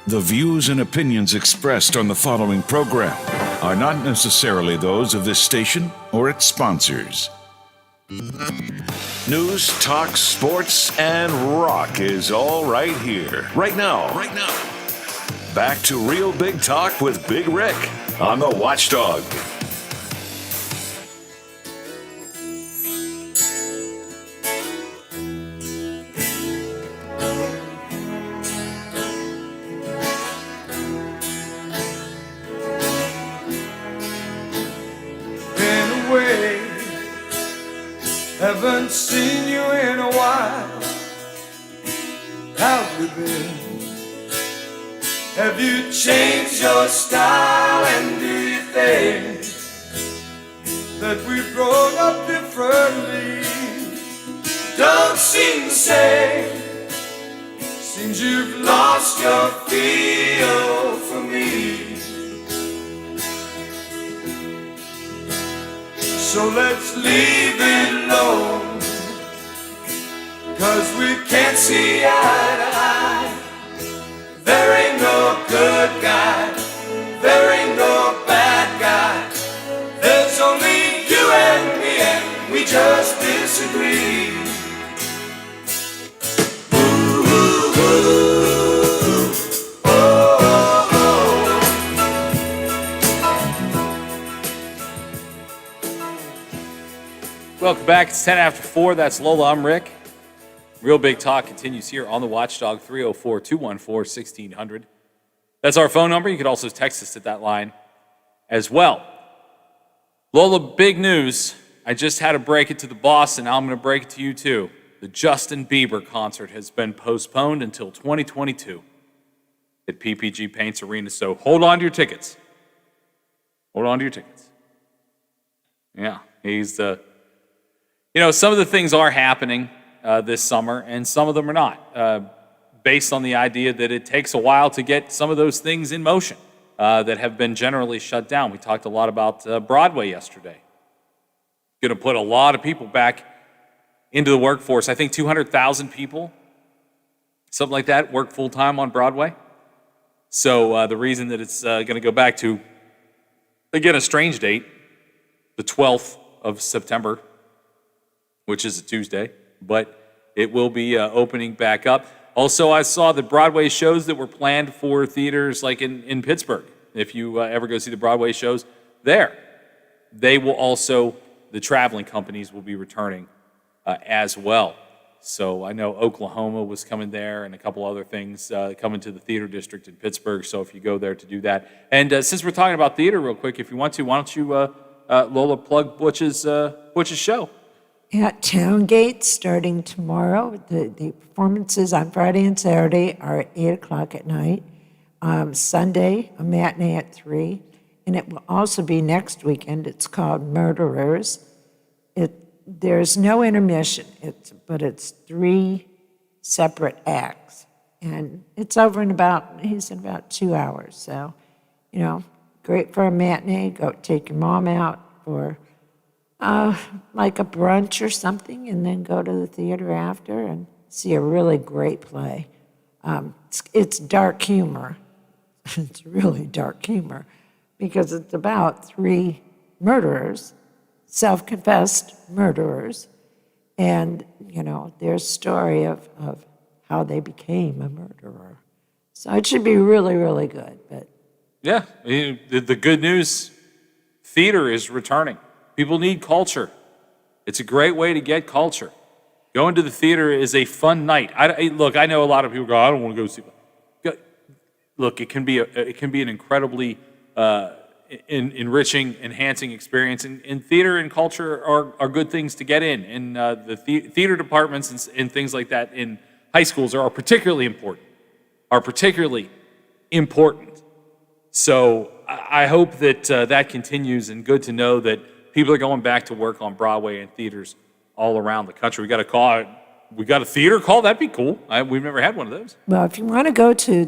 The views and opinions expressed on the following program are not necessarily those of this station or its sponsors. News, talk, sports, and rock is all right here, right now. Back to Real Big Talk with Big Rick on the Watchdog. Haven't seen you in a while. How've you been? Have you changed your style? And do you think that we've grown up differently? Don't seem the same. Seems you've lost your feel for me. So let's leave it alone. 'cause we can't see eye to eye. There ain't no good guy, there ain't no bad guy. There's only you and me, and we just disagree. Ooh, ooh, ooh. Oh, oh, Welcome back. It's 10 after 4. That's Lola. I'm Rick. Real Big Talk continues here on the Watchdog, 304-214-1600. That's our phone number. You could also text us at that line as well. Lola, big news. I just had to break it to the boss, and now I'm going to break it to you too. The Justin Bieber concert has been postponed until 2022 at PPG Paints Arena, so hold on to your tickets. Hold on to your tickets. Yeah, he's some of the things are happening this summer, and some of them are not, based on the idea that it takes a while to get some of those things in motion that have been generally shut down. We talked a lot about Broadway yesterday. Going to put a lot of people back into the workforce. I think 200,000 people, something like that, work full-time on Broadway. So the reason that it's going to go back to, again, a strange date, the 12th of September, which is a Tuesday, but it will be opening back up. Also, I saw the Broadway shows that were planned for theaters like in Pittsburgh. If you ever go see the Broadway shows there, they will also, the traveling companies will be returning as well. So I know Oklahoma was coming there and a couple other things coming to the theater district in Pittsburgh. So if you go there to do that. And since we're talking about theater real quick, if you want to, why don't you, Lola, plug Butch's show? At Towngate, starting tomorrow. The performances on Friday and Saturday are at 8 o'clock at night. Sunday, a matinee at 3. And it will also be next weekend. It's called Murderers. There's no intermission, but it's 3 separate acts. And it's over in about 2 hours. So, great for a matinee. Go take your mom out for like a brunch or something, and then go to the theater after and see a really great play. It's dark humor. It's really dark humor because it's about 3 murderers, self-confessed murderers, and, their story of how they became a murderer. So it should be really, really good. But yeah, the good news, theater is returning. People need culture. It's a great way to get culture. Going to the theater is a fun night. Look, I know a lot of people go, I don't want to go see. Look, it can be an incredibly enriching, enhancing experience. And theater and culture are good things to get in. And the theater departments and things like that in high schools are particularly important. So I hope that that continues, and good to know that people are going back to work on Broadway and theaters all around the country. We got a theater call? That'd be cool. We've never had one of those. Well, if you want to go to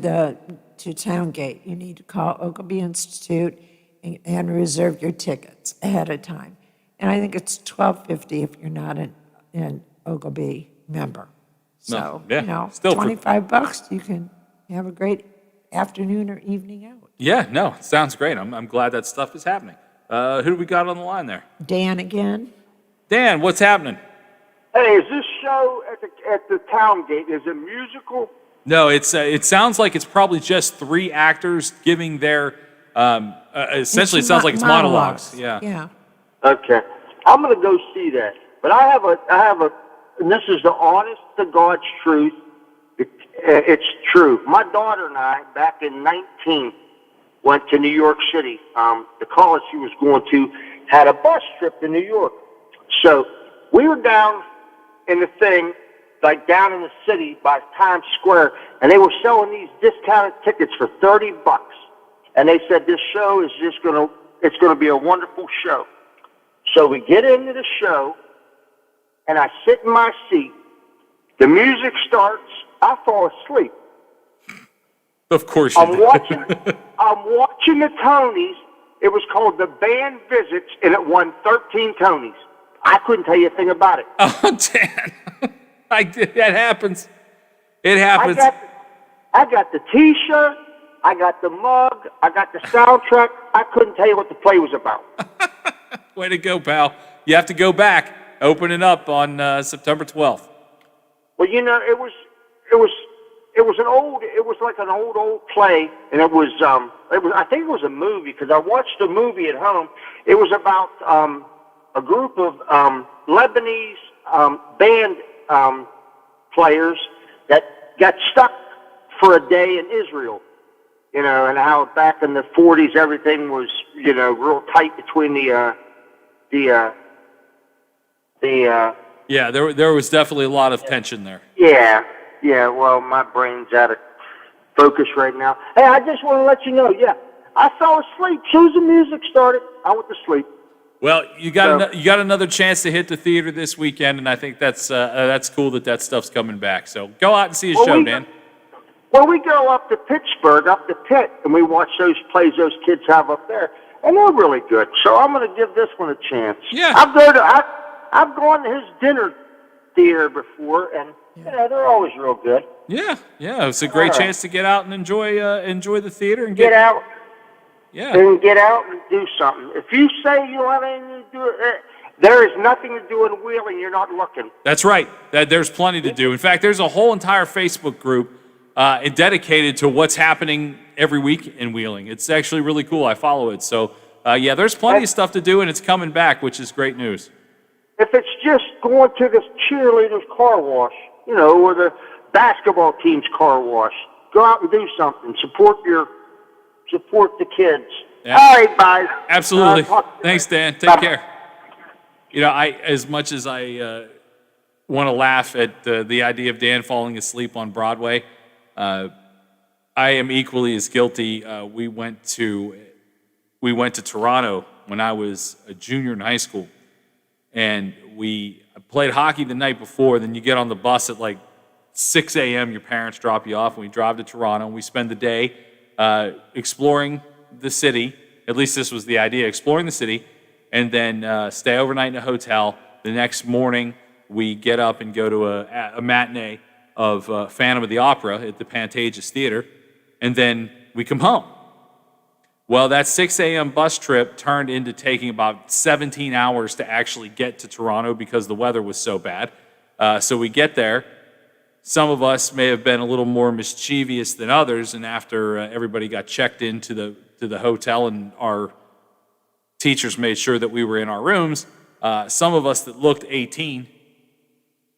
Towngate, you need to call Oglebay Institute and reserve your tickets ahead of time. And I think it's $12.50 if you're not an Oglebay member. So, still $25, you can have a great afternoon or evening out. Yeah, no, it sounds great. I'm glad that stuff is happening. Who do we got on the line there? Dan again. Dan, what's happening? Hey, is this show at the Towngate, is it musical? No, it sounds like it's probably just 3 actors giving their, essentially it sounds like it's monologues. Yeah. Okay. I'm going to go see that. But I have a, and this is the honest to God's truth. It's true. My daughter and I, back in 19, went to New York City. The college she was going to had a bus trip to New York. So we were down in the thing, like down in the city by Times Square, and they were selling these discounted tickets for $30. And they said this show is it's going to be a wonderful show. So we get into the show, and I sit in my seat. The music starts. I fall asleep. Of course you I'm watching the Tonys. It was called The Band Visits, and it won 13 Tonys. I couldn't tell you a thing about it. Oh, Dan. That happens. It happens. I got the T-shirt. I got the mug. I got the soundtrack. I couldn't tell you what the play was about. Way to go, pal. You have to go back. Open it up on September 12th. Well, it was like an old play, and it was I think it was a movie because I watched a movie at home. It was about a group of Lebanese band players that got stuck for a day in Israel, and how back in the 40s everything was, real tight between the Yeah, there was definitely a lot of tension there. Yeah, well, my brain's out of focus right now. Hey, I just want to let you know, I fell asleep. As soon as the music started, I went to sleep. Well, you got another chance to hit the theater this weekend, and I think that's cool that stuff's coming back. So go out and see a show, Dan. Well, we go up to Pittsburgh, up to Pitt, and we watch those plays those kids have up there, and they're really good. So I'm going to give this one a chance. Yeah. I've gone to his dinner theater before, and they're always real good. Yeah, it's a great chance to get out and enjoy the theater and get out. Yeah, and get out and do something. If you say you don't have anything to do, there is nothing to do in Wheeling. You're not looking. That's right. There's plenty to do. In fact, there's a whole entire Facebook group dedicated to what's happening every week in Wheeling. It's actually really cool. I follow it. So there's plenty of stuff to do, and it's coming back, which is great news. If it's just going to this cheerleader's car wash, or the basketball team's car wash, go out and do something. Support the kids. Yeah. All right, guys. Absolutely. Thanks, Dan. Take care. As much as I want to laugh at the idea of Dan falling asleep on Broadway, I am equally as guilty. We went to Toronto when I was a junior in high school, and we played hockey the night before. Then you get on the bus at like 6 a.m. Your parents drop you off, and we drive to Toronto, and we spend the day exploring the city. At least this was the idea, exploring the city, and then stay overnight in a hotel. The next morning, we get up and go to a matinee of Phantom of the Opera at the Pantages Theater, and then we come home. Well, that 6 a.m. bus trip turned into taking about 17 hours to actually get to Toronto because the weather was so bad. So we get there. Some of us may have been a little more mischievous than others, and after everybody got checked into the hotel and our teachers made sure that we were in our rooms, some of us that looked 18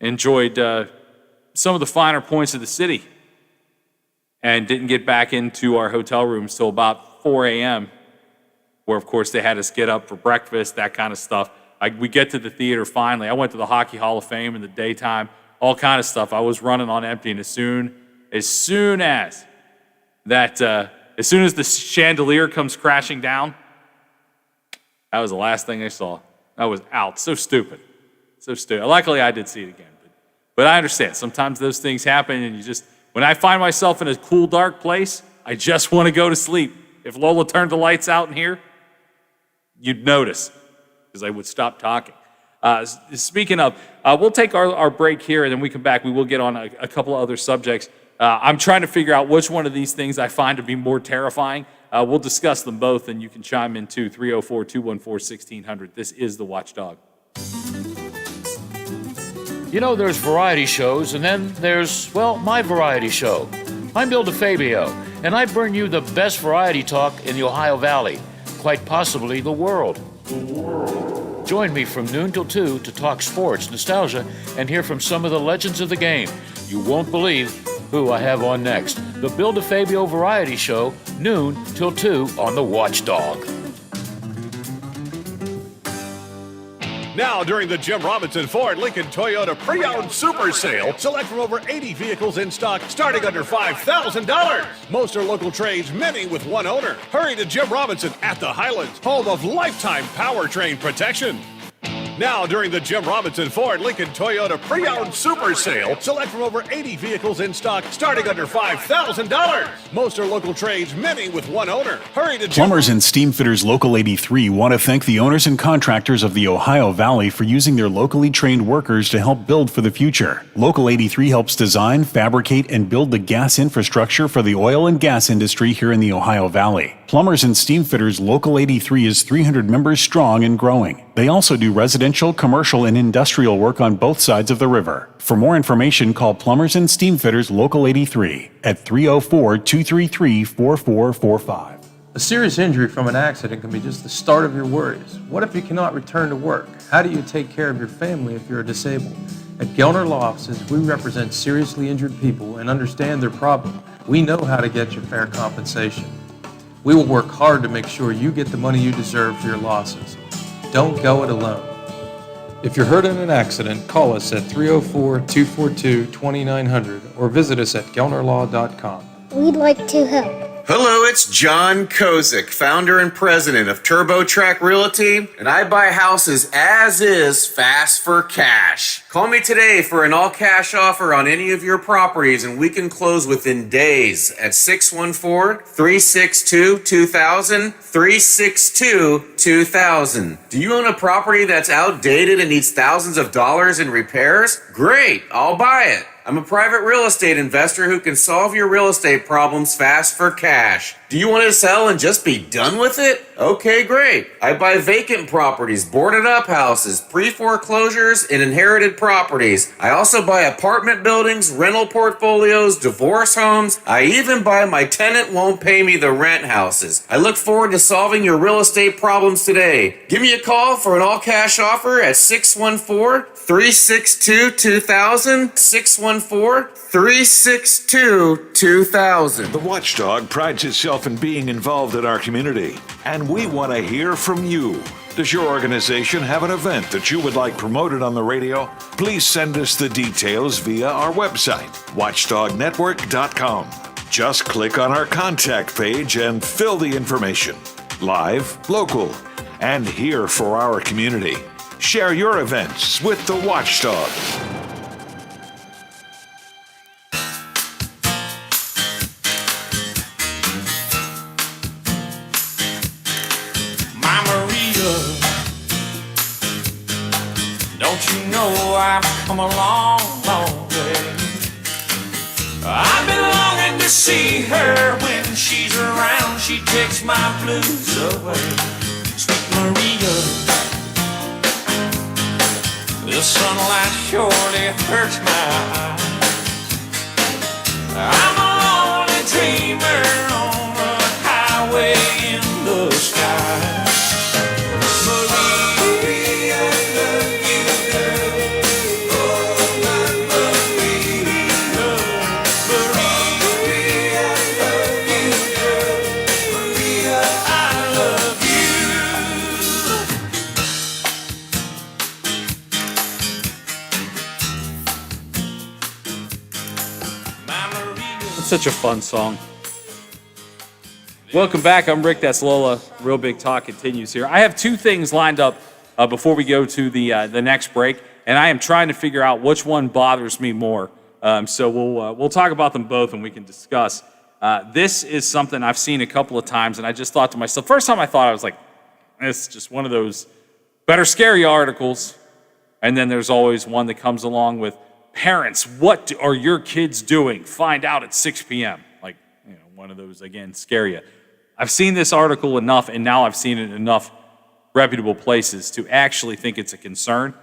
enjoyed some of the finer points of the city and didn't get back into our hotel rooms till about 4 a.m., where, of course, they had us get up for breakfast, that kind of stuff. We get to the theater finally. I went to the Hockey Hall of Fame in the daytime, all kind of stuff. I was running on empty, and as soon as the chandelier comes crashing down, that was the last thing I saw. I was out. So stupid. Luckily, I did see it again. But I understand. Sometimes those things happen, and when I find myself in a cool, dark place, I just want to go to sleep. If Lola turned the lights out in here, you'd notice, because I would stop talking. Speaking of, we'll take our break here, and then we come back. We will get on a couple of other subjects. I'm trying to figure out which one of these things I find to be more terrifying. We'll discuss them both, and you can chime in too, 304-214-1600. This is The Watchdog. There's variety shows, and then there's, my variety show. I'm Bill DeFabio, and I bring you the best variety talk in the Ohio Valley, quite possibly the world. Join me from noon till 2 to talk sports, nostalgia, and hear from some of the legends of the game. You won't believe who I have on next. The Bill DeFabio Variety Show, noon till 2 on The Watchdog. Now, during the Jim Robinson Ford Lincoln Toyota Pre-Owned Super Sale, select from over 80 vehicles in stock starting under $5,000. Most are local trades, many with one owner. Hurry to Jim Robinson at the Highlands, home of lifetime powertrain protection. Now, during the Jim Robinson Ford Lincoln Toyota Pre-Owned Super Sale, select from over 80 vehicles in stock starting under $5,000. Most are local trades, many with one owner. Hurry to Plumbers and Steam Fitters Local 83 want to thank the owners and contractors of the Ohio Valley for using their locally trained workers to help build for the future. Local 83 helps design, fabricate, and build the gas infrastructure for the oil and gas industry here in the Ohio Valley. Plumbers and Steam Fitters Local 83 is 300 members strong and growing. They also do residential, commercial, and industrial work on both sides of the river. For more information, call Plumbers and Steam Fitters Local 83 at 304-233-4445. A serious injury from an accident can be just the start of your worries. What if you cannot return to work? How do you take care of your family if you're disabled? At Gelner Law Offices, we represent seriously injured people and understand their problem. We know how to get you fair compensation. We will work hard to make sure you get the money you deserve for your losses. Don't go it alone. If you're hurt in an accident, call us at 304-242-2900 or visit us at gelnerlaw.com. We'd like to help. Hello, it's John Kozik, founder and president of TurboTrack Realty, and I buy houses as is, fast for cash. Call me today for an all-cash offer on any of your properties, and we can close within days at 614-362-2000, 362-2000. Do you own a property that's outdated and needs thousands of dollars in repairs? Great, I'll buy it. I'm a private real estate investor who can solve your real estate problems fast for cash. Do you want to sell and just be done with it? Okay, great. I buy vacant properties, boarded up houses, pre-foreclosures, and inherited properties. I also buy apartment buildings, rental portfolios, divorce homes. I even buy my tenant won't pay me the rent houses. I look forward to solving your real estate problems today. Give me a call for an all-cash offer at 614-362-2000, 614-362-2000. The Watchdog prides itself in being involved in our community, and we want to hear from you. Does your organization have an event that you would like promoted on the radio? Please send us the details via our website, watchdognetwork.com. Just click on our contact page and fill the information. Live, local, and here for our community. Share your events with the Watchdog. Don't you know I've come a long, long way? I've been longing to see her. When she's around, she takes my blues away. Sweet Maria, the sunlight surely hurts my eyes. I'm a lonely dreamer on a highway in the sky. Such a fun song. Welcome back. I'm Rick. That's Lola. Real Big Talk continues here. I have two things lined up before we go to the next break, and I am trying to figure out which one bothers me more. So we'll talk about them both, and we can discuss. This is something I've seen a couple of times, and I just thought to myself. First time I thought, I was like, "It's just one of those better scary articles." And then there's always one that comes along with, "Parents, what are your kids doing? Find out at 6 p.m. Like, one of those, again, scare you. I've seen this article enough, and now I've seen it in enough reputable places to actually think it's a concern.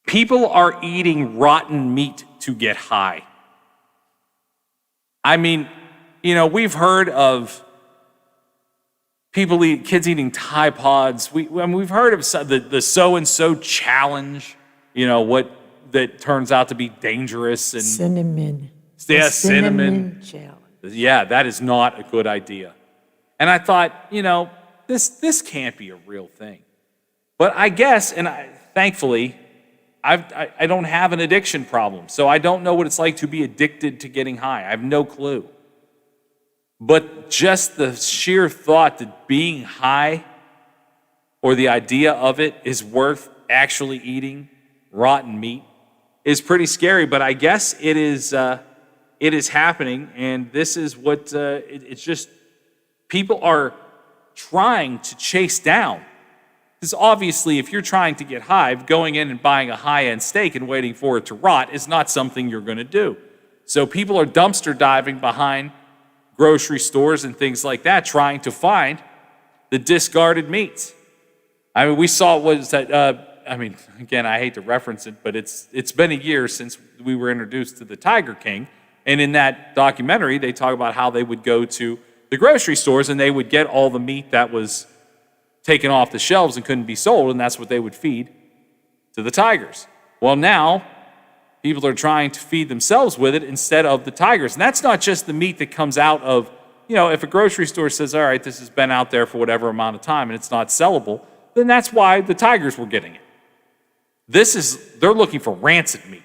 People are eating rotten meat to get high. I mean, we've heard of kids eating Tide Pods. We've heard of the so-and-so challenge. What that turns out to be dangerous and cinnamon. Yeah, cinnamon challenge. Yeah, that is not a good idea. And I thought, this can't be a real thing. But I guess, thankfully, I don't have an addiction problem, so I don't know what it's like to be addicted to getting high. I have no clue. But just the sheer thought that being high or the idea of it is worth actually eating rotten meat is pretty scary. But I guess it is happening, and this is what it's just people are trying to chase down. Because obviously, if you're trying to get high, going in and buying a high-end steak and waiting for it to rot is not something you're going to do. So people are dumpster diving behind grocery stores and things like that, trying to find the discarded meats. I mean, we saw again, I hate to reference it, but it's been a year since we were introduced to the Tiger King. And in that documentary, they talk about how they would go to the grocery stores and they would get all the meat that was taken off the shelves and couldn't be sold, and that's what they would feed to the tigers. Well, now people are trying to feed themselves with it instead of the tigers. And that's not just the meat that comes out of, if a grocery store says, all right, this has been out there for whatever amount of time and it's not sellable, then that's why the tigers were getting it. They're looking for rancid meat.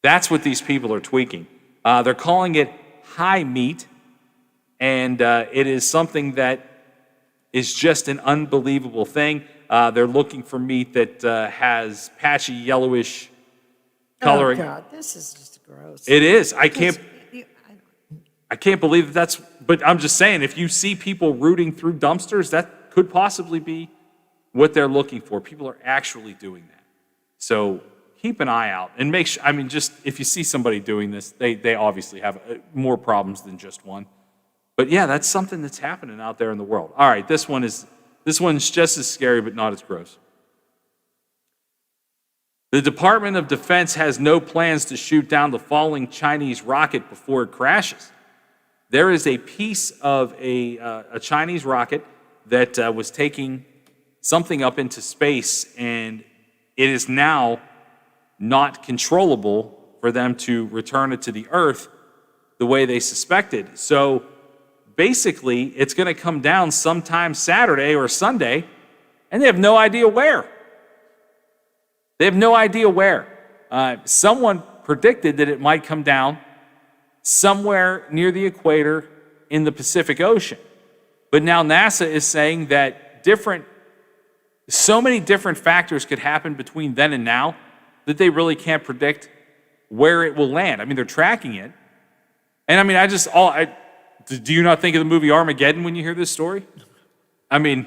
That's what these people are tweaking. They're calling it high meat, and it is something that is just an unbelievable thing. They're looking for meat that has patchy yellowish coloring. Oh God, this is just gross. It is. I can't believe that's. But I'm just saying, if you see people rooting through dumpsters, that could possibly be what they're looking for. People are actually doing that. So keep an eye out and make sure. I mean, just if you see somebody doing this, they obviously have more problems than just one. But yeah, that's something that's happening out there in the world. All right, this one's just as scary, but not as gross. The Department of Defense has no plans to shoot down the falling Chinese rocket before it crashes. There is a piece of a Chinese rocket that was taking something up into space, and it is now not controllable for them to return it to the Earth the way they suspected. So basically, it's going to come down sometime Saturday or Sunday, and they have no idea where. They have no idea where. Someone predicted that it might come down somewhere near the equator in the Pacific Ocean. But now NASA is saying that so many different factors could happen between then and now that they really can't predict where it will land. I mean, they're tracking it. And I mean, do you not think of the movie Armageddon when you hear this story? I mean,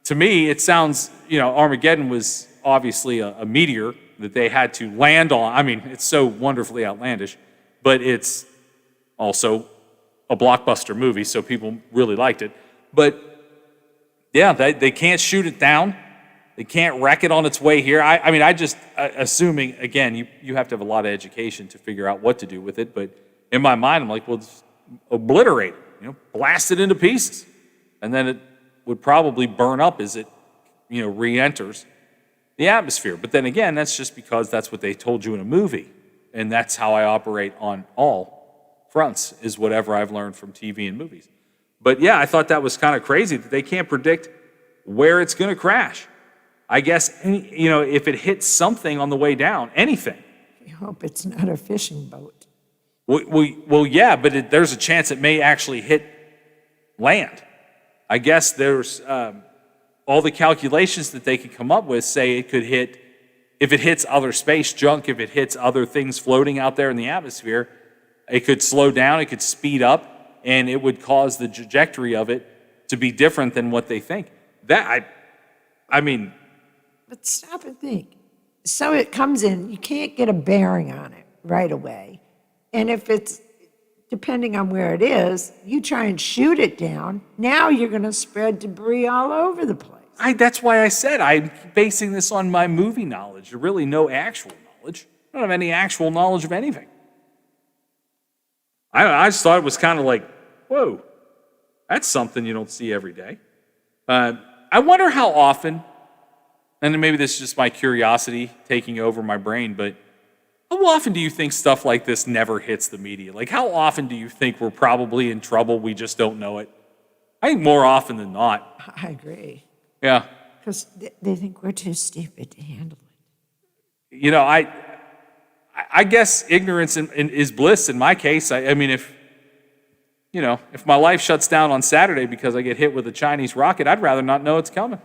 to me, it sounds, Armageddon was obviously a meteor that they had to land on. I mean, it's so wonderfully outlandish, but it's also a blockbuster movie, so people really liked it. But yeah, they can't shoot it down. They can't wreck it on its way here. Assuming, again, you have to have a lot of education to figure out what to do with it, but in my mind, I'm like, well, just obliterate it, blast it into pieces. And then it would probably burn up as it, re-enters the atmosphere. But then again, that's just because that's what they told you in a movie. And that's how I operate on all fronts, is whatever I've learned from TV and movies. But yeah, I thought that was kind of crazy that they can't predict where it's going to crash. I guess, if it hits something on the way down, anything. I hope it's not a fishing boat. Well, yeah, but there's a chance it may actually hit land. I guess there's all the calculations that they could come up with say it could hit, if it hits other space junk, if it hits other things floating out there in the atmosphere, it could slow down, it could speed up, and it would cause the trajectory of it to be different than what they think. But stop and think. So it comes in, you can't get a bearing on it right away. And if it's, depending on where it is, you try and shoot it down, now you're going to spread debris all over the place. That's why I said I'm basing this on my movie knowledge. There's really no actual knowledge. I don't have any actual knowledge of anything. I just thought it was kind of like, whoa, that's something you don't see every day. I wonder how often, and maybe this is just my curiosity taking over my brain, but how often do you think stuff like this never hits the media? Like, how often do you think we're probably in trouble, we just don't know it? I think more often than not. I agree. Yeah. Because they think we're too stupid to handle it. I guess ignorance is bliss in my case. I mean, if my life shuts down on Saturday because I get hit with a Chinese rocket, I'd rather not know it's coming.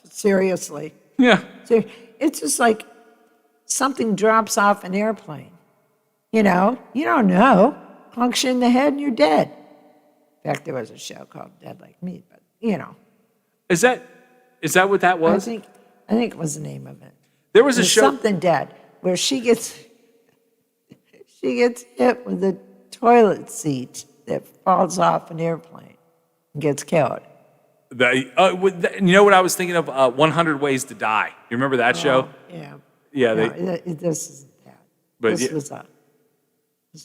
Seriously. Yeah. It's just like something drops off an airplane. You don't know. Clunks you in the head and you're dead. In fact, there was a show called Dead Like Me, but Is that what that was? I think it was the name of it. There was a show. Something Dead, where she gets hit with a toilet seat that falls off an airplane and gets killed. You know what I was thinking of? 100 Ways to Die. You remember that show? Yeah. Yeah. This isn't that. But This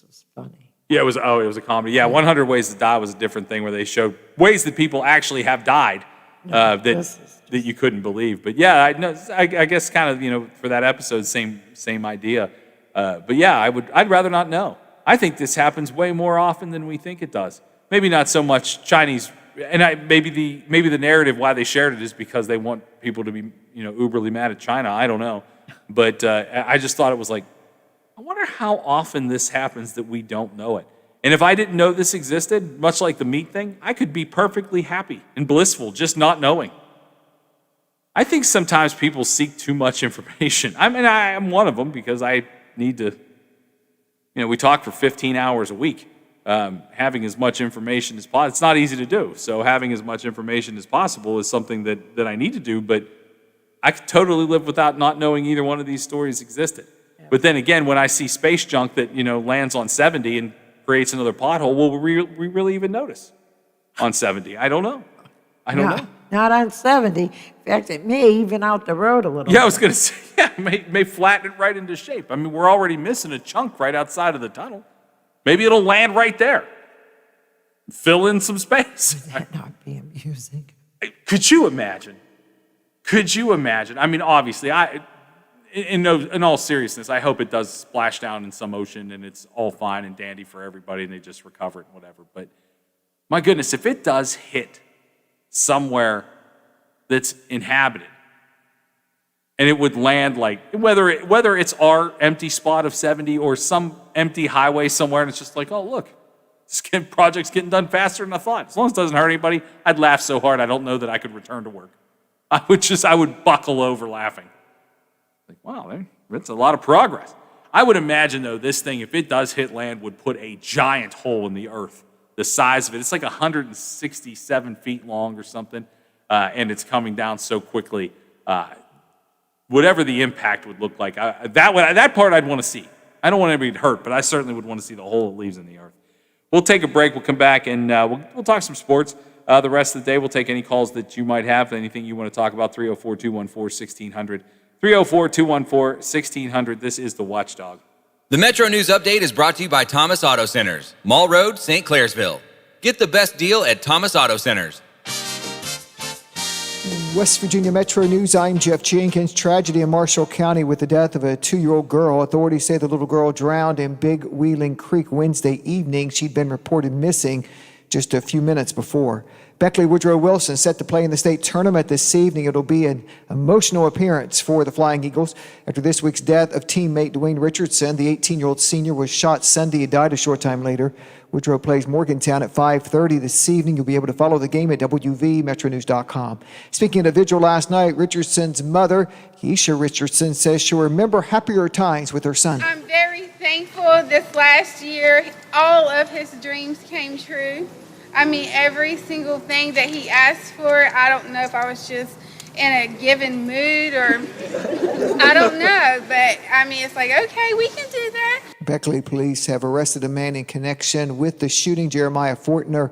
was funny. Yeah, it was a comedy. Yeah, 100 Ways to Die was a different thing where they showed ways that people actually have died that you couldn't believe. But yeah, I guess kind of, for that episode, same idea. But yeah, I'd rather not know. I think this happens way more often than we think it does. Maybe not so much Chinese, and maybe the narrative why they shared it is because they want people to be uberly mad at China. I don't know, but I just thought it was like, I wonder how often this happens that we don't know it. And if I didn't know this existed, much like the meat thing, I could be perfectly happy and blissful just not knowing. I think sometimes people seek too much information. I mean, I'm one of them because I need to, we talk for 15 hours a week. Having as much information as possible, it's not easy to do. So having as much information as possible is something that I need to do, but I could totally live without not knowing either one of these stories existed. But then again, when I see space junk that, lands on 70 and creates another pothole, will we really even notice on 70? I don't know. I don't know. Not on 70. In fact, it may even out the road a little bit. I was going to say, may flatten it right into shape. I mean, we're already missing a chunk right outside of the tunnel. Maybe it'll land right there. Fill in some space. Would that not be amusing? Could you imagine? I mean, obviously, in all seriousness, I hope it does splash down in some ocean and it's all fine and dandy for everybody and they just recover it and whatever. But my goodness, if it does hit somewhere that's inhabited and it would land like, whether it's our empty spot of 70 or some empty highway somewhere and it's just like, oh, look, this project's getting done faster than I thought. As long as it doesn't hurt anybody, I'd laugh so hard I don't know that I could return to work. I would buckle over laughing. Like, wow, that's a lot of progress. I would imagine, though, this thing, if it does hit land, would put a giant hole in the earth. The size of it, it's like 167 feet long or something, and it's coming down so quickly. Whatever the impact would look like, that part I'd want to see. I don't want anybody to hurt, but I certainly would want to see the hole it leaves in the earth. We'll take a break. We'll come back, and we'll talk some sports. The rest of the day, we'll take any calls that you might have, anything you want to talk about, 304-214-1600. 304-214-1600. This is the Watchdog. The Metro News Update is brought to you by Thomas Auto Centers, Mall Road, St. Clairsville. Get the best deal at Thomas Auto Centers. West Virginia Metro News, I'm Jeff Jenkins. Tragedy in Marshall County with the death of a 2-year-old girl. Authorities say the little girl drowned in Big Wheeling Creek Wednesday evening. She'd been reported missing just a few minutes before. Beckley Woodrow Wilson set to play in the state tournament this evening. It'll be an emotional appearance for the Flying Eagles. After this week's death of teammate Dwayne Richardson, the 18-year-old senior was shot Sunday and died a short time later. Woodrow plays Morgantown at 5:30 this evening. You'll be able to follow the game at WVMetroNews.com. Speaking of a vigil last night, Richardson's mother, Keisha Richardson, says she'll remember happier times with her son. I'm very thankful this last year, all of his dreams came true. I mean, every single thing that he asked for, I don't know if I was just in a given mood or I don't know, but I mean, it's like, okay, we can do that. Beckley police have arrested a man in connection with the shooting. Jeremiah Fortner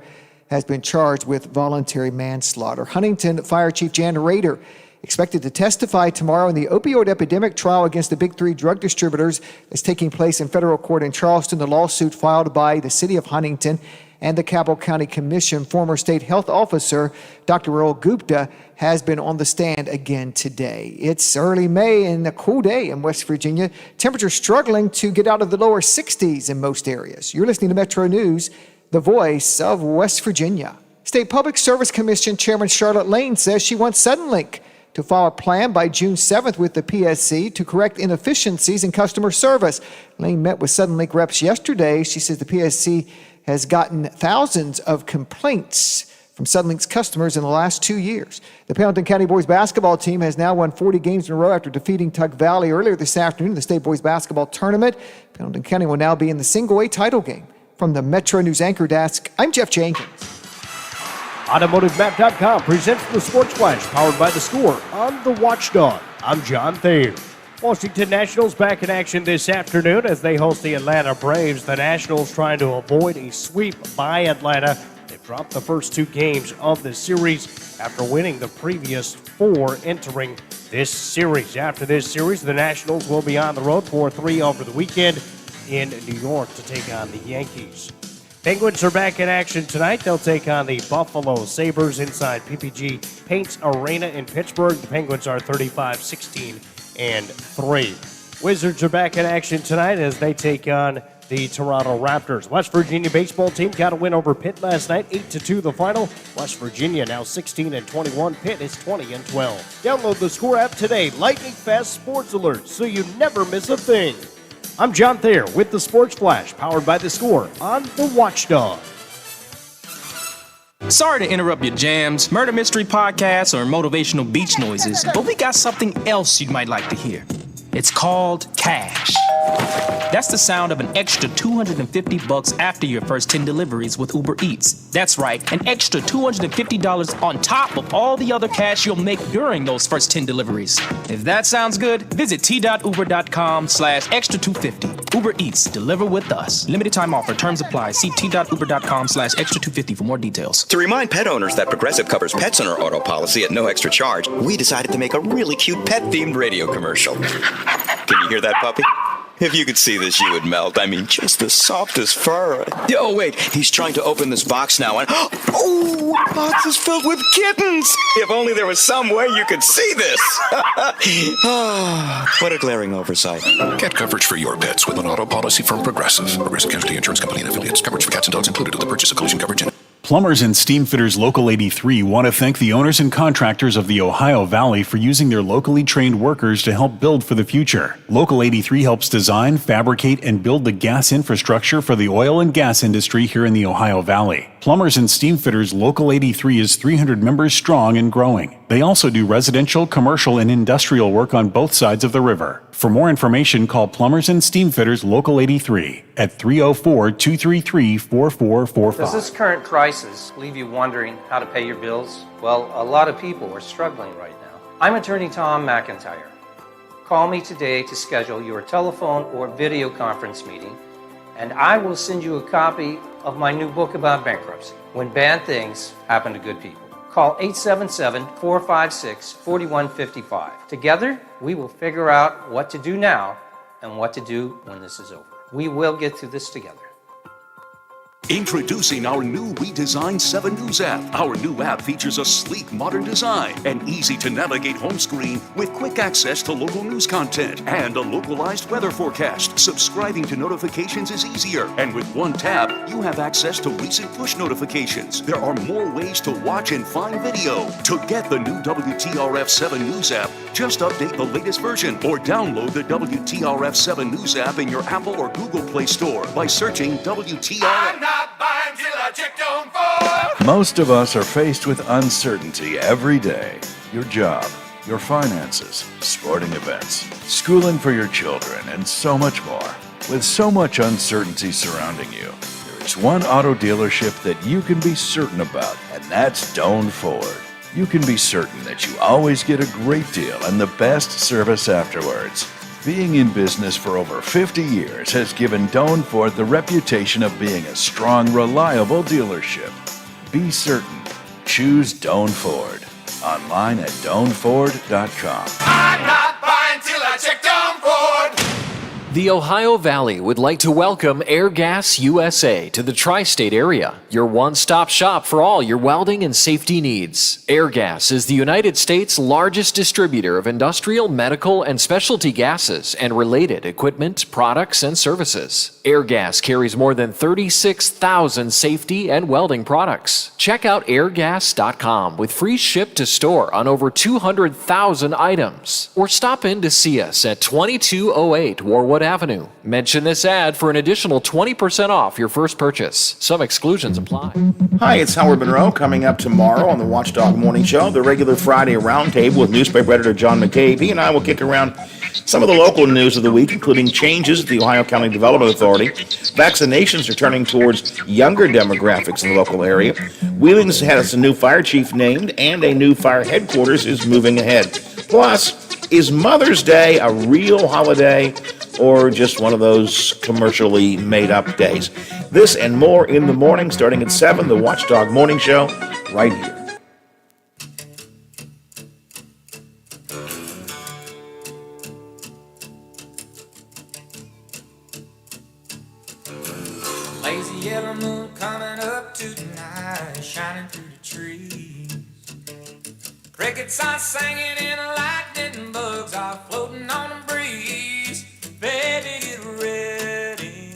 has been charged with voluntary manslaughter. Huntington Fire Chief Jan Rader expected to testify tomorrow in the opioid epidemic trial against the big three drug distributors that's taking place in federal court in Charleston. The lawsuit filed by the city of Huntington and the Cabell County Commission. Former state health officer Dr. Earl Gupta has been on the stand again today. It's early May and a cool day in West Virginia. Temperatures struggling to get out of the lower 60s in most areas. You're listening to Metro News, the voice of West Virginia. State Public Service Commission Chairman Charlotte Lane says she wants Suddenlink to file a plan by June 7th with the PSC to correct inefficiencies in customer service. Lane met with Suddenlink reps yesterday. She says the PSC has gotten thousands of complaints from Sudlink's customers in the last 2 years. The Pendleton County boys basketball team has now won 40 games in a row after defeating Tug Valley earlier this afternoon in the state boys basketball tournament. Pendleton County will now be in the single A title game. From the Metro News Anchor Desk, I'm Jeff Jenkins. AutomotiveMap.com presents the Sports Flash, powered by The Score on the Watchdog. I'm John Thayer. Washington Nationals back in action this afternoon as they host the Atlanta Braves. The Nationals trying to avoid a sweep by Atlanta. They've dropped the first 2 games of the series after winning the previous 4 entering this series. After this series, the Nationals will be on the road for 3 over the weekend in New York to take on the Yankees. Penguins are back in action tonight. They'll take on the Buffalo Sabres inside PPG Paints Arena in Pittsburgh. The Penguins are 35-16-3. Wizards are back in action tonight as they take on the Toronto Raptors. West Virginia baseball team got a win over Pitt last night, 8-2 the final. West Virginia now 16-21. Pitt is 20-12. Download the Score app today. Lightning fast sports alerts so you never miss a thing. I'm John Thayer with the Sports Flash, powered by The Score on the Watchdog. Sorry to interrupt your jams, murder mystery podcasts, or motivational beach noises, but we got something else you might like to hear. It's called cash. That's the sound of an extra $250 after your first 10 deliveries with Uber Eats. That's right, an extra $250 on top of all the other cash you'll make during those first 10 deliveries. If that sounds good, visit t.uber.com/extra250. Uber Eats, deliver with us. Limited time offer, terms apply. See t.uber.com/extra250 for more details. To remind pet owners that Progressive covers pets on our auto policy at no extra charge, we decided to make a really cute pet-themed radio commercial. Can you hear that, puppy? If you could see this, you would melt. I mean, just the softest fur. Oh, wait, he's trying to open this box now, and oh, the box is filled with kittens. If only there was some way you could see this. What a glaring oversight. Get coverage for your pets with an auto policy from Progressive. Progressive Casualty Insurance Company and affiliates. Coverage for cats and dogs included with the purchase of collision coverage. Plumbers and Steam Fitters Local 83 want to thank the owners and contractors of the Ohio Valley for using their locally trained workers to help build for the future. Local 83 helps design, fabricate, and build the gas infrastructure for the oil and gas industry here in the Ohio Valley. Plumbers and Steam Fitters Local 83 is 300 members strong and growing. They also do residential, commercial, and industrial work on both sides of the river. For more information, call Plumbers and Steam Fitters Local 83 at 304-233-4445. Does this current crisis leave you wondering how to pay your bills? Well, a lot of people are struggling right now. I'm attorney Tom McIntyre. Call me today to schedule your telephone or video conference meeting, and I will send you a copy of my new book about bankruptcy, When Bad Things Happen to Good People. Call 877-456-4155. Together, we will figure out what to do now and what to do when this is over. We will get through this together. Introducing our new redesigned 7 News app. Our new app features a sleek, modern design, an easy-to-navigate home screen with quick access to local news content, and a localized weather forecast. Subscribing to notifications is easier, and with one tap, you have access to recent push notifications. There are more ways to watch and find video. To get the new WTRF 7 News app, just update the latest version or download the WTRF 7 News app in your Apple or Google Play Store by searching WTRF. Most of us are faced with uncertainty every day. Your job, your finances, sporting events, schooling for your children, and so much more. With so much uncertainty surrounding you, there is one auto dealership that you can be certain about, and that's Doan Ford. You can be certain that you always get a great deal and the best service afterwards. Being in business for over 50 years has given Doan Ford the reputation of being a strong, reliable dealership. Be certain. Choose Doan Ford. Online at DoanFord.com. I'm not buying till I check Doan Ford. The Ohio Valley would like to welcome Airgas USA to the tri-state area, your one-stop shop for all your welding and safety needs. Airgas is the United States' largest distributor of industrial, medical, and specialty gases and related equipment, products, and services. Airgas carries more than 36,000 safety and welding products. Check out airgas.com with free ship to store on over 200,000 items. Or stop in to see us at 2208 Warwood Avenue. Mention this ad for an additional 20% off your first purchase. Some exclusions apply. Hi, it's Howard Monroe. Coming up tomorrow on the Watchdog Morning Show, the regular Friday roundtable with newspaper editor John McCabe. He and I will kick around some of the local news of the week, including changes at the Ohio County Development Authority. Vaccinations are turning towards younger demographics in the local area. Wheeling's has a new fire chief named, and a new fire headquarters is moving ahead. Plus, is Mother's Day a real holiday or just one of those commercially made-up days? This and more in the morning, starting at 7, the Watchdog Morning Show, right here. Lazy yellow moon coming up tonight, shining through the trees. Crickets are singing and lightning bugs are floating on the breeze. Baby, get ready.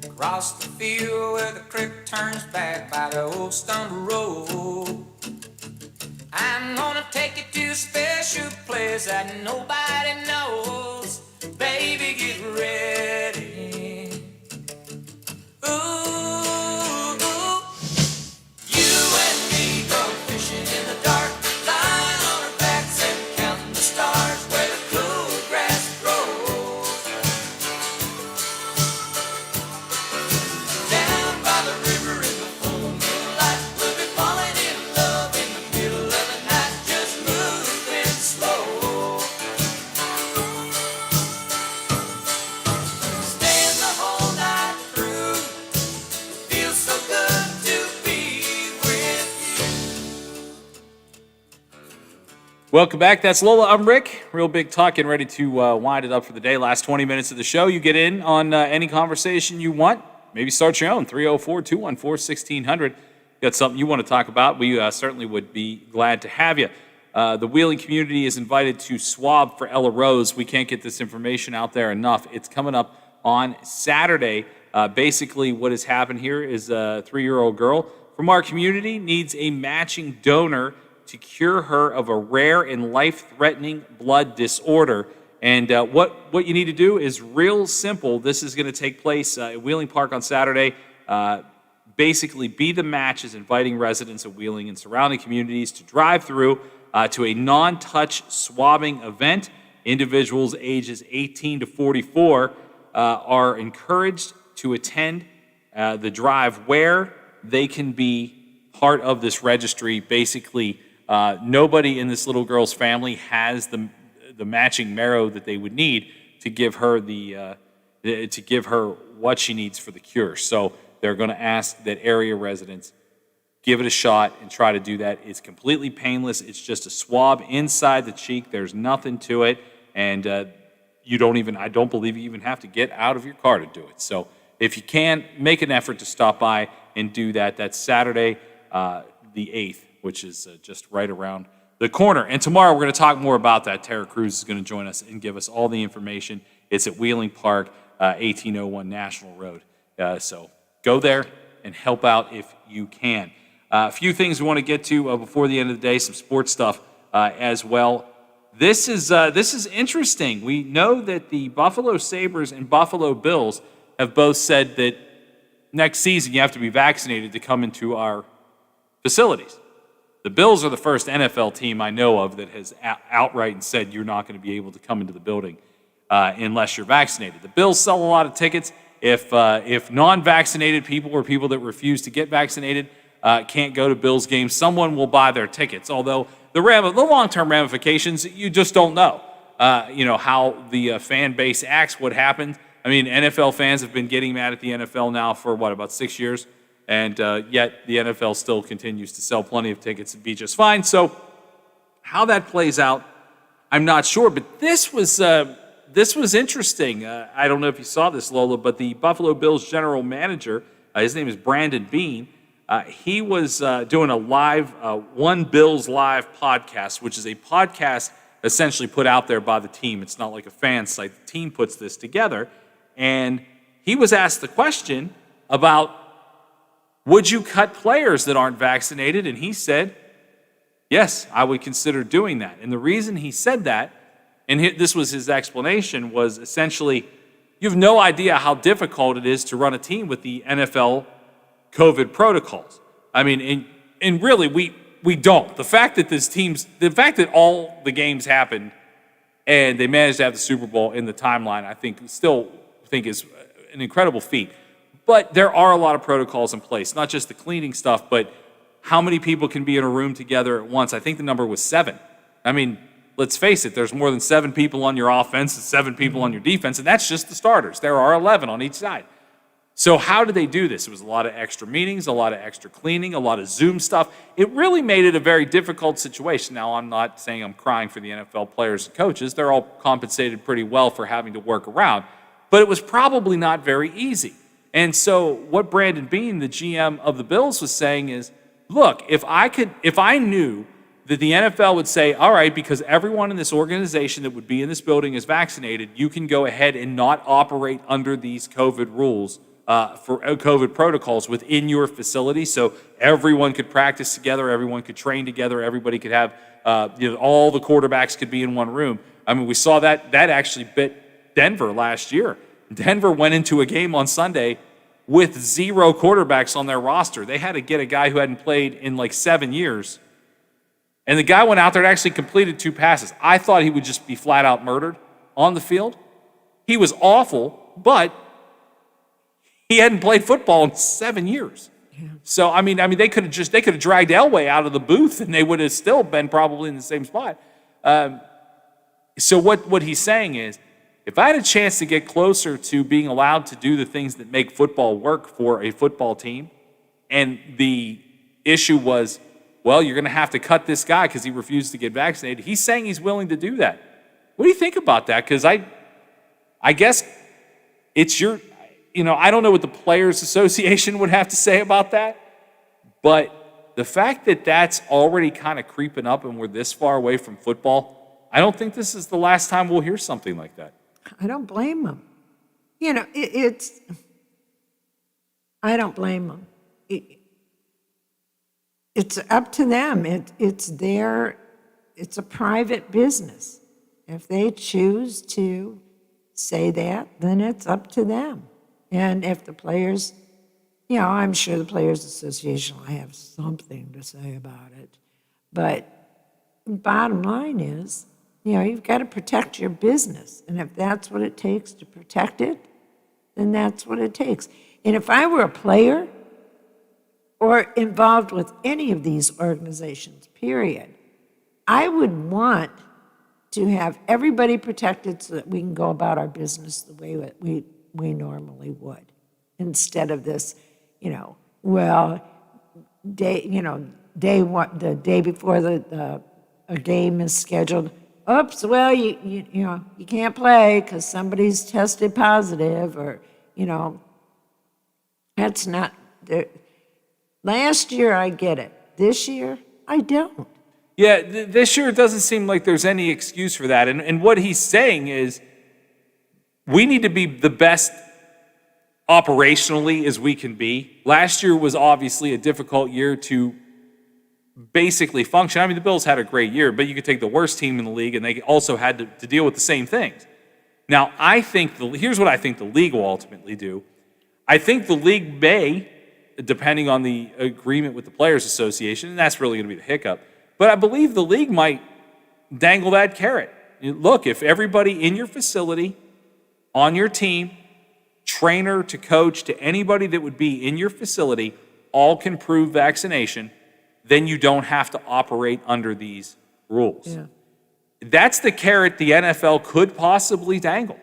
Across the field where the creek turns back by the old stone road, I'm gonna take you to a special place that nobody knows. Baby, get ready. Ooh, you and me go fishing in the dark, lying on our backs and counting the stars where the cool grass grows. Down by the river in the full moonlight, we'll be falling in love in the middle of the night, just moving slow. Staying the whole night through, feels so good to be with you. Welcome back. That's Lola. I'm Rick. Real Big Talk, getting ready to wind it up for the day. Last 20 minutes of the show. You get in on any conversation you want. Maybe start your own. 304-214-1600. Got something you want to talk about? We certainly would be glad to have you. The Wheeling community is invited to swab for Ella Rose. We can't get this information out there enough. It's coming up on Saturday. Basically, what has happened here is a 3-year-old girl from our community needs a matching donor to cure her of a rare and life-threatening blood disorder. And what you need to do is real simple. This is going to take place at Wheeling Park on Saturday. Basically, Be the Match is inviting residents of Wheeling and surrounding communities to drive through to a non-touch swabbing event. Individuals ages 18 to 44 are encouraged to attend the drive where they can be part of this registry. Basically, nobody in this little girl's family has the matching marrow that they would need to give her what she needs for the cure. So they're going to ask that area residents give it a shot and try to do that. It's completely painless. It's just a swab inside the cheek. There's nothing to it, and I don't believe you even have to get out of your car to do it. So if you can, make an effort to stop by and do that. That's Saturday, the 8th, which is just right around the corner. And tomorrow we're going to talk more about that. Tara Cruz is going to join us and give us all the information. It's at Wheeling Park, 1801 National Road. So go there and help out if you can. A few things we want to get to before the end of the day, some sports stuff as well. This is interesting. We know that the Buffalo Sabres and Buffalo Bills have both said that next season you have to be vaccinated to come into our facilities. The Bills are the first NFL team I know of that has outright and said you're not going to be able to come into the building unless you're vaccinated. The Bills sell a lot of tickets. If non-vaccinated people or people that refuse to get vaccinated can't go to Bills games, someone will buy their tickets. Although the long-term ramifications, you just don't know. How the fan base acts, what happened. I mean, NFL fans have been getting mad at the NFL now for, about 6 years? And yet the NFL still continues to sell plenty of tickets and be just fine. So how that plays out, I'm not sure. But this was interesting. I don't know if you saw this, Lola, but the Buffalo Bills general manager, his name is Brandon Beane, he was doing a live One Bills Live podcast, which is a podcast essentially put out there by the team. It's not like a fan site. The team puts this together. And he was asked the question about, would you cut players that aren't vaccinated? And he said, yes, I would consider doing that. And the reason he said that, and this was his explanation, was essentially, you have no idea how difficult it is to run a team with the NFL COVID protocols. I mean, and really, we don't. The fact that all the games happened and they managed to have the Super Bowl in the timeline, I think is an incredible feat. But there are a lot of protocols in place, not just the cleaning stuff, but how many people can be in a room together at once. I think the number was 7. I mean, let's face it, there's more than 7 people on your offense and 7 people on your defense, and that's just the starters. There are 11 on each side. So how did they do this? It was a lot of extra meetings, a lot of extra cleaning, a lot of Zoom stuff. It really made it a very difficult situation. Now, I'm not saying I'm crying for the NFL players and coaches. They're all compensated pretty well for having to work around. But it was probably not very easy. And so what Brandon Beane, the GM of the Bills, was saying is, look, if I knew that the NFL would say, all right, because everyone in this organization that would be in this building is vaccinated, you can go ahead and not operate under these COVID rules for COVID protocols within your facility. So everyone could practice together, everyone could train together, everybody could have, all the quarterbacks could be in one room. I mean, we saw that actually bit Denver last year. Denver went into a game on Sunday with 0 quarterbacks on their roster. They had to get a guy who hadn't played in like 7 years. And the guy went out there and actually completed 2 passes. I thought he would just be flat out murdered on the field. He was awful, but he hadn't played football in 7 years. Yeah. So, I mean, they could have dragged Elway out of the booth and they would have still been probably in the same spot. So what he's saying is, if I had a chance to get closer to being allowed to do the things that make football work for a football team, and the issue was, well, you're going to have to cut this guy because he refused to get vaccinated, he's saying he's willing to do that. What do you think about that? Because I guess it's your, I don't know what the Players Association would have to say about that, but the fact that that's already kind of creeping up and we're this far away from football, I don't think this is the last time we'll hear something like that. I don't blame them. I don't blame them. It's up to them. It's a private business. If they choose to say that, then it's up to them. And if the players, I'm sure the Players Association will have something to say about it. But bottom line is, you've got to protect your business. And if that's what it takes to protect it, then that's what it takes. And if I were a player or involved with any of these organizations, period, I would want to have everybody protected so that we can go about our business the way that we normally would, instead of this, day one, the day before a game is scheduled. Oops, well, you can't play because somebody's tested positive, or, that's not, last year I get it. This year, I don't. Yeah, this year it doesn't seem like there's any excuse for that. And what he's saying is, we need to be the best operationally as we can be. Last year was obviously a difficult year to basically function. I mean, the Bills had a great year, but you could take the worst team in the league and they also had to deal with the same things. Now, here's what I think the league will ultimately do. I think the league may, depending on the agreement with the Players Association, and that's really going to be the hiccup, but I believe the league might dangle that carrot. Look, if everybody in your facility, on your team, trainer to coach to anybody that would be in your facility, all can prove vaccination, then you don't have to operate under these rules. Yeah. That's the carrot the NFL could possibly dangle.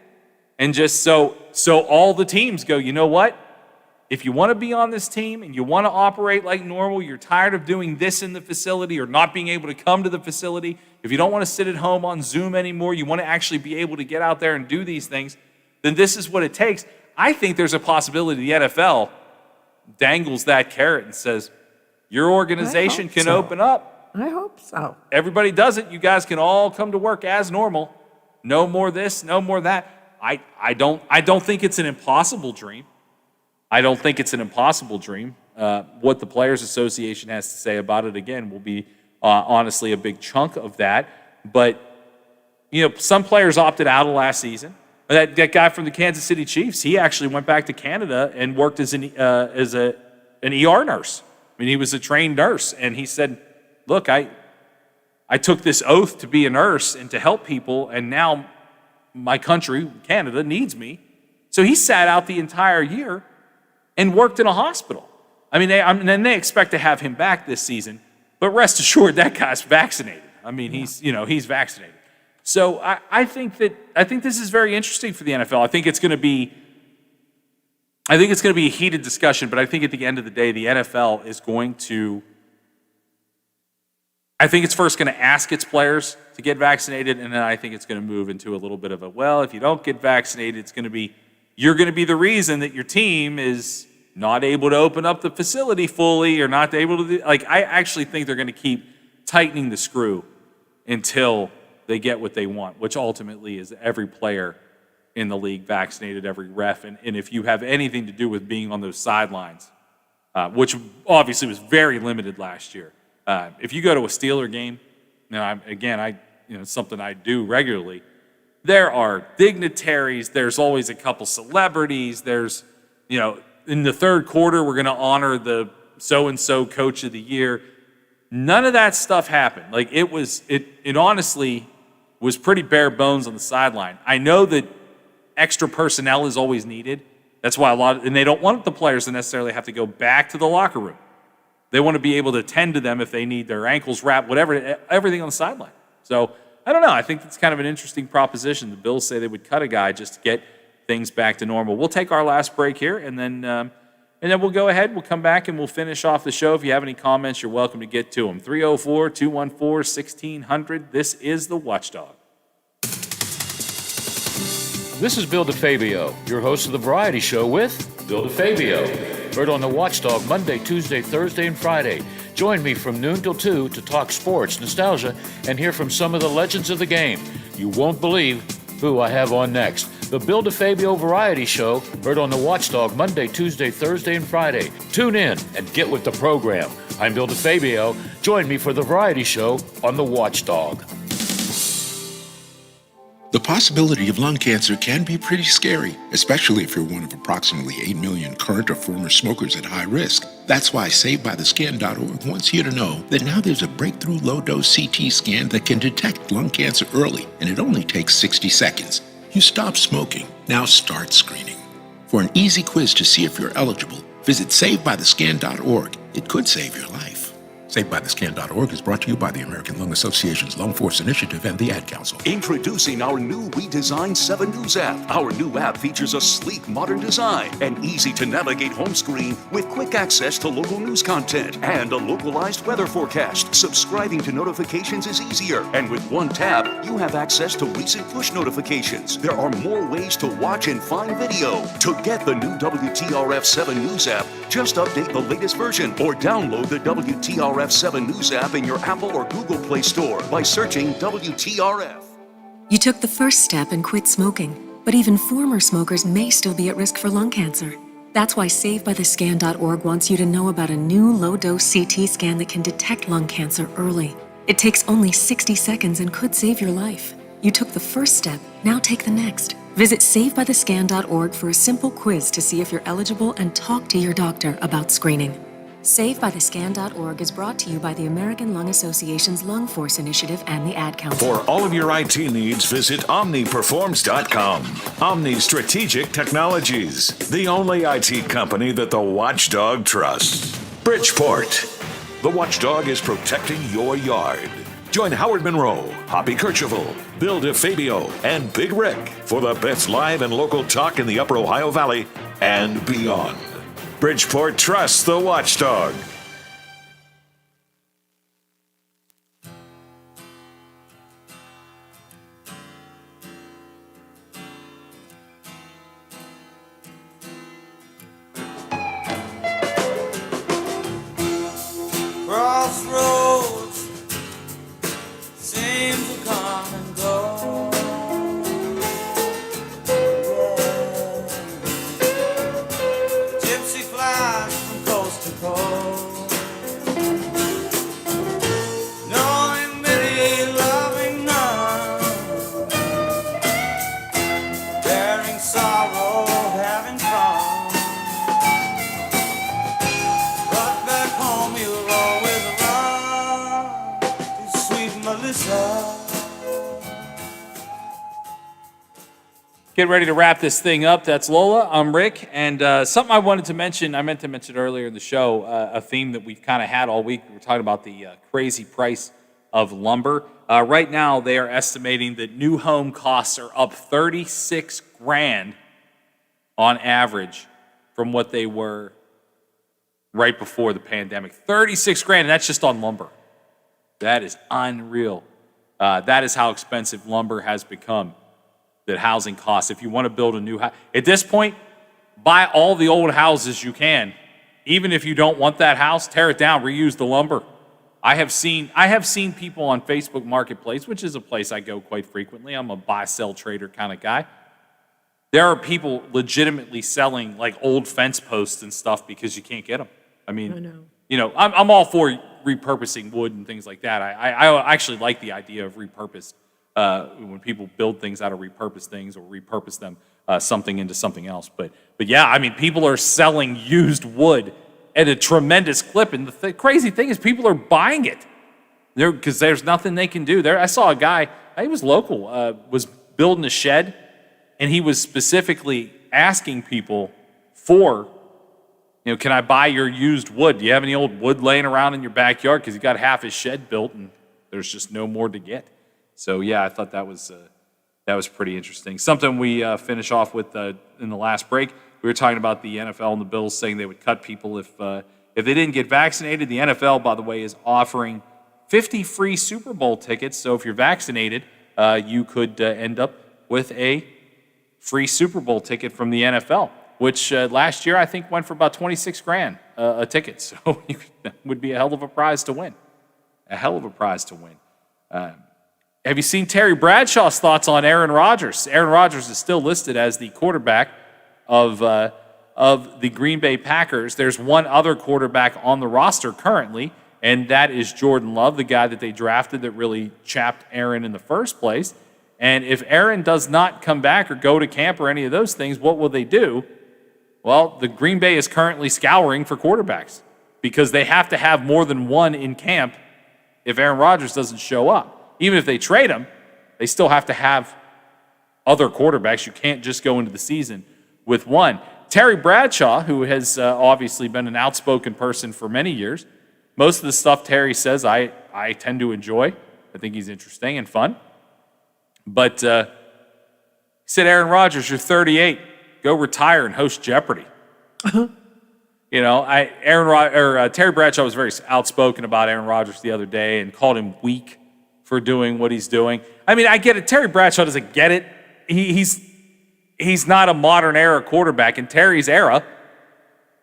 And just so all the teams go, you know what? If you want to be on this team and you want to operate like normal, you're tired of doing this in the facility or not being able to come to the facility, if you don't want to sit at home on Zoom anymore, you want to actually be able to get out there and do these things, then this is what it takes. I think there's a possibility the NFL dangles that carrot and says, your organization can open up. I hope so. Everybody does it. You guys can all come to work as normal. No more this, no more that. I don't think it's an impossible dream. I don't think it's an impossible dream. What the Players Association has to say about it, again, will be honestly a big chunk of that. But, some players opted out of last season. That guy from the Kansas City Chiefs, he actually went back to Canada and worked as an ER nurse. I mean, he was a trained nurse, and he said, look, I took this oath to be a nurse and to help people, and now my country, Canada, needs me. So he sat out the entire year and worked in a hospital. I mean, they expect to have him back this season, but rest assured that guy's vaccinated. I mean, he's vaccinated. So I think this is very interesting for the NFL. I think it's going to be a heated discussion, but I think at the end of the day, the NFL is going to. I think it's first going to ask its players to get vaccinated, and then I think it's going to move into a little bit of if you don't get vaccinated, you're going to be the reason that your team is not able to open up the facility fully or not able to I actually think they're going to keep tightening the screw until they get what they want, which ultimately is every player in the league vaccinated, every ref, and if you have anything to do with being on those sidelines, which obviously was very limited last year. If you go to a Steeler game, it's something I do regularly. There are dignitaries. There's always a couple celebrities. There's, in the third quarter, we're going to honor the so-and-so coach of the year. None of that stuff happened. It honestly was pretty bare bones on the sideline. I know that extra personnel is always needed. That's why and they don't want the players to necessarily have to go back to the locker room. They want to be able to tend to them if they need their ankles wrapped, whatever, everything on the sideline. So I don't know. I think it's kind of an interesting proposition. The Bills say they would cut a guy just to get things back to normal. We'll take our last break here, and then we'll go ahead. We'll come back, and we'll finish off the show. If you have any comments, you're welcome to get to them. 304-214-1600. This is The Watchdog. This is Bill DeFabio, your host of the Variety Show with Bill DeFabio. Heard on The Watchdog Monday, Tuesday, Thursday, and Friday. Join me from noon till 2 to talk sports, nostalgia, and hear from some of the legends of the game. You won't believe who I have on next. The Bill DeFabio Variety Show, heard on The Watchdog Monday, Tuesday, Thursday, and Friday. Tune in and get with the program. I'm Bill DeFabio. Join me for The Variety Show on The Watchdog. The possibility of lung cancer can be pretty scary, especially if you're one of approximately 8 million current or former smokers at high risk. That's why SaveByTheScan.org wants you to know that now there's a breakthrough low-dose CT scan that can detect lung cancer early, and it only takes 60 seconds. You stop smoking, now start screening. For an easy quiz to see if you're eligible, visit SaveByTheScan.org. It could save your life. SaveByTheScan.org is brought to you by the American Lung Association's Lung Force Initiative and the Ad Council. Introducing our new redesigned 7 News app. Our new app features a sleek, modern design, an easy-to-navigate home screen with quick access to local news content, and a localized weather forecast. Subscribing to notifications is easier, and with one tap, you have access to recent push notifications. There are more ways to watch and find video. To get the new WTRF 7 News app, just update the latest version or download the WTRF 7 News app in your Apple or Google Play Store by searching WTRF. You took the first step and quit smoking, but even former smokers may still be at risk for lung cancer. That's why SaveByTheScan.org wants you to know about a new low-dose CT scan that can detect lung cancer early. It takes only 60 seconds and could save your life. You took the first step, now take the next. Visit SaveByTheScan.org for a simple quiz to see if you're eligible and talk to your doctor about screening. SaveByTheScan.org is brought to you by the American Lung Association's Lung Force Initiative and the Ad Council. For all of your IT needs, visit OmniPerforms.com. Omni Strategic Technologies, the only IT company that the Watchdog trusts. Bridgeport. The Watchdog is protecting your yard. Join Howard Monroe, Hoppy Kercheval, Bill DeFabio, and Big Rick for the best live and local talk in the Upper Ohio Valley and beyond. Bridgeport trusts the Watchdog. Crossroads seem to come and go. Gypsy flies from coast to coast. this love. Get ready to wrap this thing up. That's Lola. I'm Rick. And something I wanted to mention, I meant to mention earlier in the show, a theme that we've kind of had all week. We were talking about the crazy price of lumber. Right now, they are estimating that new home costs are up $36,000 on average from what they were right before the pandemic. $36,000, and that's just on lumber. That is unreal. That is how expensive lumber has become. That housing costs. If you want to build a new house, at this point, buy all the old houses you can. Even if you don't want that house, tear it down, reuse the lumber. I have seen people on Facebook Marketplace, which is a place I go quite frequently. I'm a buy, sell, trader kind of guy. There are people legitimately selling like old fence posts and stuff because you can't get them. I mean, you know, I'm all for repurposing wood and things like that. I actually like the idea of repurposed. When people build things out of repurposed things or repurpose them something into something else. But yeah, I mean, people are selling used wood at a tremendous clip. And the crazy thing is people are buying it because there's nothing they can do. I saw a guy, he was local, was building a shed, and he was specifically asking people for, can I buy your used wood? Do you have any old wood laying around in your backyard? Because he got half his shed built, and there's just no more to get. So yeah, I thought that was pretty interesting. Something we finish off with in the last break. We were talking about the NFL and the Bills saying they would cut people if they didn't get vaccinated. The NFL, by the way, is offering 50 free Super Bowl tickets. So if you're vaccinated, you could end up with a free Super Bowl ticket from the NFL, which last year I think went for about $26,000 a ticket. So that would be a hell of a prize to win. A hell of a prize to win. Have you seen Terry Bradshaw's thoughts on Aaron Rodgers? Aaron Rodgers is still listed as the quarterback of the Green Bay Packers. There's one other quarterback on the roster currently, and that is Jordan Love, the guy that they drafted that really chapped Aaron in the first place. And if Aaron does not come back or go to camp or any of those things, what will they do? Well, the Green Bay is currently scouring for quarterbacks because they have to have more than one in camp if Aaron Rodgers doesn't show up. Even if they trade him, they still have to have other quarterbacks. You can't just go into the season with one. Terry Bradshaw, who has obviously been an outspoken person for many years, most of the stuff Terry says I tend to enjoy. I think he's interesting and fun. But he said, Aaron Rodgers, you're 38. Go retire and host Jeopardy. Terry Bradshaw was very outspoken about Aaron Rodgers the other day and called him weak for doing what he's doing. I mean, I get it. Terry Bradshaw doesn't get it. He's not a modern era quarterback. In Terry's era,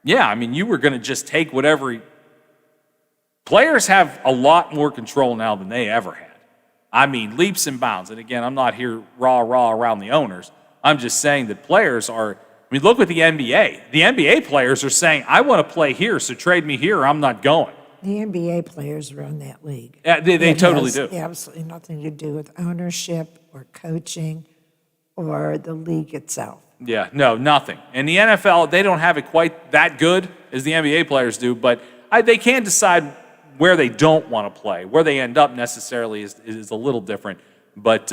yeah, I mean, you were going to just take whatever players have a lot more control now than they ever had. I mean, leaps and bounds. And again, I'm not here rah around the owners. I'm just saying that players are, I mean, look at the NBA. The NBA players are saying, I want to play here, so trade me here or I'm not going. The NBA players run that league. Yeah, they totally do. Absolutely nothing to do with ownership or coaching or the league itself. Yeah, no, nothing. And the NFL, they don't have it quite that good as the NBA players do, but they can decide where they don't want to play. Where they end up necessarily is a little different. But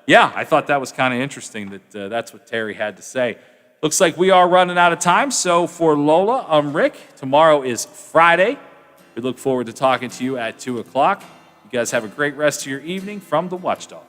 yeah, I thought that was kind of interesting that that's what Terry had to say. Looks like we are running out of time. So for Lola, I'm Rick. Tomorrow is Friday. We look forward to talking to you at 2 o'clock. You guys have a great rest of your evening from the Watchdog.